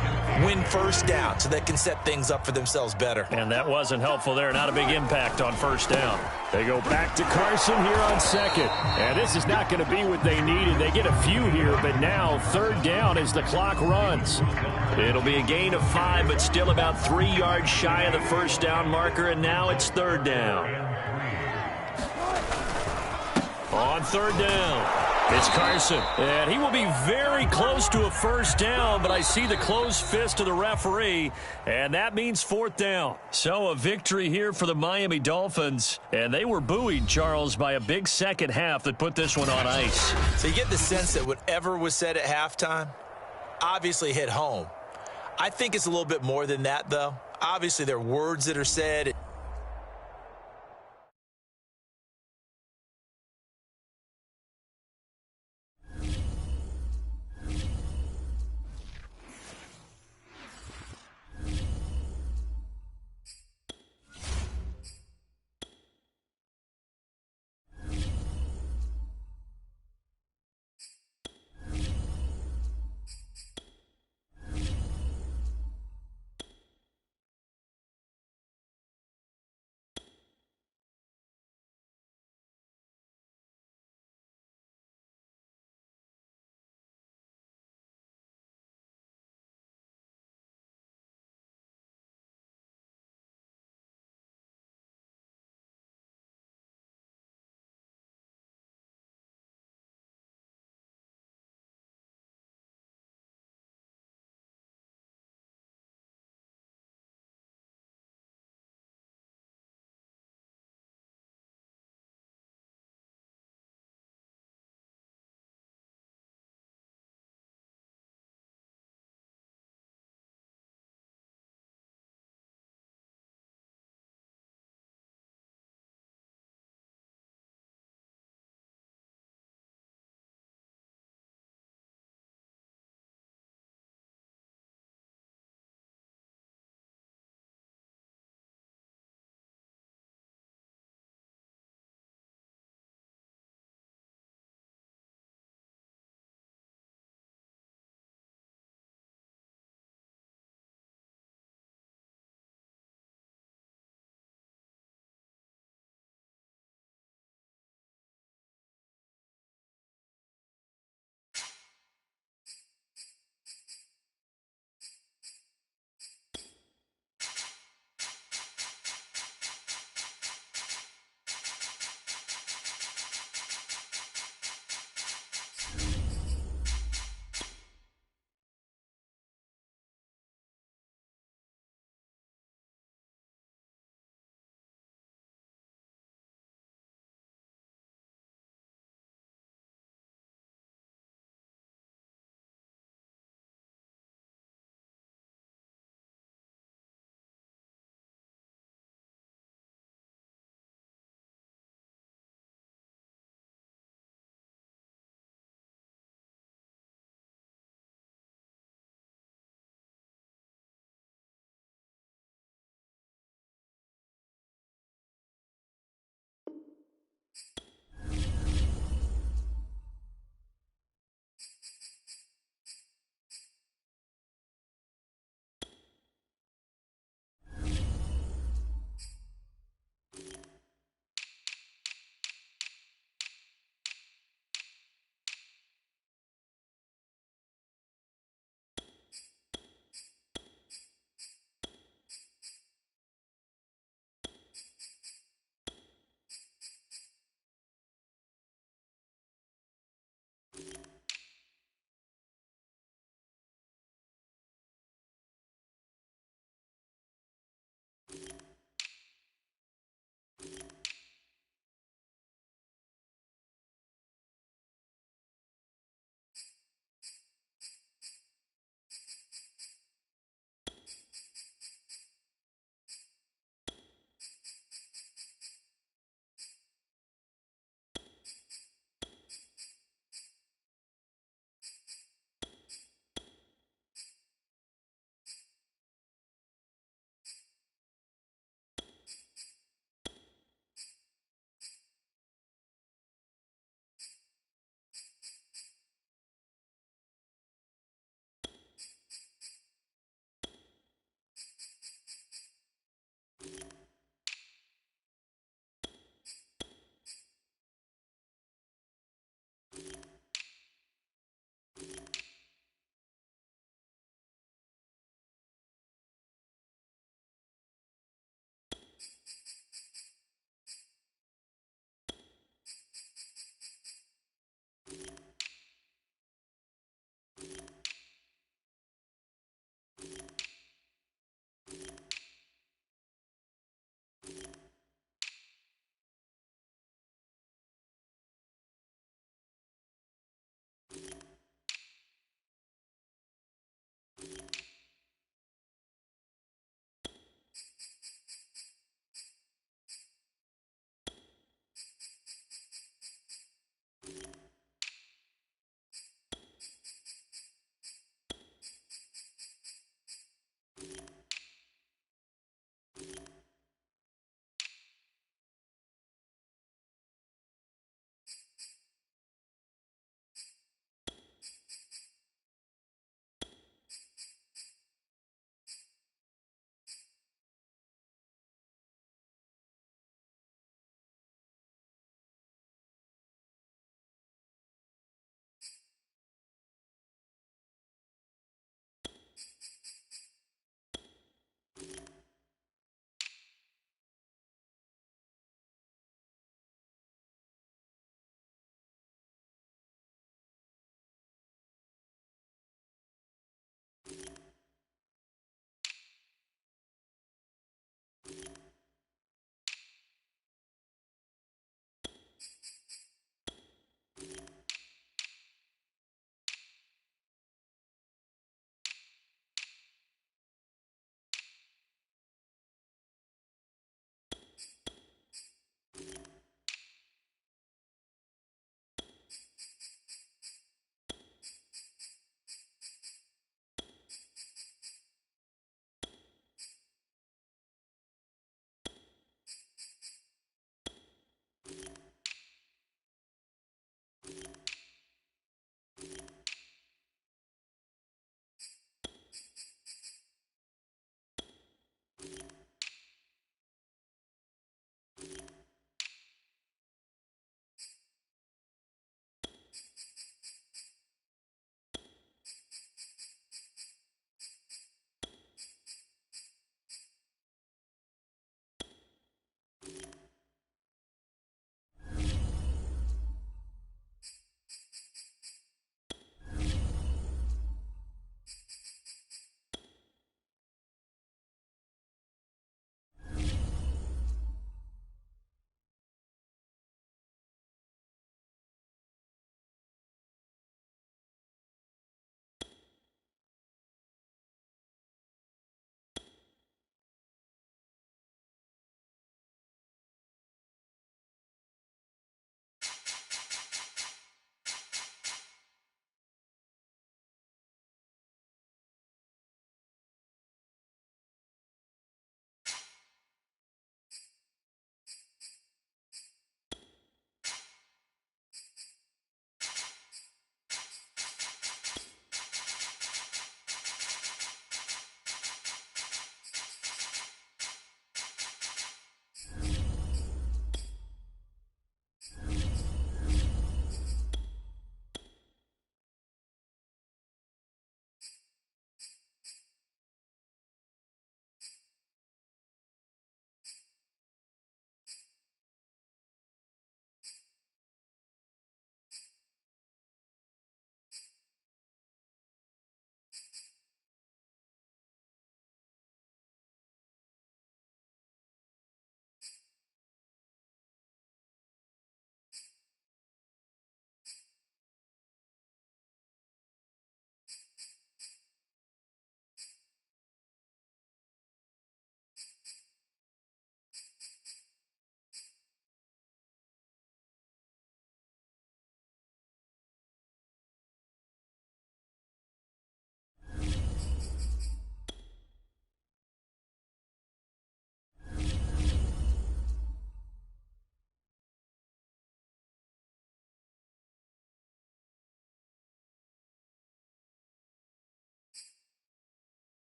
Win 1st down so they can set things up for themselves better. And that wasn't helpful there. Not a big impact on 1st down. They go back to Carson here on 2nd. And this is not going to be what they needed. They get a few here, but now 3rd down as the clock runs. It'll be a gain of 5, but still about 3 yards shy of the 1st down marker, and now it's 3rd down. On 3rd down. It's Carson, and he will be very close to a 1st down, but I see the closed fist of the referee, and that means 4th down. So a victory here for the Miami Dolphins, and they were buoyed, Charles, by a big second half that put this one on ice. So you get the sense that whatever was said at halftime obviously hit home. I think it's a little bit more than that, though. Obviously, there are words that are said.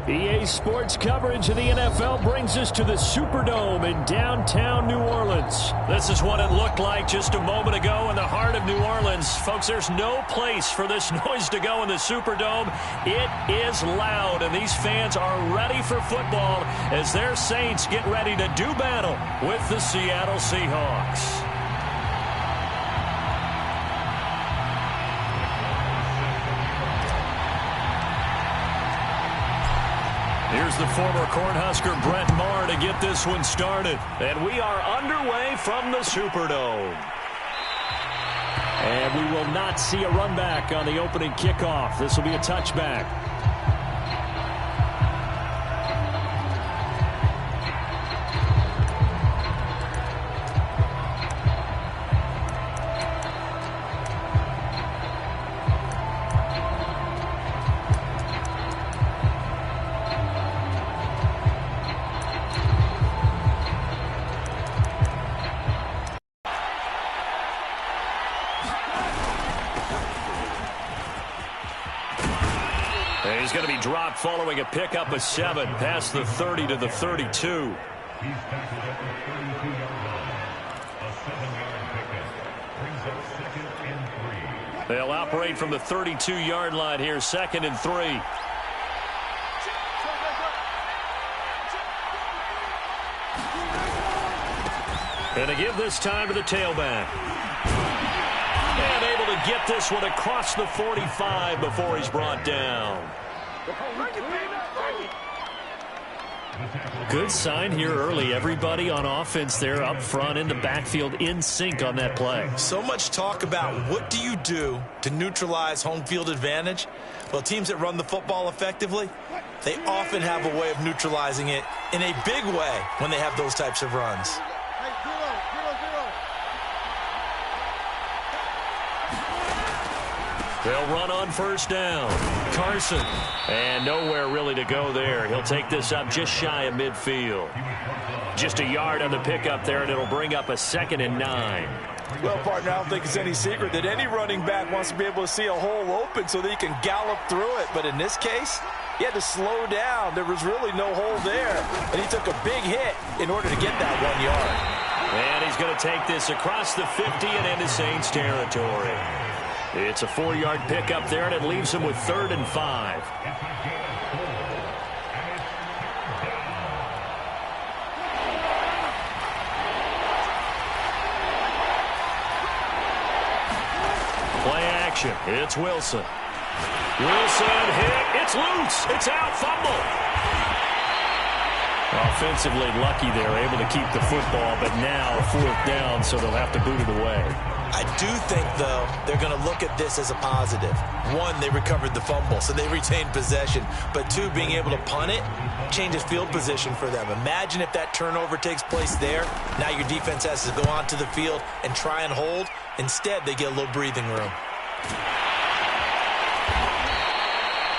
EA Sports coverage of the NFL brings us to the Superdome in downtown New Orleans. This is what it looked like just a moment ago in the heart of New Orleans. Folks, there's no place for this noise to go in the Superdome. It is loud, and these fans are ready for football as their Saints get ready to do battle with the Seattle Seahawks. Here's the former Cornhusker Brett Maher to get this one started. And we are underway from the Superdome. And we will not see a run back on the opening kickoff. This will be a touchback. And he's going to be dropped following a pickup of 7 past the 30 to the 32. He's tackled at the 32-yard line. A 7-yard pickup brings up 2nd and 3. They'll operate from the 32-yard line here, 2nd and 3. And to give this time to the tailback. And able to get this one across the 45 before he's brought down. Good sign here early. Everybody on offense there up front in the backfield in sync on that play. So much talk about what do you do to neutralize home field advantage. Well, teams that run the football effectively, they often have a way of neutralizing it in a big way when they have those types of runs. They'll run on first down. Carson. And nowhere really to go there. He'll take this up just shy of midfield. Just a yard on the pickup there, and it'll bring up a 2nd and 9. Well, partner, I don't think it's any secret that any running back wants to be able to see a hole open so that he can gallop through it. But in this case, he had to slow down. There was really no hole there. And he took a big hit in order to get that 1 yard. And he's going to take this across the 50 and into Saints territory. It's a 4-yard pickup there, and it leaves him with 3rd and 5. Play action. It's Wilson. Wilson hit. It's loose. It's out. Fumble. Offensively lucky they're able to keep the football, but now 4th down, so they'll have to boot it away. I do think, though, they're going to look at this as a positive. 1, they recovered the fumble, so they retained possession. But 2, being able to punt it changes field position for them. Imagine if that turnover takes place there. Now your defense has to go onto the field and try and hold. Instead, they get a little breathing room.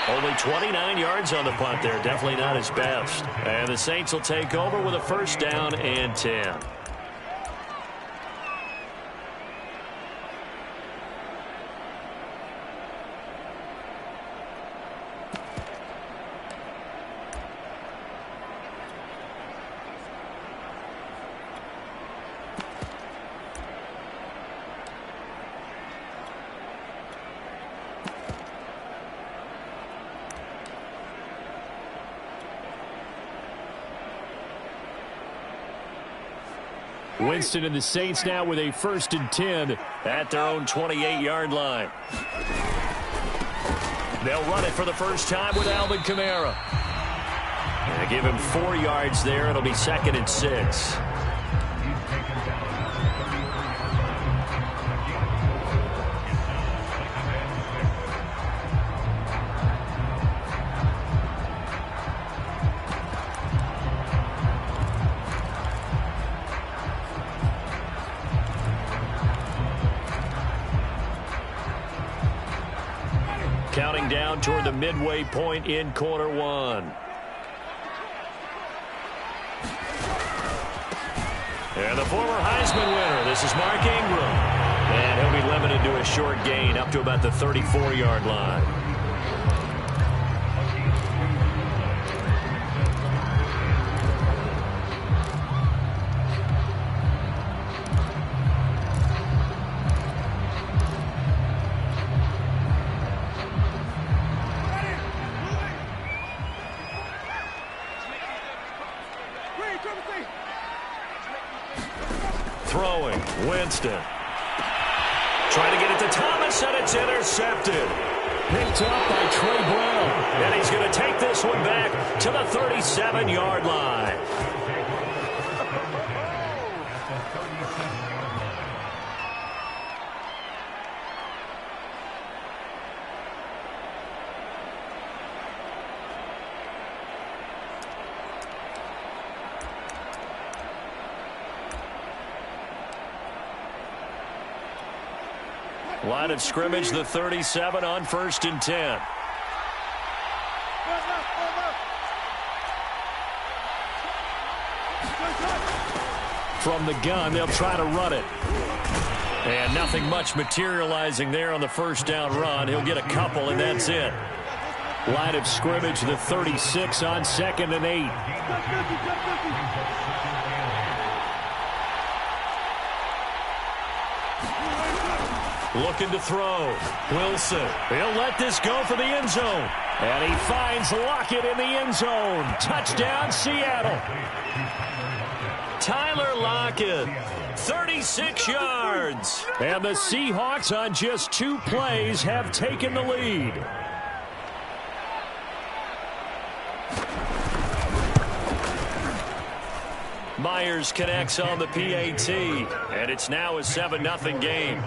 Only 29 yards on the punt there. Definitely not his best. And the Saints will take over with a 1st down and 10. Winston and the Saints now with a 1st and 10 at their own 28-yard line. They'll run it for the first time with Alvin Kamara. And give him 4 yards there. It'll be 2nd and 6. Counting down toward the midway point in quarter 1. And the former Heisman winner, this is Mark Ingram. And he'll be limited to a short gain up to about the 34-yard line. Throwing, Winston. Trying to get it to Thomas, and it's intercepted. Picked up by Trey Brown. And he's going to take this one back to the 37-yard line. Line of scrimmage, the 37 on 1st and 10. From the gun, they'll try to run it. And nothing much materializing there on the first down run. He'll get a couple, and that's it. Line of scrimmage, the 36 on 2nd and 8. Looking to throw. Wilson. He'll let this go for the end zone. And he finds Lockett in the end zone. Touchdown, Seattle. Tyler Lockett, 36 yards. And the Seahawks on just 2 plays have taken the lead. Myers connects on the PAT. And it's now a 7-0 game.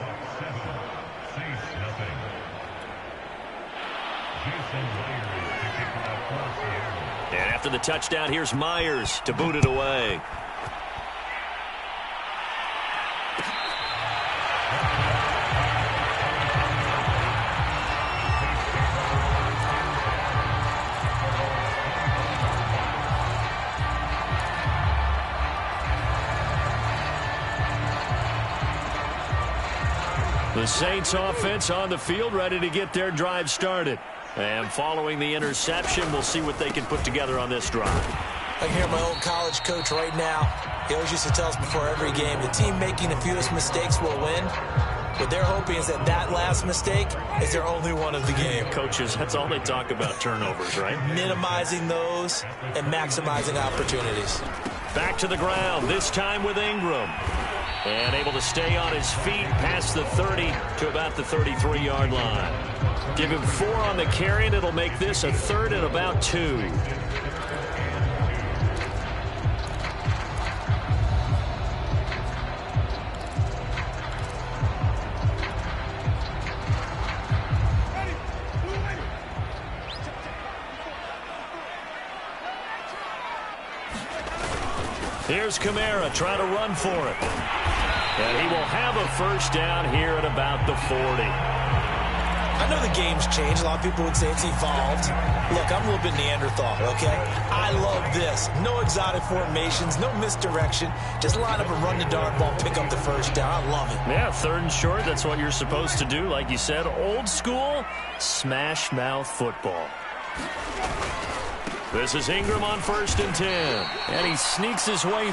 And after the touchdown, here's Myers to boot it away. The Saints offense on the field, ready to get their drive started. And following the interception, we'll see what they can put together on this drive. I can hear my old college coach right now. He always used to tell us before every game, the team making the fewest mistakes will win. What they're hoping is that that last mistake is their only one of the game. Coaches, that's all they talk about, turnovers, right? Minimizing those and maximizing opportunities. Back to the ground, this time with Ingram. And able to stay on his feet past the 30 to about the 33-yard line. Give him 4 on the carry, and it'll make this a 3rd and about 2. Here's Kamara trying to run for it. And he will have a first down here at about the 40. I know the game's changed. A lot of people would say it's evolved. Look, I'm a little bit Neanderthal, okay? I love this. No exotic formations, no misdirection. Just line up and run the dart ball, pick up the first down. I love it. Yeah, 3rd and short, that's what you're supposed to do. Like you said, old school, smash mouth football. This is Ingram on 1st and 10. And he sneaks his way.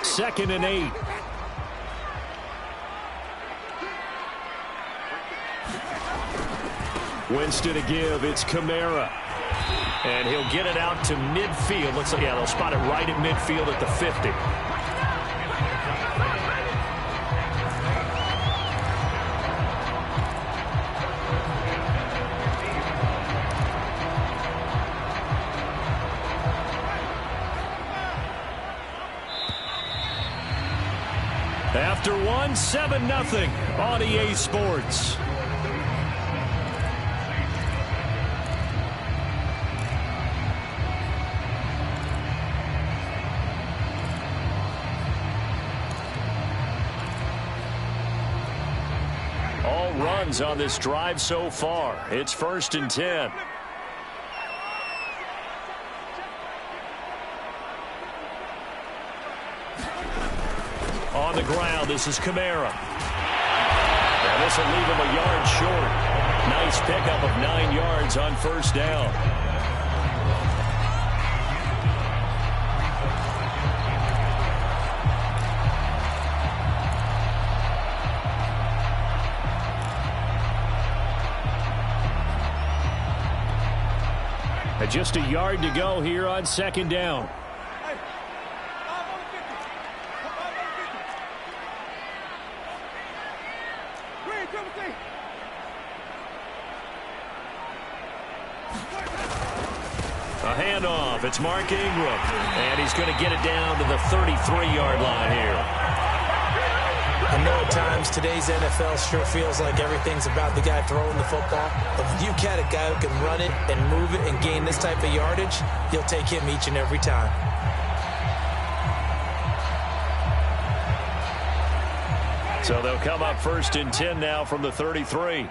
Second and 8. Winston to give. It's Kamara. And he'll get it out to midfield. Looks like, yeah, they'll spot it right at midfield at the 50. After 1, 7-0 on EA Sports. All runs on this drive so far. It's 1st and 10. On the ground, this is Kamara. And this will leave him a yard short. Nice pickup of 9 yards on first down. And just a yard to go here on second down. A handoff. It's Mark Ingram. And he's going to get it down to the 33-yard line here. I know at times today's NFL sure feels like everything's about the guy throwing the football. But if you got a guy who can run it and move it and gain this type of yardage, you'll take him each and every time. So they'll come up 1st and 10 now from the 33.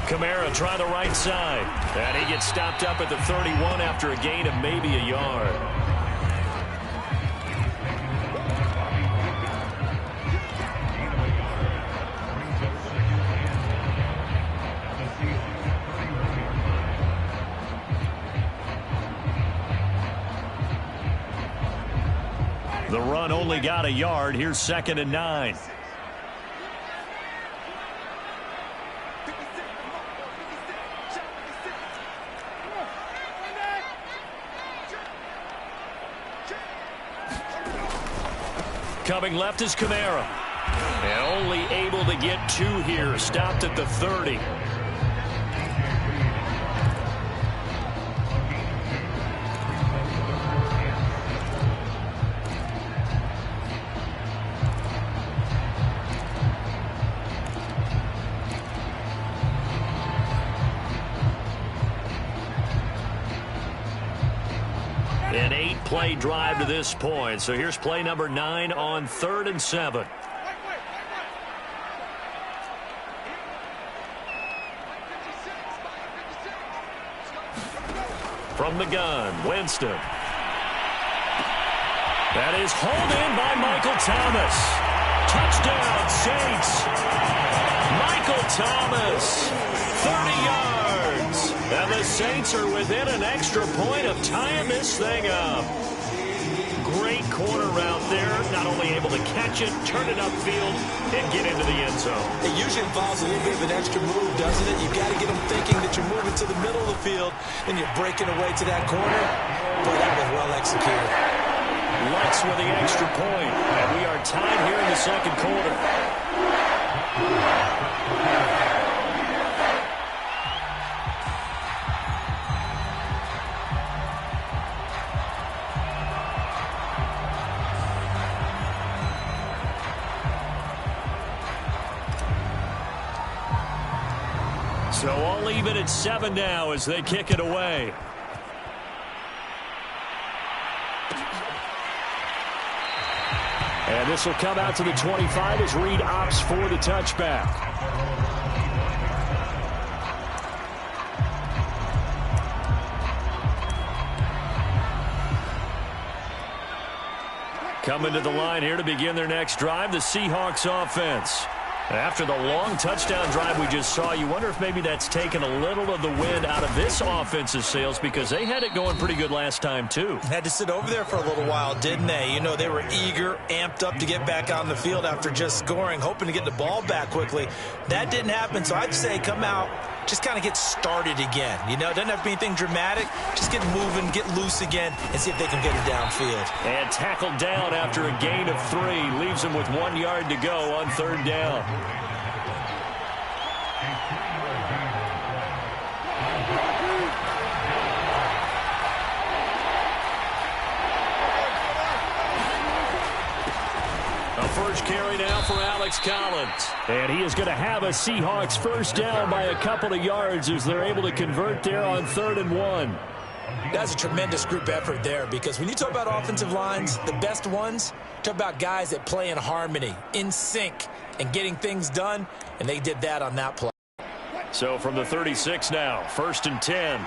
Kamara trying the right side. And he gets stopped up at the 31 after a gain of maybe a yard. The run only got a yard. Here's 2nd and 9. Coming left is Kamara. And only able to get 2 here. Stopped at the 30. An 8-play drive to this point. So here's play number 9 on 3rd and 7. From the gun, Winston. That is hauled in by Michael Thomas. Touchdown, Saints. Michael Thomas, 30 yards. And the Saints are within an extra point of tying this thing up. Great corner route there. Not only able to catch it, turn it upfield, and get into the end zone. It usually involves a little bit of an extra move, doesn't it? You've got to get them thinking that you're moving to the middle of the field and you're breaking away to that corner. Boy, that was well executed. Lutz with the extra point. And we are tied here in the second quarter. So all even at 7 now as they kick it away. And this will come out to the 25 as Reed opts for the touchback. Coming to the line here to begin their next drive, the Seahawks offense. After the long touchdown drive we just saw, you wonder if maybe that's taken a little of the wind out of this offense's sails because they had it going pretty good last time, too. Had to sit over there for a little while, didn't they? You know, they were eager, amped up to get back on the field after just scoring, hoping to get the ball back quickly. That didn't happen, so I'd say come out, just kind of get started again. You know, it doesn't have to be anything dramatic. Just get moving, get loose again, and see if they can get it downfield. And tackled down after a gain of 3. Leaves them with 1 yard to go on 3rd down. First carry now for Alex Collins. And he is going to have a Seahawks first down by a couple of yards as they're able to convert there on 3rd and 1. That's a tremendous group effort there because when you talk about offensive lines, the best ones, talk about guys that play in harmony, in sync, and getting things done, and they did that on that play. So from the 36 now, 1st and 10.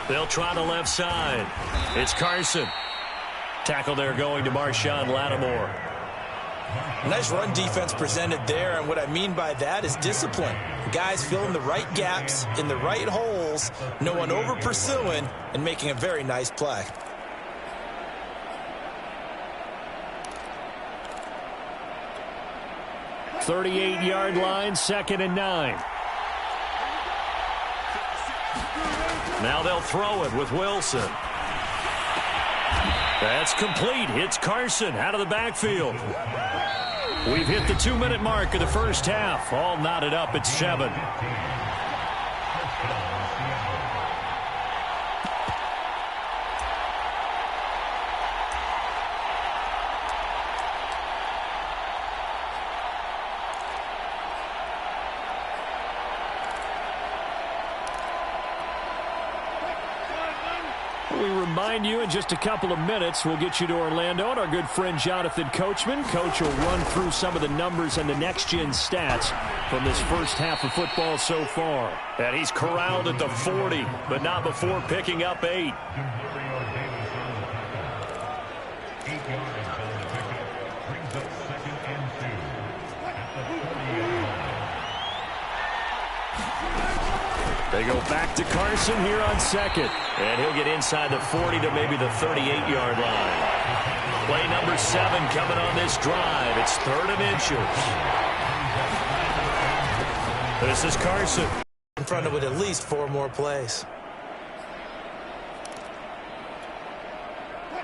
They'll try the left side. It's Carson. Tackle there going to Marshawn Lattimore. Nice run defense presented there, and what I mean by that is discipline. Guys filling the right gaps in the right holes, no one over pursuing, and making a very nice play. 38-yard line, 2nd and 9. Now they'll throw it with Wilson. That's complete. It's Carson out of the backfield. We've hit the 2-minute mark of the first half. All knotted up at 7. We remind you in just a couple of minutes, we'll get you to Orlando and our good friend Jonathan Coachman. Coach will run through some of the numbers and the next-gen stats from this first half of football so far. And he's corralled at the 40, but not before picking up 8. 8 yards on the pickup. Brings up 2nd and 2. At the 40-yard line. They go back to Carson here on 2nd. And he'll get inside the 40 to maybe the 38-yard line. Play number 7 coming on this drive. It's 3rd and inches. This is Carson. In front of it at least 4 more plays.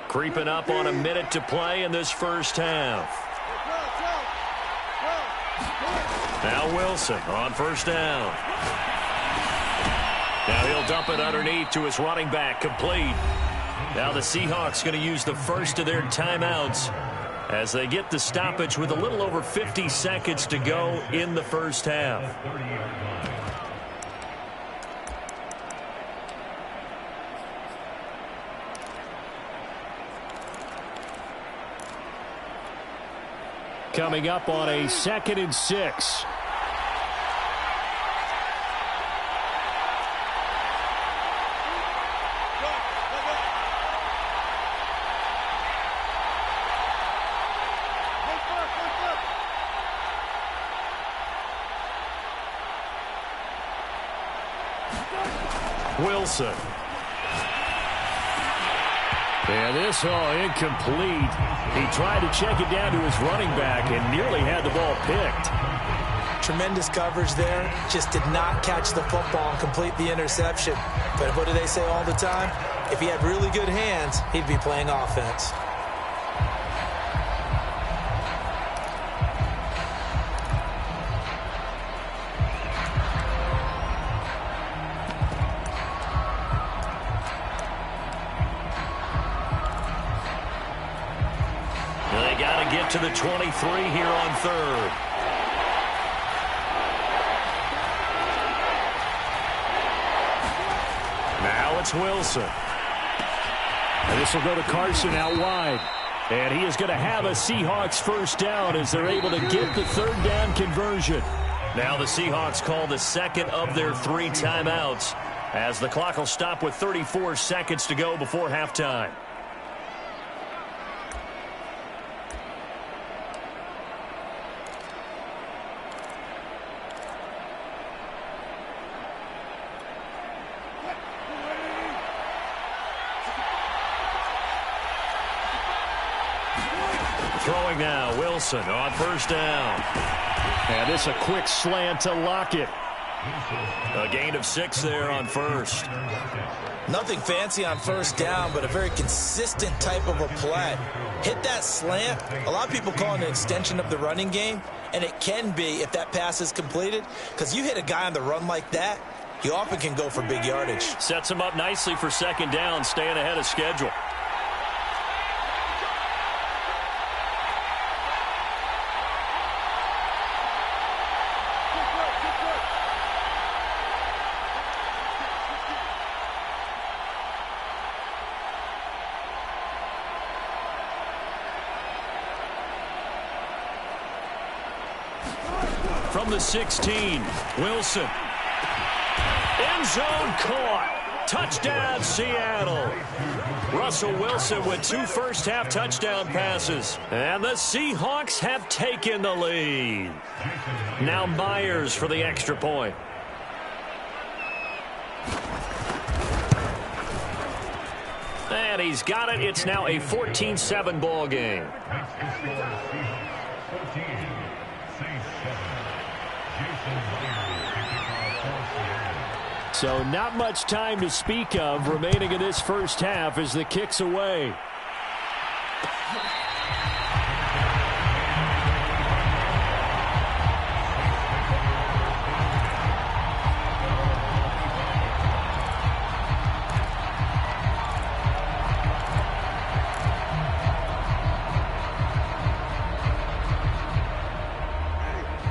Creeping up on a minute to play in this first half. Now Wilson on 1st down. Now he'll dump it underneath to his running back, complete. Now the Seahawks going to use the first of their timeouts as they get the stoppage with a little over 50 seconds to go in the first half. Coming up on a 2nd and 6. Wilson. And this incomplete. He tried to check it down to his running back and nearly had the ball picked. Tremendous coverage there. Just did not catch the football and complete the interception. But what do they say all the time? If he had really good hands, he'd be playing offense. To the 23 here on 3rd. Now it's Wilson. And this will go to Carson out wide. And he is going to have a Seahawks 1st down as they're able to get the 3rd down conversion. Now the Seahawks call the 2nd of their 3 timeouts as the clock will stop with 34 seconds to go before halftime. Throwing now, Wilson on 1st down. And it's a quick slant to Lockett. A gain of 6 there on 1st. Nothing fancy on 1st down, but a very consistent type of a play. Hit that slant. A lot of people call it an extension of the running game, and it can be if that pass is completed, because you hit a guy on the run like that, he often can go for big yardage. Sets him up nicely for 2nd down, staying ahead of schedule. From the 16, Wilson. End zone caught. Touchdown, Seattle. Russell Wilson with 2 first-half touchdown passes. And the Seahawks have taken the lead. Now Myers for the extra point. And he's got it. It's now a 14-7 ball game. So not much time to speak of remaining in this first half as the kick's away.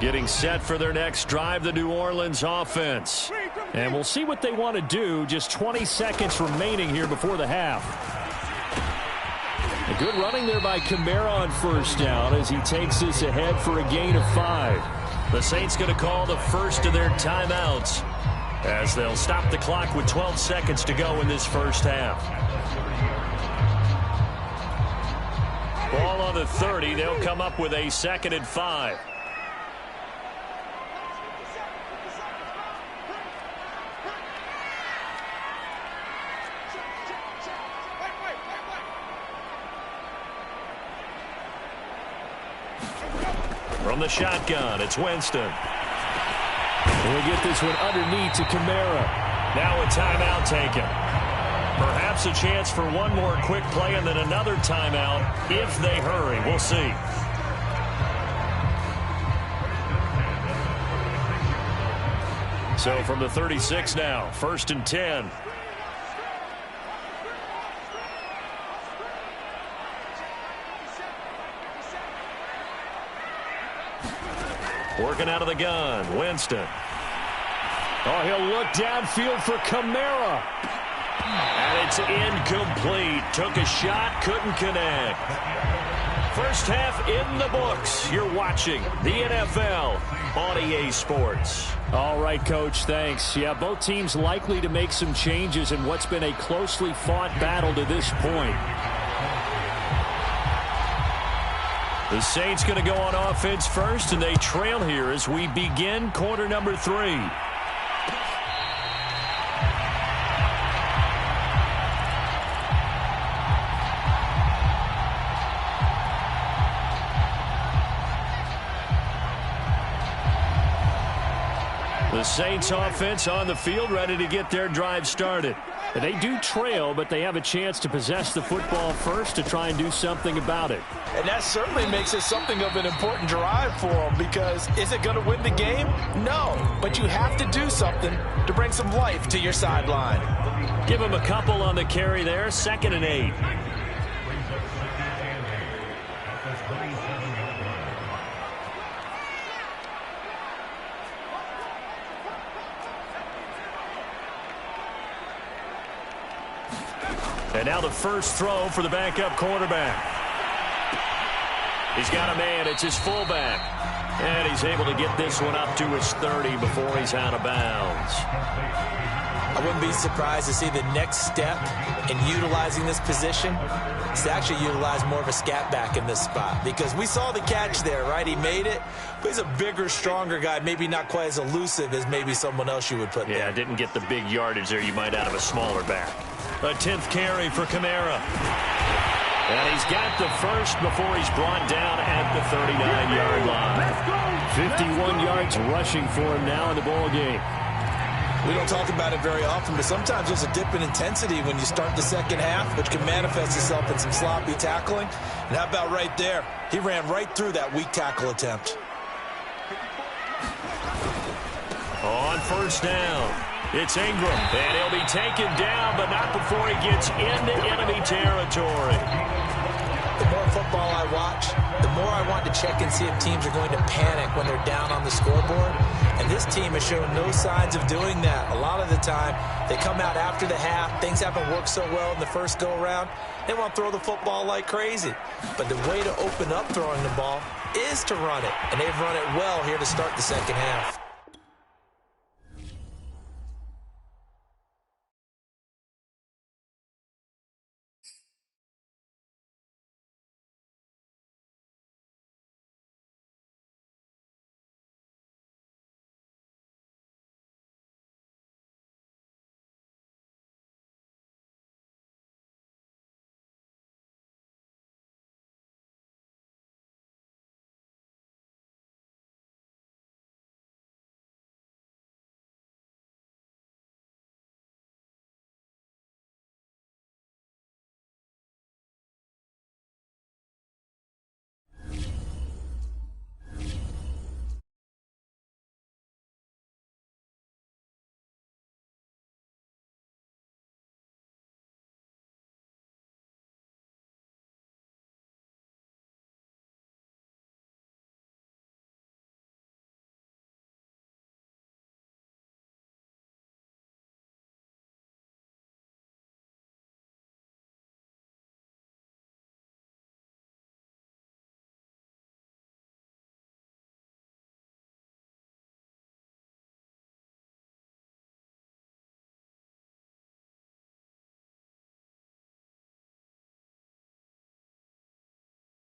Getting set for their next drive, the New Orleans offense. And we'll see what they want to do. Just 20 seconds remaining here before the half. A good running there by Kamara on first down as he takes this ahead for a gain of 5. The Saints going to call the first of their timeouts as they'll stop the clock with 12 seconds to go in this first half. Ball on the 30. They'll come up with a 2nd and 5. From the shotgun, it's Winston. We'll get this one underneath to Kamara. Now a timeout taken. Perhaps a chance for one more quick play and then another timeout if they hurry. We'll see. So from the 36 now, 1st and 10. Working out of the gun, Winston. Oh, he'll look downfield for Kamara. And it's incomplete. Took a shot, couldn't connect. First half in the books. You're watching the NFL on EA Sports. All right, Coach, thanks. Yeah, both teams likely to make some changes in what's been a closely fought battle to this point. The Saints going to go on offense first, and they trail here as we begin quarter number 3. The Saints offense on the field, ready to get their drive started. And they do trail, but they have a chance to possess the football first to try and do something about it. And that certainly makes it something of an important drive for them, because is it going to win the game? No, but you have to do something to bring some life to your sideline. Give them a couple on the carry there, 2nd and 8. And now the first throw for the backup quarterback. He's got a man. It's his fullback. And he's able to get this one up to his 30 before he's out of bounds. I wouldn't be surprised to see the next step in utilizing this position is to actually utilize more of a scat back in this spot, because we saw the catch there, right? He made it, but he's a bigger, stronger guy, maybe not quite as elusive as maybe someone else you would put there. Yeah, didn't get the big yardage there you might out of a smaller back. A 10th carry for Kamara. And he's got the first before he's brought down at the 39-yard line. 51 yards rushing for him now in the ball game. We don't talk about it very often, but sometimes there's a dip in intensity when you start the second half, which can manifest itself in some sloppy tackling. And how about right there? He ran right through that weak tackle attempt. On first down, it's Ingram. And he'll be taken down, but not before he gets into enemy territory. The more football I watch, the more I want to check and see if teams are going to panic when they're down on the scoreboard. And this team has shown no signs of doing that. A lot of the time, they come out after the half. Things haven't worked so well in the first go-around. They want to throw the football like crazy. But the way to open up throwing the ball is to run it. And they've run it well here to start the second half.